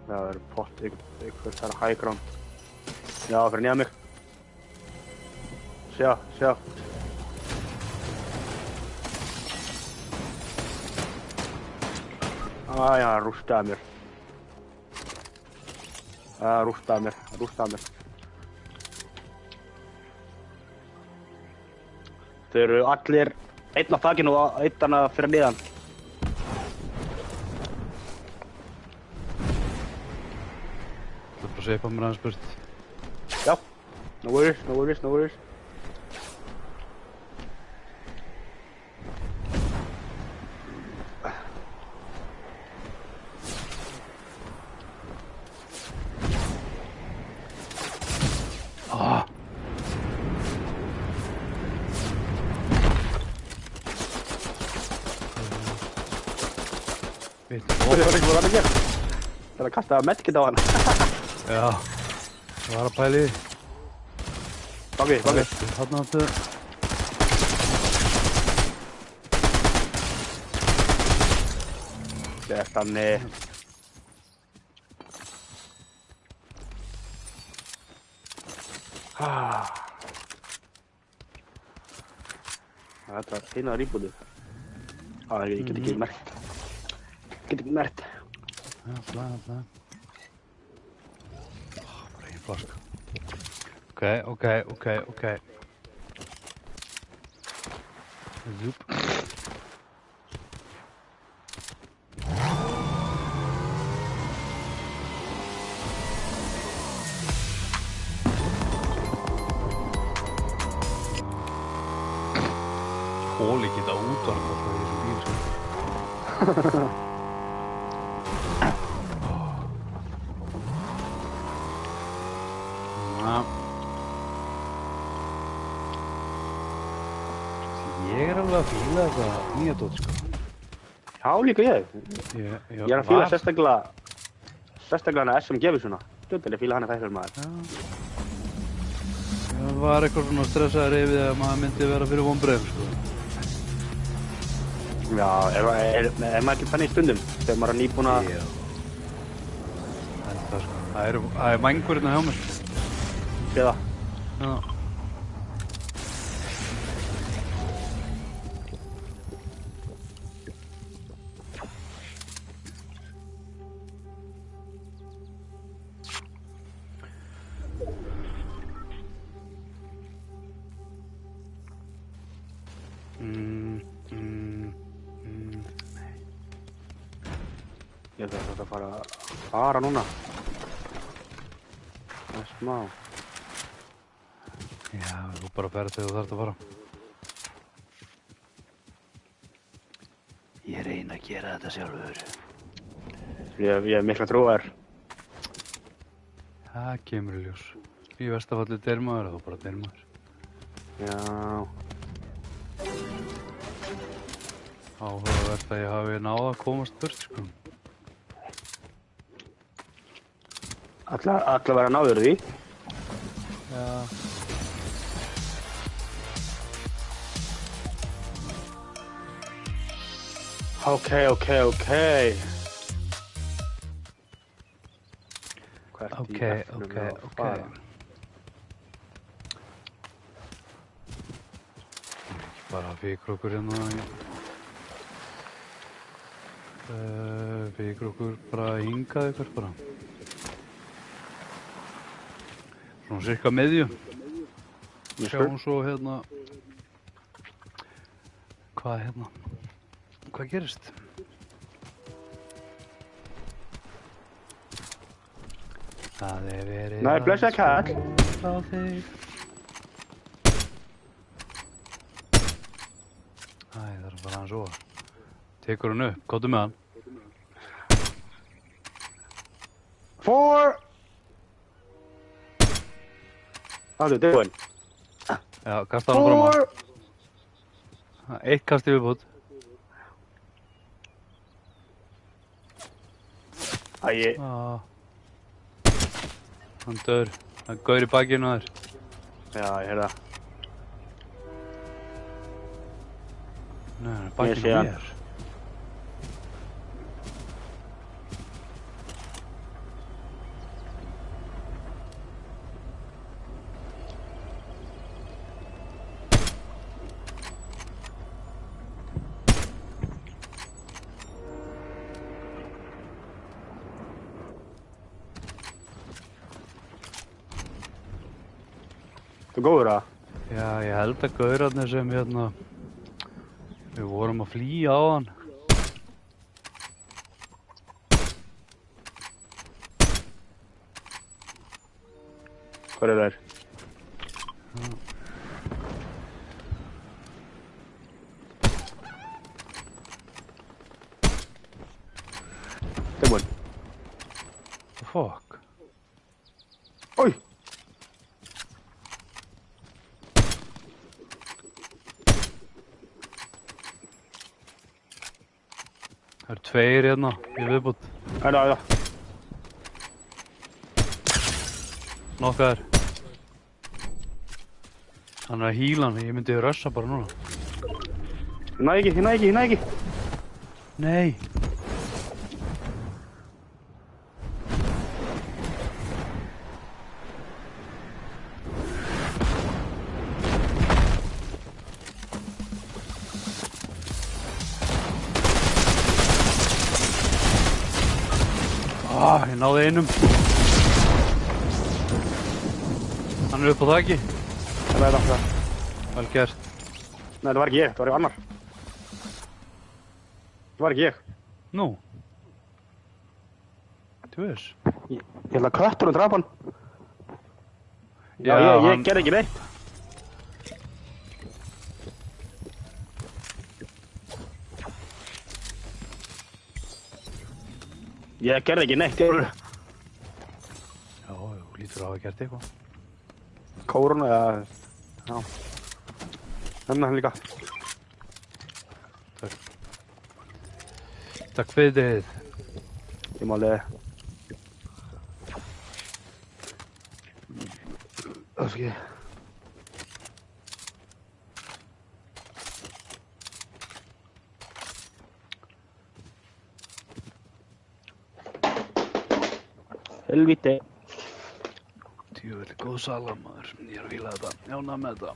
Já, það er pott, eitthvað það er high ground. Já, fyrir nýja mig. Sjá. Æ, hann rústaði mér. Rústaði mér. Þeir eru allir einn á þakinu og einn hana fyrir niðan. Það er bara að seipa mér aðeins burt. Já, no worries. Það var ekki hvað að gera. Það er að kasta medkit á hann. Já. Það var að pæli. Baki. Þarna áttu. Þannig. Þetta er einaður íbúðu. Ég get ekki merkt. Já, flæða. Bara ein flaska. Ok. Zúp. Ég er alveg að fíla þetta nýja dót, sko. Já, líka ég. Ég Ég er að fíla sérstaklega hana SMG svona. Stundin ég fíla hana þessar maður. Ég var eitthvað svona stressaður yfir að maður myndi vera fyrir vonbrigðum, sko. Já, er maður ekki þannig í stundum þegar maður er nýbúinn að... Já. Það, sko. Það er mængur hérna hjá mér, sko. Sé það. Já. Ég held að þetta fara núna. Það er smá. Já, þú bara ferð þegar þú þarft að fara. Ég reyna að gera þetta sjálfur. Ég hef mikla trúar. Það kemur í ljós. Í verstafalli dermaður eða þú bara dermaður. Já. Áhugavert að ég hafi náð að komast burt, sko. Alla vera náður því. Já. Ok. Hvert í F-inu við að fara? Bara fíkrókur hérna. Fíkrókur bara hingað ykkur bara. Svona cirka miðju. Sjáum svo hérna. Hvað gerist? Það verið Nei, blessaði kall. Á þig. Æ, það er bara hann svo. Tekur hann upp, kóttu með hann. 4. How you doing? Já, kasta hann fram á. Eitt kast í viðbót. Æi. Hann dör. Hann gaur í bakinu á þér. Já, ég heyrði það. Nei, hann er Ég bakinu sé á hann. mér. Þú góður það? Já, ég held að gaurarnir sem hérna við vorum að flýja á hann. Hvað er þeir? Tilbúinn. Fuck. Oj! Það eru tveir hérna í viðbót. Það. Nokkaður. Hann er að híla hann, ég myndi rössa bara núna. Ég næ ekki. Nei. Ég náði einum. Hann er upp á þaki. Það er það. Vel gert. Nei, það var ekki ég, það var annar. Það var ekki ég. Nú. Þú veist. Ég held að kötturinn draf hann. Já, ég gerði ekki neitt. Ég gerði ekki neitt, ég Já, þú lítur á að hafa gert eitthvað. Kóruna, já. Hennar líka. Takk fyrir þið. Ég má leiði. Öskið. Helviti. Djöfull góð sala, maður. Ég er að fíla þetta. Já, ná með þetta.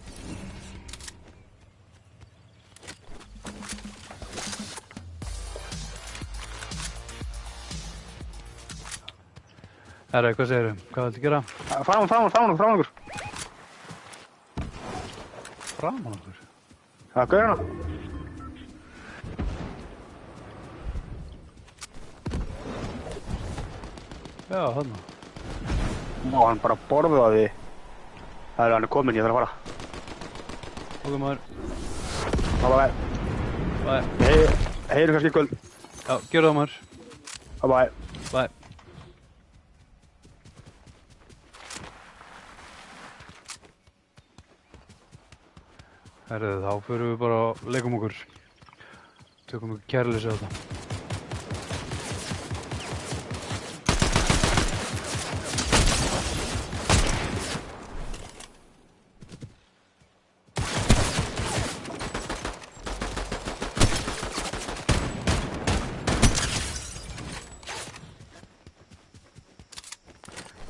Herra, hvað segirðu? Hvað viltu gera? Framan okkur. Framan okkur? Það gauður hana. Já, þarna. Má hann bara borða því. Það hann kominn, ég þarf að fara. Ok, maður. Bye. Bye. Heyru kannski í kvöld. Já, gjör það, maður. Bye. Bye. Herðu, þá förum við bara og leikum okkur. Tökum okkur kærleysi á þetta.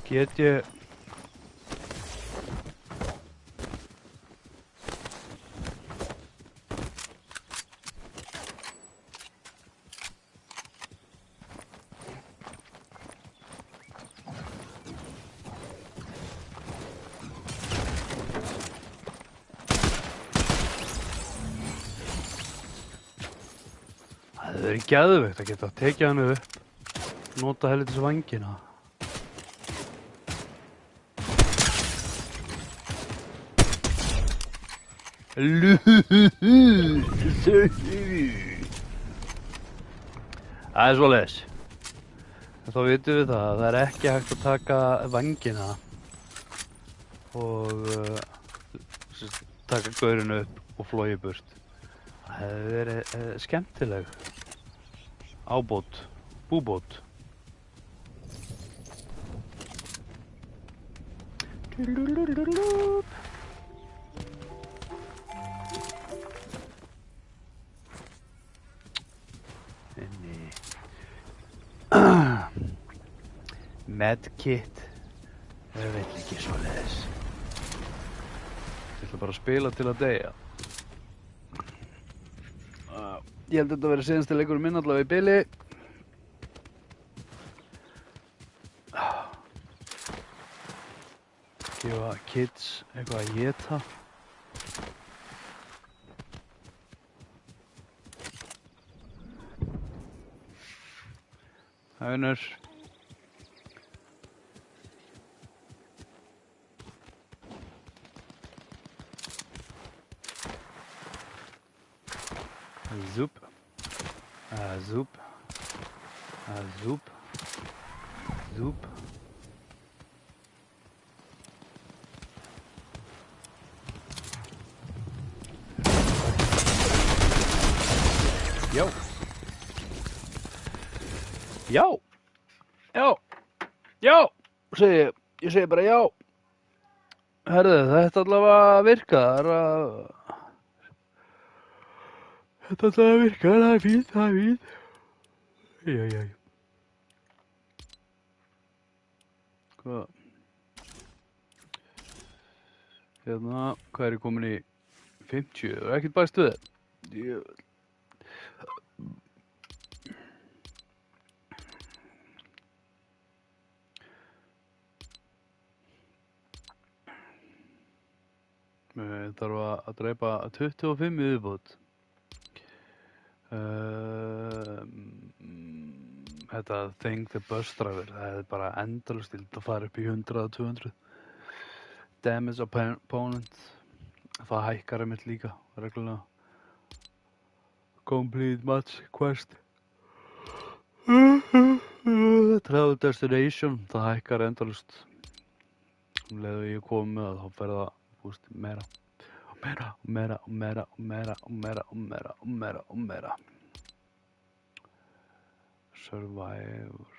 Get ég... Það hefur verið geðveikt að geta tekið hann upp, nota helvitis vængina. Það er svoleiðis. Þá vitum við það að það er ekki hægt að taka vængina og taka gaurinn upp og flói burt. Það hefði verið skemmtileg ábót, búbót. Medkit. Ég veit ekki svoleiðis. Ég ætla bara að spila til að deyja. Ég held að þetta verið síðansti leikurinn minn allavega í bili. Gefa kids eitthvað að éta. Það vinnur. Zoop. Zoop. Zoop. Zoop. Já. Já. Já. Já. Ég segi bara já. Herðu, þetta allavega virkar að... Þetta allavega virkar, það er fínt, það er fínt. Jæjæj. Hvað? Hérna, hvað er ég komin í? 50, það er ekkert bæst við það. Ég þarf að dreipa 25 viðbót. Þetta Thing the Bus Driver, það er bara endalaust til að fara upp í 100-200 damage opponent. Það hækkar einmitt líka reglulega. Complete match quest. Travel Destination, það hækkar endalaust. Leðu ég komið með það, þá fer það, þú veist, meira. Meira, meira, meira, meira, meira, meira, meira, meira. Survivor.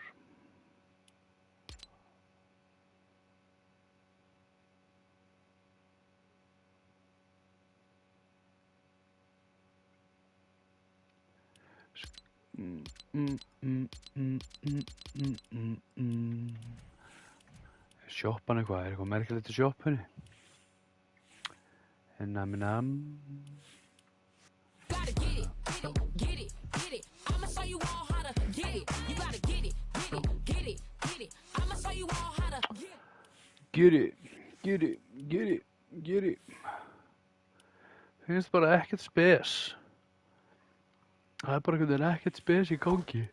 Sjoppan eitthvað, eitthvað merkilegt í sjoppunni? Nam. Gotta get it, get it, get it. I'ma show you all how to get it. You gotta get it, get it, get it, get it. I'ma show you all how to get it. Get it, get it, get it, get it. Finnst bara ekkert spes. Það bara einhvern veginn ekkert spes í gangi.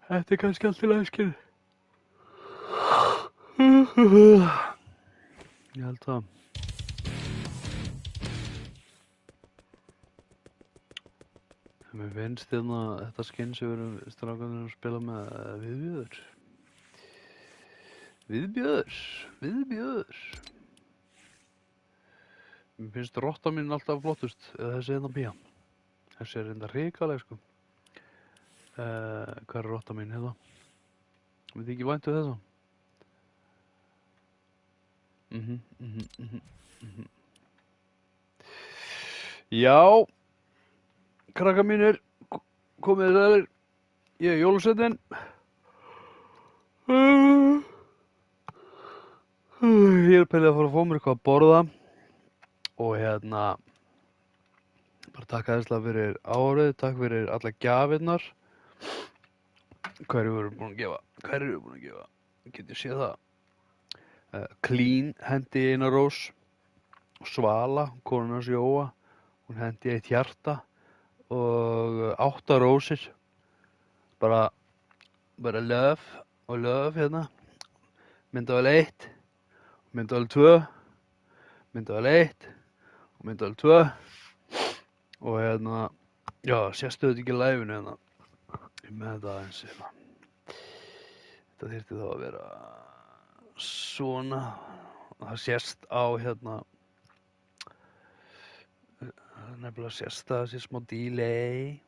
Þetta kannski allt í lagi, skil. Ég held það. Mér finnst þetta skinn sem við erum strákarnir að spila með viðbjöður. Mér finnst rotta mín alltaf flottust, eða þessi pían. Þessi reynda hrikaleg, sko. Hvað rotta mín hérna? Mér þykir vænt þessa. Já. Krakkar mínir, komið þið sælir. Ég jólasveinninn. Ég pælið að fara að fá mér eitthvað að borða. Og bara takk aðeinslega fyrir árið, takk fyrir alla gjafirnar. Hverju erum búin að gefa? Get ég séð það? Clean hendi eina rós. Svala, konan hans Jóa, hún hendi eitt hjarta. Og 8 rósir. Bara love og love hérna. Myndavél 1, myndavél 2, myndavél 1 og myndavél 2. Og já, sérstu þetta ekki live-inu hérna. Ég með þetta aðeins hérna. Þetta þyrfti þá að vera svona. Það sést á nefnilega sést það sé smá delay.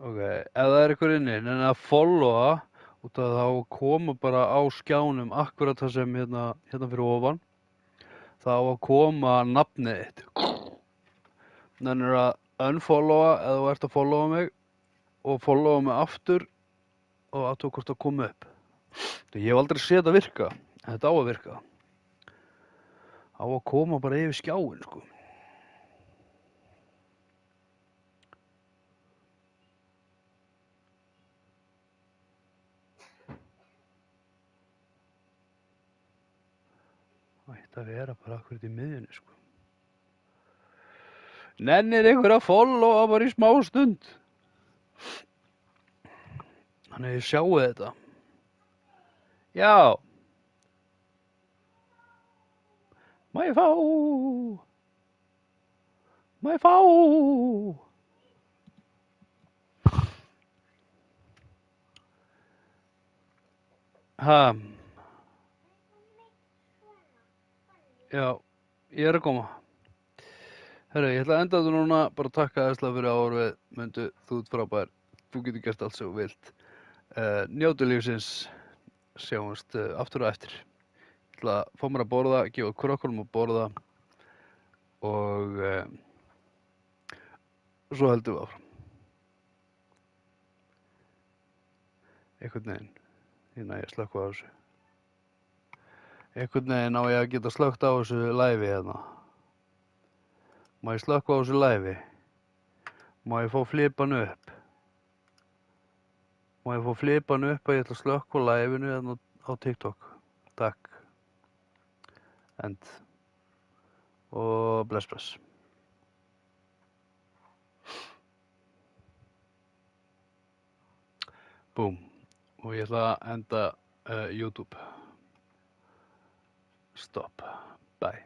Ok, ef það er eitthvað inni, en að followa út af þá koma bara á skjánum akkurat það sem hérna fyrir ofan. Það á að koma nafnið þitt. Þannig að unfollowa eða þú ert að followa mig og followa mig aftur og aðtók hvort það komi upp. Ég hef aldrei séð þetta virka, en þetta á að virka. Á að koma bara yfir skjáin, sko. Það ætti að vera bara akkurat í miðjunni, sko. Nennir einhver að followa bara í smá stund. Þannig að ég sjáu þetta. Já. Má ég fá? Ha. Já, ég er að koma. Herru, ég ætla að enda þetta núna, bara takka aðeinslega fyrir árið, Mundu, þú ert frábær, þú getur gert allt sem þú vilt. Njótu lífsins, sjáumst aftur og eftir. Ég ætla að fá mér að borða, gefa krökkunum að borða og svo heldum við áfram. Einhvern veginn, ég næ að slökkva á þessu. Einhvern veginn á ég að geta slökkt á þessu live hérna. Má ég slökkva á þessu live? Má ég fá flipan upp? Má ég fá flipan upp að ég ætla að slökkva á live-inu hérna á TikTok? Takk. End. Og bless. Búm. Og ég ætla að enda YouTube. Stop. Bye.